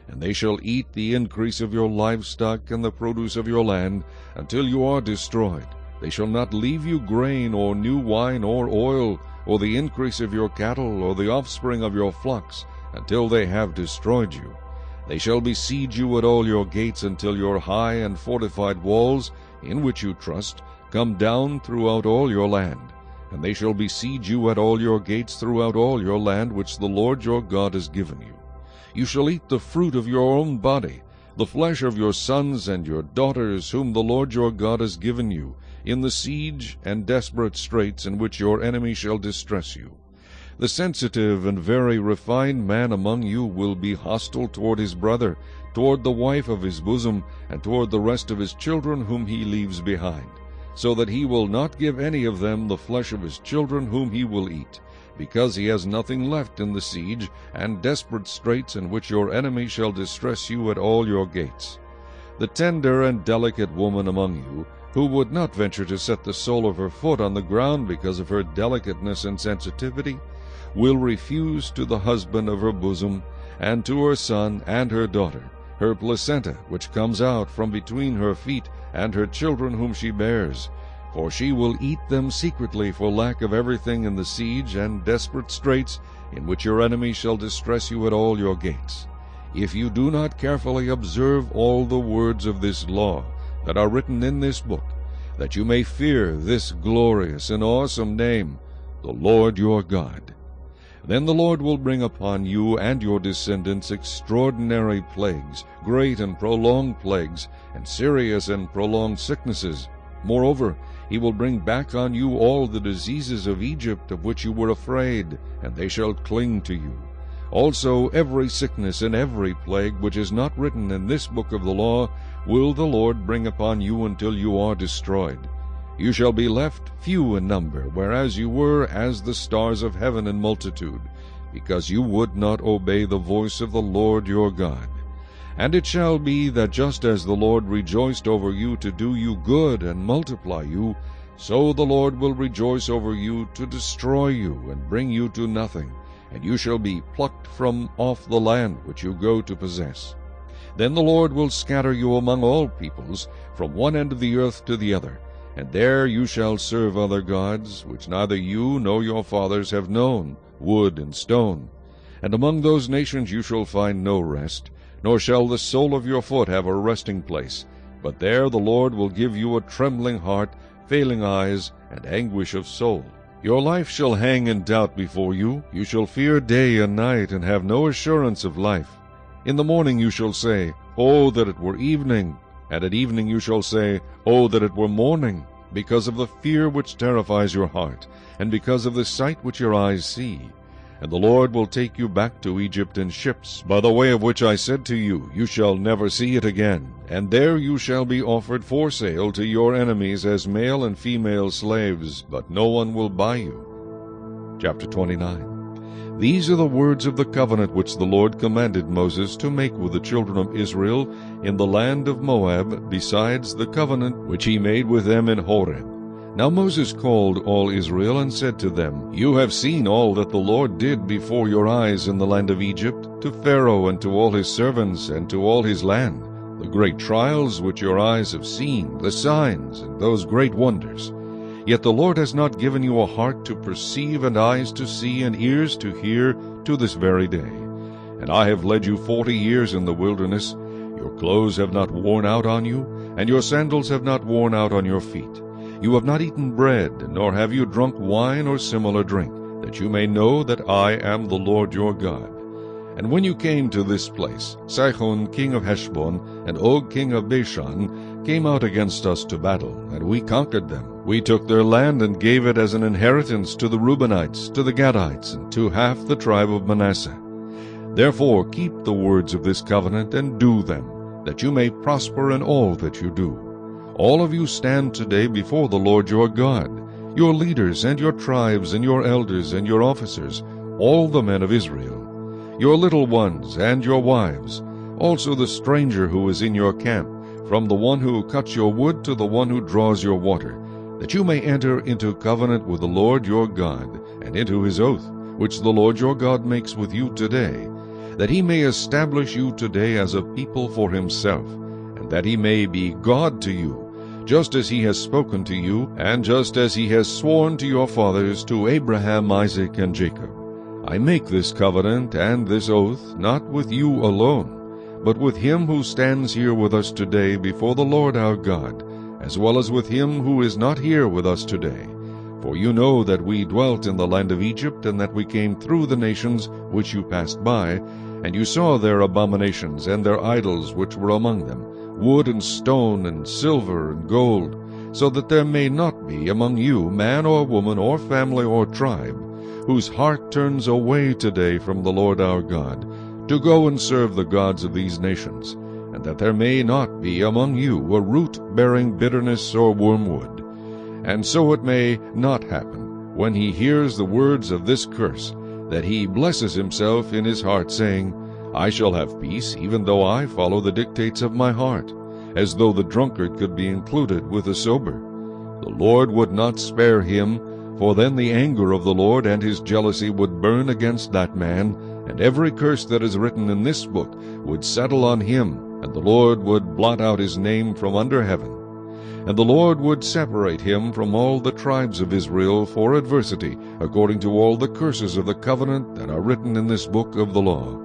And they shall eat the increase of your livestock and the produce of your land, until you are destroyed. They shall not leave you grain, or new wine, or oil, or the increase of your cattle, or the offspring of your flocks, until they have destroyed you. They shall besiege you at all your gates, until your high and fortified walls, in which you trust, come down throughout all your land. And they shall besiege you at all your gates throughout all your land, which the Lord your God has given you. You shall eat the fruit of your own body, the flesh of your sons and your daughters, whom the Lord your God has given you, in the siege and desperate straits in which your enemy shall distress you. The sensitive and very refined man among you will be hostile toward his brother, toward the wife of his bosom, and toward the rest of his children whom he leaves behind, so that he will not give any of them the flesh of his children whom he will eat, because he has nothing left in the siege and desperate straits in which your enemy shall distress you at all your gates. The tender and delicate woman among you, who would not venture to set the sole of her foot on the ground because of her delicateness and sensitivity, will refuse to the husband of her bosom, and to her son and her daughter, her placenta which comes out from between her feet, and her children whom she bears, for she will eat them secretly for lack of everything in the siege and desperate straits in which your enemy shall distress you at all your gates. If you do not carefully observe all the words of this law that are written in this book, that you may fear this glorious and awesome name, the Lord your God, then the Lord will bring upon you and your descendants extraordinary plagues, great and prolonged plagues, and serious and prolonged sicknesses. Moreover, he will bring back on you all the diseases of Egypt of which you were afraid, and they shall cling to you. Also every sickness and every plague which is not written in this book of the law will the Lord bring upon you until you are destroyed. You shall be left few in number, whereas you were as the stars of heaven in multitude, because you would not obey the voice of the Lord your God. And it shall be that just as the Lord rejoiced over you to do you good and multiply you, so the Lord will rejoice over you to destroy you and bring you to nothing, and you shall be plucked from off the land which you go to possess. Then the Lord will scatter you among all peoples, from one end of the earth to the other, and there you shall serve other gods, which neither you nor your fathers have known, wood and stone. And among those nations you shall find no rest, nor shall the sole of your foot have a resting place. But there the Lord will give you a trembling heart, failing eyes, and anguish of soul. Your life shall hang in doubt before you. You shall fear day and night, and have no assurance of life. In the morning you shall say, Oh, that it were evening! And at evening you shall say, Oh, that it were morning! Because of the fear which terrifies your heart, and because of the sight which your eyes see. And the Lord will take you back to Egypt in ships, by the way of which I said to you, You shall never see it again. And there you shall be offered for sale to your enemies as male and female slaves, but no one will buy you. Chapter 29. These are the words of the covenant which the Lord commanded Moses to make with the children of Israel in the land of Moab, besides the covenant which he made with them in Horeb. Now Moses called all Israel and said to them, You have seen all that the Lord did before your eyes in the land of Egypt, to Pharaoh and to all his servants and to all his land, the great trials which your eyes have seen, the signs and those great wonders. Yet the Lord has not given you a heart to perceive, and eyes to see, and ears to hear, to this very day. And I have led you 40 years in the wilderness. Your clothes have not worn out on you, and your sandals have not worn out on your feet. You have not eaten bread, nor have you drunk wine or similar drink, that you may know that I am the Lord your God. And when you came to this place, Sihon king of Heshbon and Og king of Bashan came out against us to battle, and we conquered them. We took their land and gave it as an inheritance to the Reubenites, to the Gadites, and to half the tribe of Manasseh. Therefore keep the words of this covenant and do them, that you may prosper in all that you do. All of you stand today before the Lord your God. your leaders and your tribes and your elders and your officers, all the men of Israel, your little ones and your wives, also the stranger who is in your camp, from the one who cuts your wood to the one who draws your water, that you may enter into covenant with the Lord your God, and into his oath, which the Lord your God makes with you today, that he may establish you today as a people for himself, and that he may be God to you, just as he has spoken to you, and just as he has sworn to your fathers, to Abraham, Isaac, and Jacob. I make this covenant and this oath not with you alone, but with him who stands here with us today before the Lord our God, as well as with him who is not here with us today. For you know that we dwelt in the land of Egypt, and that we came through the nations which you passed by, and you saw their abominations and their idols which were among them, wood and stone and silver and gold, so that there may not be among you man or woman or family or tribe, whose heart turns away today from the Lord our God, to go and serve the gods of these nations, and that there may not be among you a root bearing bitterness or wormwood. And so it may not happen, when he hears the words of this curse, that he blesses himself in his heart, saying, I shall have peace, even though I follow the dictates of my heart, as though the drunkard could be included with the sober. The Lord would not spare him, for then the anger of the Lord and his jealousy would burn against that man, and every curse that is written in this book would settle on him, and the Lord would blot out his name from under heaven. And the Lord would separate him from all the tribes of Israel for adversity, according to all the curses of the covenant that are written in this book of the law,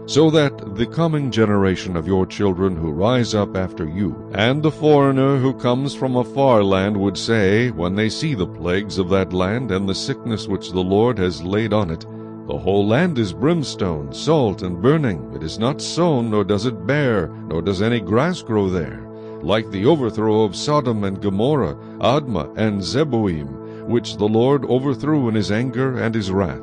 so that the coming generation of your children who rise up after you, and the foreigner who comes from a far land, would say, when they see the plagues of that land and the sickness which the Lord has laid on it, the whole land is brimstone, salt, and burning. It is not sown, nor does it bear, nor does any grass grow there, like the overthrow of Sodom and Gomorrah, Admah and Zeboim, which the Lord overthrew in his anger and his wrath.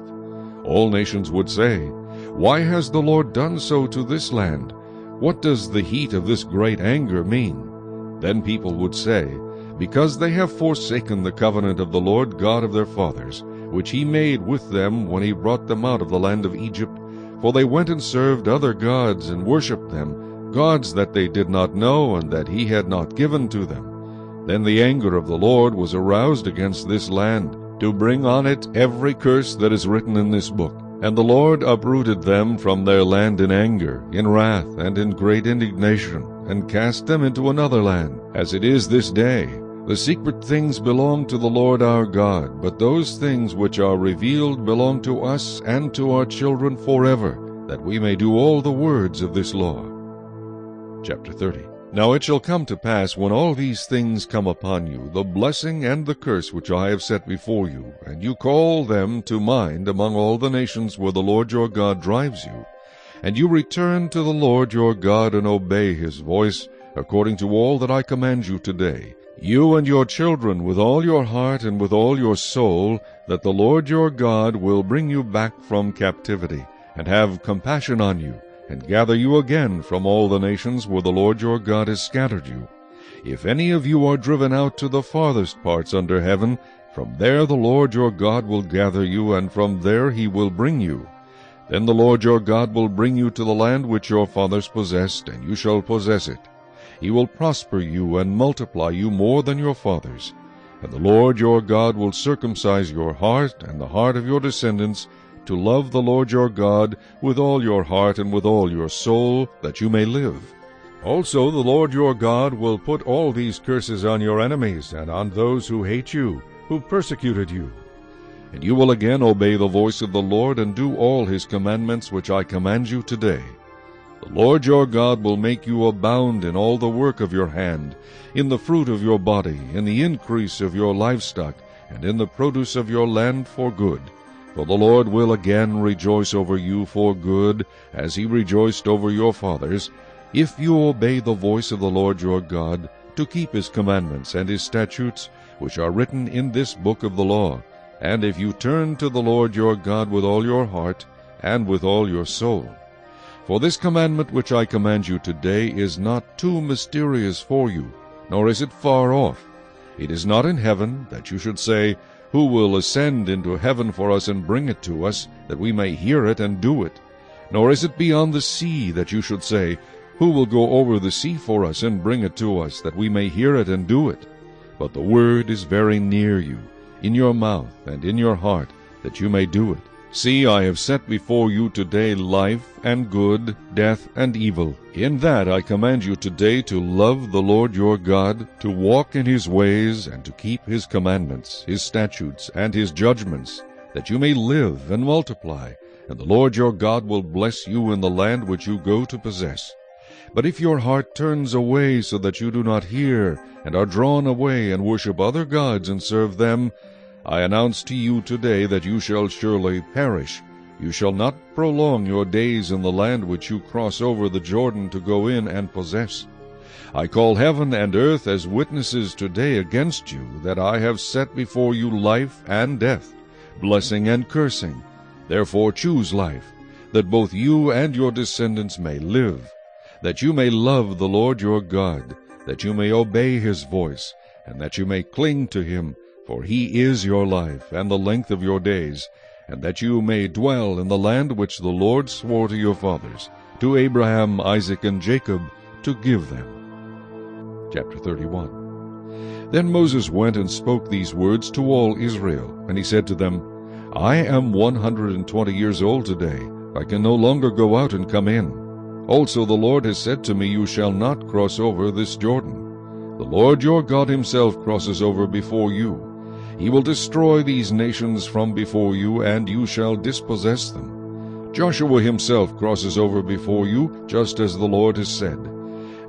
All nations would say, Why has the Lord done so to this land? What does the heat of this great anger mean? Then people would say, Because they have forsaken the covenant of the Lord God of their fathers, which he made with them when he brought them out of the land of Egypt, for they went and served other gods and worshipped them, gods that they did not know and that he had not given to them. Then the anger of the Lord was aroused against this land, to bring on it every curse that is written in this book. And the Lord uprooted them from their land in anger, in wrath, and in great indignation, and cast them into another land, as it is this day. The secret things belong to the Lord our God, but those things which are revealed belong to us and to our children forever, that we may do all the words of this law. Chapter 30. Now it shall come to pass, when all these things come upon you, the blessing and the curse which I have set before you, and you call them to mind among all the nations where the Lord your God drives you, and you return to the Lord your God and obey his voice, according to all that I command you today, you and your children with all your heart and with all your soul, that the Lord your God will bring you back from captivity, and have compassion on you, and gather you again from all the nations where the Lord your God has scattered you. If any of you are driven out to the farthest parts under heaven, from there the Lord your God will gather you, and from there he will bring you. Then the Lord your God will bring you to the land which your fathers possessed, and you shall possess it. He will prosper you and multiply you more than your fathers. And the Lord your God will circumcise your heart and the heart of your descendants, to love the Lord your God with all your heart and with all your soul, that you may live. Also the Lord your God will put all these curses on your enemies, and on those who hate you, who persecuted you. And you will again obey the voice of the Lord, and do all his commandments which I command you today. The Lord your God will make you abound in all the work of your hand, in the fruit of your body, in the increase of your livestock, and in the produce of your land for good. For the Lord will again rejoice over you for good, as he rejoiced over your fathers, if you obey the voice of the Lord your God, to keep his commandments and his statutes, which are written in this book of the law, and if you turn to the Lord your God with all your heart and with all your soul. For this commandment which I command you today is not too mysterious for you, nor is it far off. It is not in heaven, that you should say, Who will ascend into heaven for us and bring it to us, that we may hear it and do it? Nor is it beyond the sea, that you should say, Who will go over the sea for us and bring it to us, that we may hear it and do it? But the word is very near you, in your mouth and in your heart, that you may do it. See, I have set before you today life and good, death and evil. In that I command you today to love the Lord your God, to walk in his ways, and to keep his commandments, his statutes, and his judgments, that you may live and multiply, and the Lord your God will bless you in the land which you go to possess. But if your heart turns away so that you do not hear, and are drawn away and worship other gods and serve them, I announce to you today that you shall surely perish. You shall not prolong your days in the land which you cross over the Jordan to go in and possess. I call heaven and earth as witnesses today against you, that I have set before you life and death, blessing and cursing. Therefore choose life, that both you and your descendants may live, that you may love the Lord your God, that you may obey his voice, and that you may cling to him, for he is your life and the length of your days, and that you may dwell in the land which the Lord swore to your fathers, to Abraham, Isaac, and Jacob, to give them. Chapter 31. Then Moses went and spoke these words to all Israel, and he said to them, I am 120 years old today. I can no longer go out and come in. Also the Lord has said to me, You shall not cross over this Jordan. The Lord your God himself crosses over before you. He will destroy these nations from before you, and you shall dispossess them. Joshua himself crosses over before you, just as the Lord has said.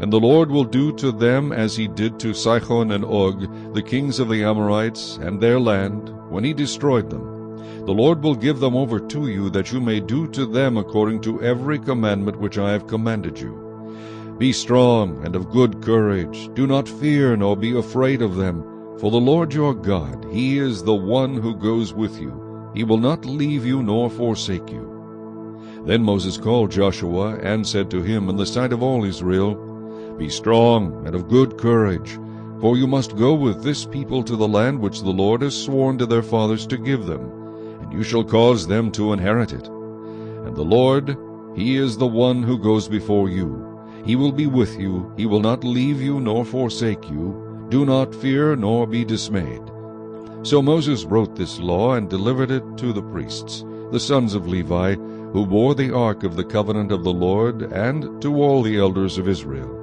And the Lord will do to them as he did to Sihon and Og, the kings of the Amorites, and their land, when he destroyed them. The Lord will give them over to you, that you may do to them according to every commandment which I have commanded you. Be strong and of good courage. Do not fear nor be afraid of them. For the Lord your God, he is the one who goes with you. He will not leave you nor forsake you. Then Moses called Joshua and said to him in the sight of all Israel, Be strong and of good courage, for you must go with this people to the land which the Lord has sworn to their fathers to give them, and you shall cause them to inherit it. And the Lord, he is the one who goes before you. He will be with you. He will not leave you nor forsake you. Do not fear nor be dismayed. So Moses wrote this law and delivered it to the priests, the sons of Levi, who bore the ark of the covenant of the Lord, and to all the elders of Israel.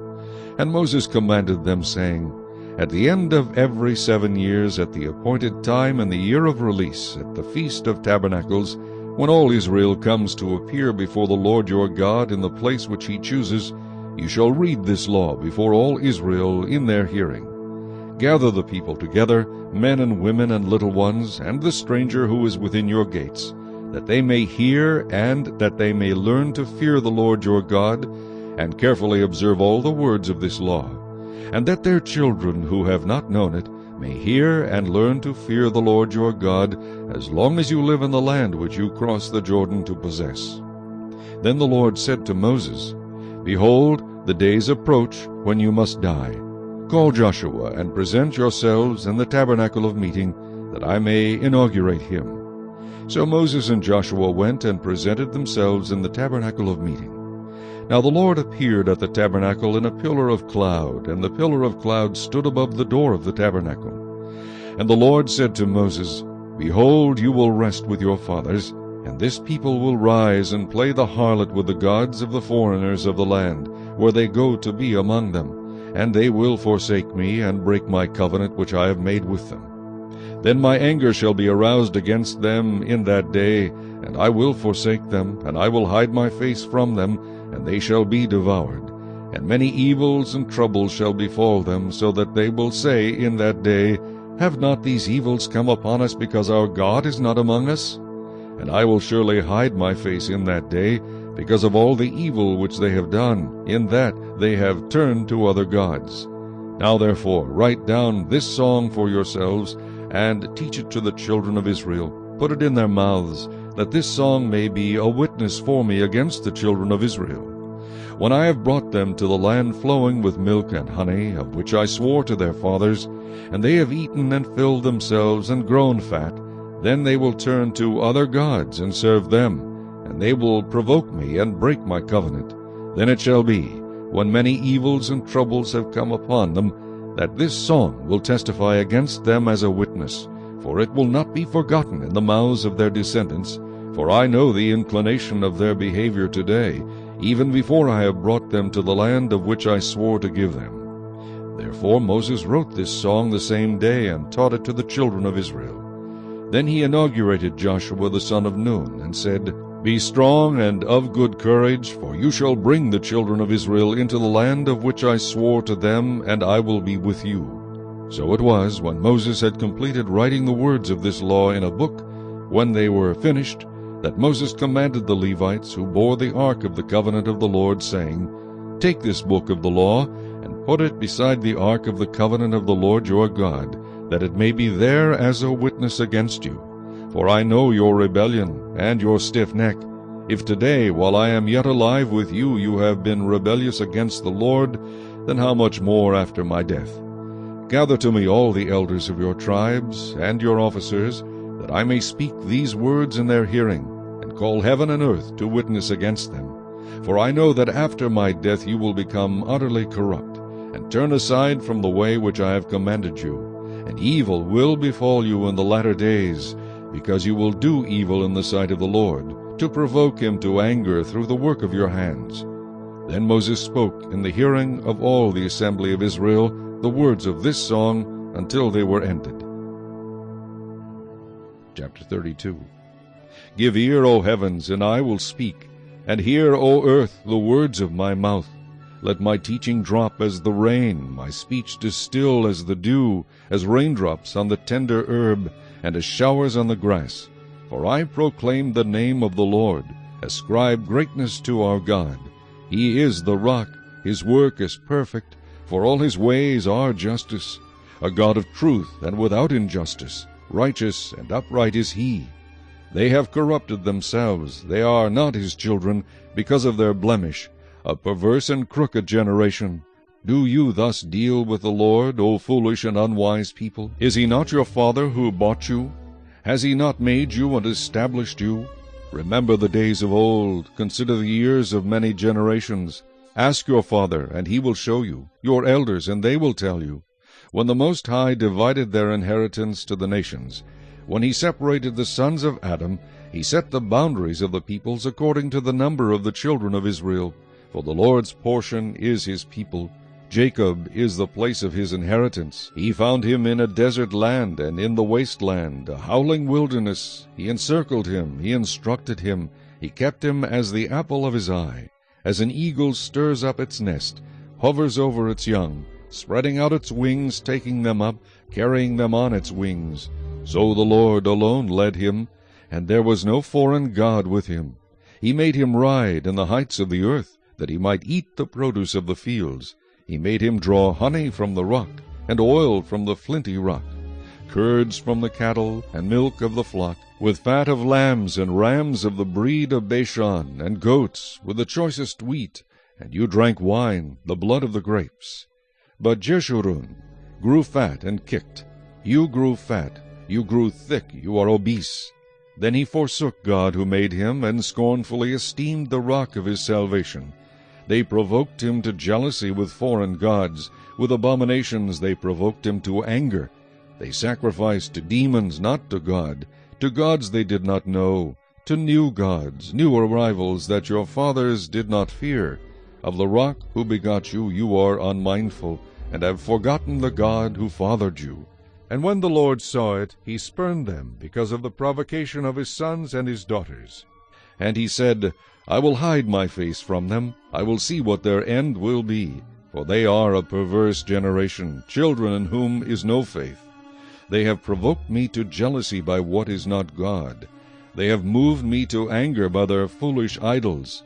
And Moses commanded them, saying, At the end of every 7 years, at the appointed time in the year of release, at the Feast of Tabernacles, when all Israel comes to appear before the Lord your God in the place which he chooses, you shall read this law before all Israel in their hearing. Gather the people together, men and women and little ones, and the stranger who is within your gates, that they may hear and that they may learn to fear the Lord your God, and carefully observe all the words of this law, and that their children who have not known it may hear and learn to fear the Lord your God, as long as you live in the land which you cross the Jordan to possess. Then the Lord said to Moses, Behold, the days approach when you must die. Call Joshua, and present yourselves in the tabernacle of meeting, that I may inaugurate him. So Moses and Joshua went and presented themselves in the tabernacle of meeting. Now the Lord appeared at the tabernacle in a pillar of cloud, and the pillar of cloud stood above the door of the tabernacle. And the Lord said to Moses, Behold, you will rest with your fathers, and this people will rise and play the harlot with the gods of the foreigners of the land, where they go to be among them. And they will forsake me, and break my covenant which I have made with them. Then my anger shall be aroused against them in that day, and I will forsake them, and I will hide my face from them, and they shall be devoured. And many evils and troubles shall befall them, so that they will say in that day, Have not these evils come upon us, because our God is not among us? And I will surely hide my face in that day, because of all the evil which they have done, in that they have turned to other gods. Now therefore write down this song for yourselves, and teach it to the children of Israel. Put it in their mouths, that this song may be a witness for me against the children of Israel. When I have brought them to the land flowing with milk and honey, of which I swore to their fathers, and they have eaten and filled themselves and grown fat, then they will turn to other gods and serve them, and they will provoke me and break my covenant. Then it shall be, when many evils and troubles have come upon them, that this song will testify against them as a witness, for it will not be forgotten in the mouths of their descendants. For I know the inclination of their behavior today, even before I have brought them to the land of which I swore to give them. Therefore Moses wrote this song the same day, and taught it to the children of Israel. Then he inaugurated Joshua the son of Nun, and said, Be strong and of good courage, for you shall bring the children of Israel into the land of which I swore to them, and I will be with you. So it was, when Moses had completed writing the words of this law in a book, when they were finished, that Moses commanded the Levites, who bore the ark of the covenant of the Lord, saying, Take this book of the law, and put it beside the ark of the covenant of the Lord your God, that it may be there as a witness against you. For I know your rebellion and your stiff neck. If today, while I am yet alive with you, you have been rebellious against the Lord, then how much more after my death? Gather to me all the elders of your tribes and your officers, that I may speak these words in their hearing, and call heaven and earth to witness against them. For I know that after my death you will become utterly corrupt, and turn aside from the way which I have commanded you. And evil will befall you in the latter days, because you will do evil in the sight of the Lord, to provoke him to anger through the work of your hands. Then Moses spoke in the hearing of all the assembly of Israel the words of this song until they were ended. Chapter 32. Give ear, O heavens, and I will speak, and hear, O earth, the words of my mouth. Let my teaching drop as the rain, my speech distill as the dew, as raindrops on the tender herb, and as showers on the grass. For I proclaim the name of the Lord, ascribe greatness to our God. He is the rock, his work is perfect, for all his ways are justice. A God of truth and without injustice, righteous and upright is he. They have corrupted themselves, they are not his children, because of their blemish, a perverse and crooked generation. Do you thus deal with the Lord, O foolish and unwise people? Is he not your father who bought you? Has he not made you and established you? Remember the days of old, consider the years of many generations. Ask your father, and he will show you, your elders, and they will tell you. When the Most High divided their inheritance to the nations, when he separated the sons of Adam, he set the boundaries of the peoples according to the number of the children of Israel. For the Lord's portion is his people. Jacob is the place of his inheritance. He found him in a desert land and in the waste land, a howling wilderness. He encircled him, he instructed him, he kept him as the apple of his eye. As an eagle stirs up its nest, hovers over its young, spreading out its wings, taking them up, carrying them on its wings. So the Lord alone led him, and there was no foreign god with him. He made him ride in the heights of the earth, that he might eat the produce of the fields. He made him draw honey from the rock, and oil from the flinty rock, curds from the cattle, and milk of the flock, with fat of lambs and rams of the breed of Bashan, and goats, with the choicest wheat. And you drank wine, the blood of the grapes. But Jeshurun grew fat and kicked. You grew fat, you grew thick, you are obese. Then he forsook God who made him, and scornfully esteemed the rock of his salvation. They provoked him to jealousy with foreign gods. With abominations they provoked him to anger. They sacrificed to demons, not to God, to gods they did not know, to new gods, new arrivals that your fathers did not fear. Of the rock who begot you, you are unmindful, and have forgotten the God who fathered you. And when the Lord saw it, he spurned them, because of the provocation of his sons and his daughters. And he said, I will hide my face from them, I will see what their end will be. For they are a perverse generation, children in whom is no faith. They have provoked me to jealousy by what is not God. They have moved me to anger by their foolish idols.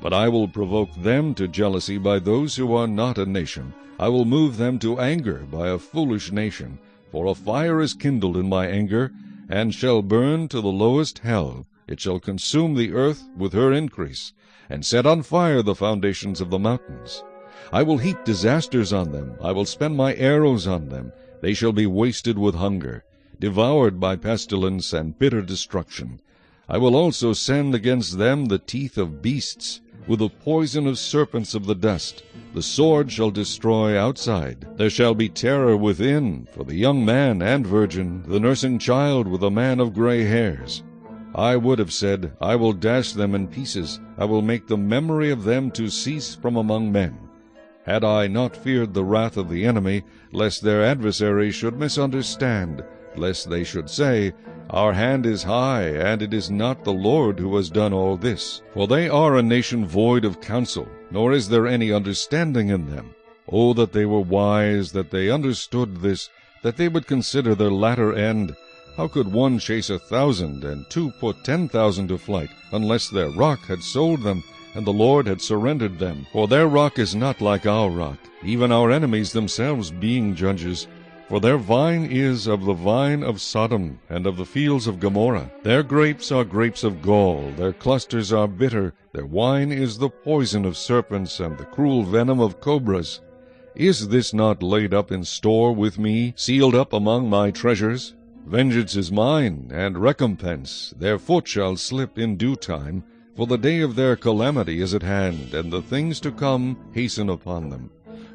But I will provoke them to jealousy by those who are not a nation. I will move them to anger by a foolish nation. For a fire is kindled in my anger, and shall burn to the lowest hell. It shall consume the earth with her increase, and set on fire the foundations of the mountains. I will heap disasters on them, I will spend my arrows on them. They shall be wasted with hunger, devoured by pestilence and bitter destruction. I will also send against them the teeth of beasts, with the poison of serpents of the dust. The sword shall destroy outside. There shall be terror within, for the young man and virgin, the nursing child with a man of gray hairs. I would have said, I will dash them in pieces. I will make the memory of them to cease from among men. Had I not feared the wrath of the enemy, lest their adversaries should misunderstand, lest they should say, Our hand is high, and it is not the Lord who has done all this. For they are a nation void of counsel, nor is there any understanding in them. Oh, that they were wise, that they understood this, that they would consider their latter end. How could one chase 1,000, and 2 put 10,000 to flight, unless their rock had sold them, and the Lord had surrendered them? For their rock is not like our rock, even our enemies themselves being judges. For their vine is of the vine of Sodom, and of the fields of Gomorrah. Their grapes are grapes of gall, their clusters are bitter, their wine is the poison of serpents, and the cruel venom of cobras. Is this not laid up in store with me, sealed up among my treasures? Vengeance is mine, and recompense. Their foot shall slip in due time, for the day of their calamity is at hand, and the things to come hasten upon them.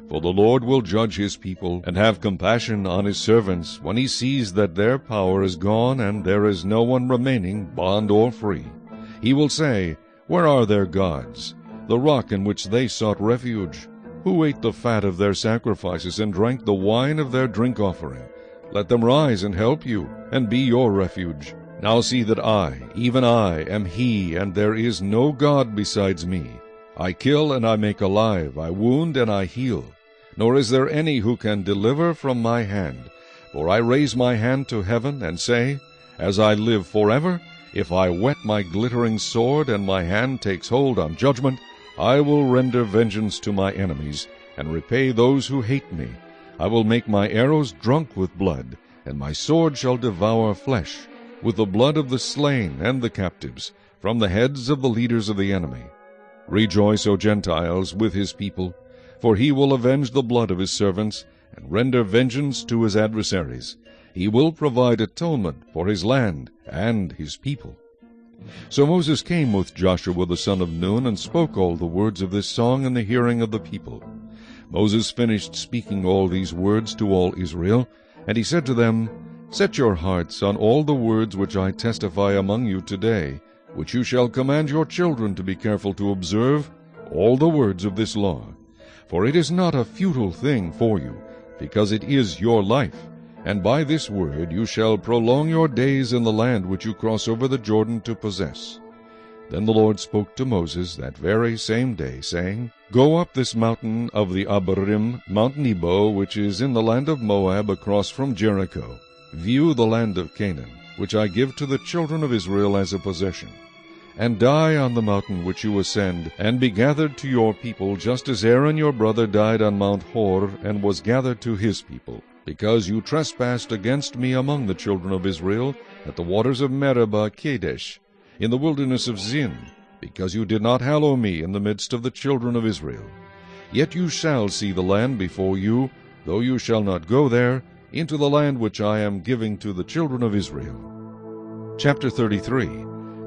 For the Lord will judge his people, and have compassion on his servants, when he sees that their power is gone, and there is no one remaining, bond or free. He will say, Where are their gods, the rock in which they sought refuge? Who ate the fat of their sacrifices, and drank the wine of their drink offering? Let them rise and help you, and be your refuge. Now see that I, even I, am he, and there is no God besides me. I kill and I make alive, I wound and I heal. Nor is there any who can deliver from my hand. For I raise my hand to heaven, and say, As I live forever, if I whet my glittering sword, and my hand takes hold on judgment, I will render vengeance to my enemies, and repay those who hate me. I will make my arrows drunk with blood, and my sword shall devour flesh, with the blood of the slain and the captives, from the heads of the leaders of the enemy. Rejoice, O Gentiles, with his people, for he will avenge the blood of his servants, and render vengeance to his adversaries. He will provide atonement for his land and his people. So Moses came with Joshua the son of Nun, and spoke all the words of this song in the hearing of the people. Moses finished speaking all these words to all Israel, and he said to them, Set your hearts on all the words which I testify among you today, which you shall command your children to be careful to observe, all the words of this law. For it is not a futile thing for you, because it is your life. And by this word you shall prolong your days in the land which you cross over the Jordan to possess. Then the Lord spoke to Moses that very same day, saying, Go up this mountain of the Abarim, Mount Nebo, which is in the land of Moab, across from Jericho. View the land of Canaan, which I give to the children of Israel as a possession. And die on the mountain which you ascend, and be gathered to your people, just as Aaron your brother died on Mount Hor, and was gathered to his people. Because you trespassed against me among the children of Israel, at the waters of Meribah Kadesh, in the wilderness of Zin, because you did not hallow me in the midst of the children of Israel. Yet you shall see the land before you, though you shall not go there, into the land which I am giving to the children of Israel. Chapter 33.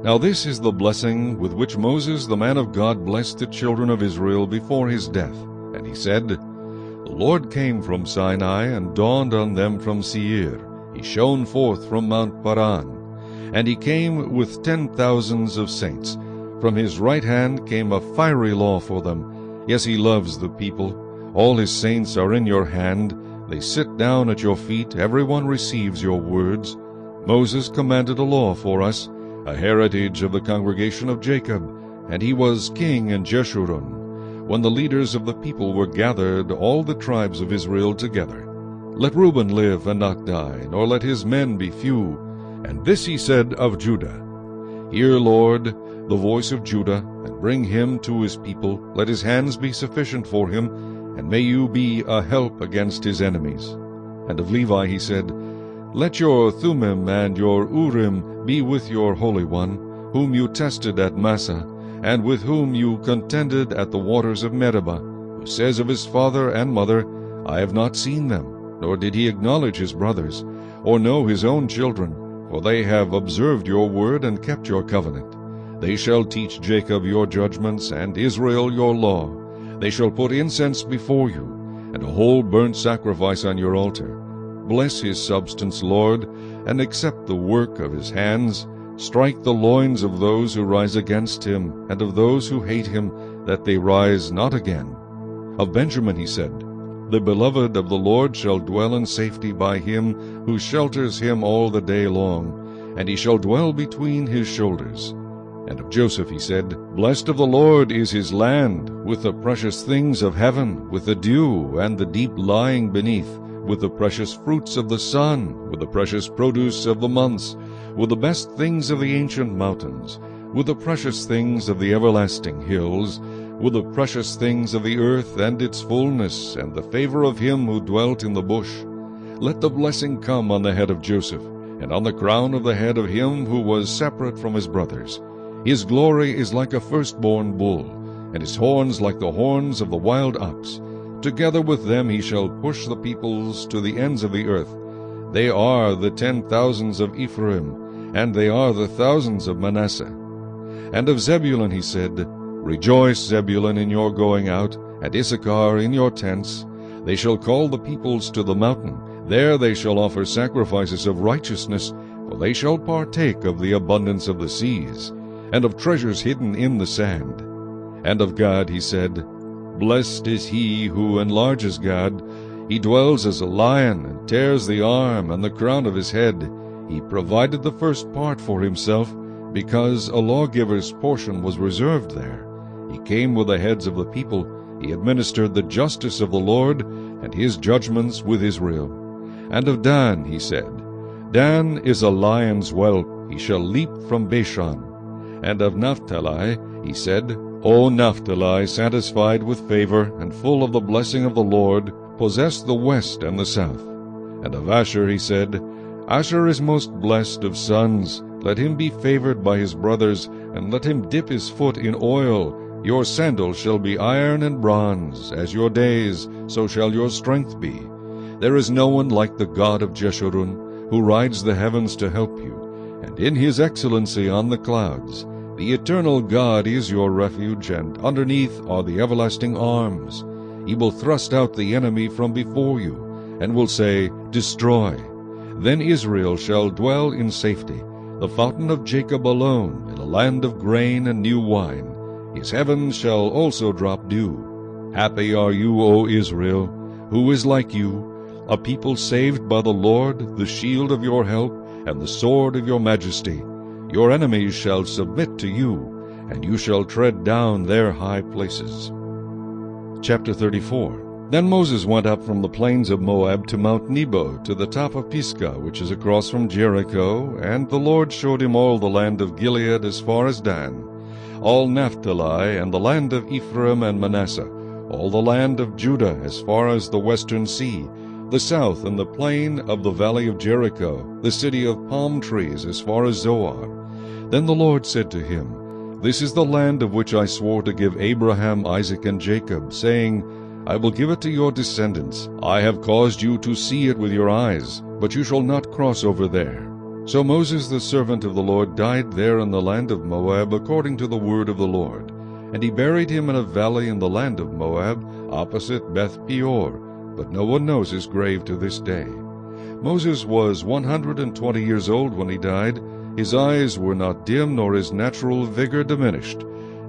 Now this is the blessing with which Moses the man of God blessed the children of Israel before his death. And he said, The Lord came from Sinai, and dawned on them from Seir. He shone forth from Mount Paran. And he came with 10,000s of saints. From his right hand came a fiery law for them. Yes, he loves the people. All his saints are in your hand. They sit down at your feet. Everyone receives your words. Moses commanded a law for us, a heritage of the congregation of Jacob. And he was king in Jeshurun, when the leaders of the people were gathered, all the tribes of Israel together. Let Reuben live and not die, nor let his men be few. And this he said of Judah, Hear, Lord, the voice of Judah, and bring him to his people. Let his hands be sufficient for him, and may you be a help against his enemies. And of Levi he said, Let your Thummim and your Urim be with your Holy One, whom you tested at Massah, and with whom you contended at the waters of Meribah, who says of his father and mother, I have not seen them. nor did he acknowledge his brothers, or know his own children, for they have observed your word and kept your covenant. They shall teach Jacob your judgments, and Israel your law. They shall put incense before you, and a whole burnt sacrifice on your altar. Bless his substance, Lord, and accept the work of his hands. Strike the loins of those who rise against him, and of those who hate him, that they rise not again. Of Benjamin he said, The beloved of the Lord shall dwell in safety by him who shelters him all the day long, and he shall dwell between his shoulders. And of Joseph he said, Blessed of the Lord is his land, with the precious things of heaven, with the dew and the deep lying beneath, with the precious fruits of the sun, with the precious produce of the months, with the best things of the ancient mountains, with the precious things of the everlasting hills, with the precious things of the earth and its fullness, and the favor of him who dwelt in the bush. Let the blessing come on the head of Joseph, and on the crown of the head of him who was separate from his brothers. His glory is like a firstborn bull, and his horns like the horns of the wild ox. Together with them he shall push the peoples to the ends of the earth. They are the 10,000s of Ephraim, and they are the thousands of Manasseh. And of Zebulun he said, Rejoice, Zebulun, in your going out, and Issachar in your tents. They shall call the peoples to the mountain. There they shall offer sacrifices of righteousness, for they shall partake of the abundance of the seas, and of treasures hidden in the sand. And of Gad he said, Blessed is he who enlarges Gad. He dwells as a lion, and tears the arm and the crown of his head. He provided the first part for himself, because a lawgiver's portion was reserved there. He came with the heads of the people. He administered the justice of the Lord, and his judgments with Israel. And of Dan he said, Dan is a lion's whelp, he shall leap from Bashan. And of Naphtali he said, O Naphtali, satisfied with favor, and full of the blessing of the Lord, possess the west and the south. And of Asher he said, Asher is most blessed of sons. Let him be favored by his brothers, and let him dip his foot in oil. Your sandals shall be iron and bronze. As your days, so shall your strength be. There is no one like the God of Jeshurun, who rides the heavens to help you, and in his excellency on the clouds. The eternal God is your refuge, and underneath are the everlasting arms. He will thrust out the enemy from before you, and will say, Destroy. Then Israel shall dwell in safety, the fountain of Jacob alone, in a land of grain and new wine. His heavens shall also drop dew. Happy are you, O Israel! Who is like you? A people saved by the Lord, the shield of your help, and the sword of your majesty. Your enemies shall submit to you, and you shall tread down their high places. Chapter 34. Then Moses went up from the plains of Moab to Mount Nebo, to the top of Pisgah, which is across from Jericho, and the Lord showed him all the land of Gilead as far as Dan, all Naphtali, and the land of Ephraim and Manasseh, all the land of Judah as far as the western sea, the south and the plain of the valley of Jericho, the city of palm trees as far as Zoar. Then the Lord said to him, This is the land of which I swore to give Abraham, Isaac, and Jacob, saying, I will give it to your descendants. I have caused you to see it with your eyes, but you shall not cross over there. So Moses the servant of the Lord died there in the land of Moab according to the word of the Lord. And he buried him in a valley in the land of Moab, opposite Beth Peor, but no one knows his grave to this day. Moses was 120 years old when he died. His eyes were not dim, nor his natural vigor diminished.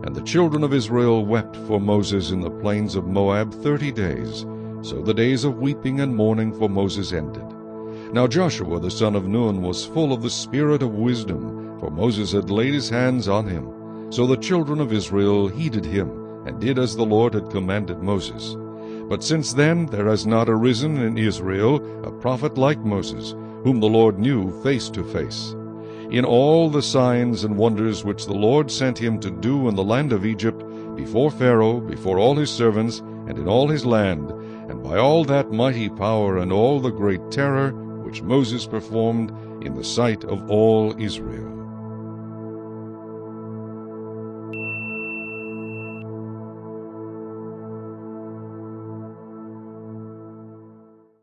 And the children of Israel wept for Moses in the plains of Moab 30 days. So the days of weeping and mourning for Moses ended. Now Joshua the son of Nun was full of the spirit of wisdom, for Moses had laid his hands on him. So the children of Israel heeded him, and did as the Lord had commanded Moses. But since then there has not arisen in Israel a prophet like Moses, whom the Lord knew face to face. In all the signs and wonders which the Lord sent him to do in the land of Egypt, before Pharaoh, before all his servants, and in all his land, and by all that mighty power and all the great terror which Moses performed in the sight of all Israel.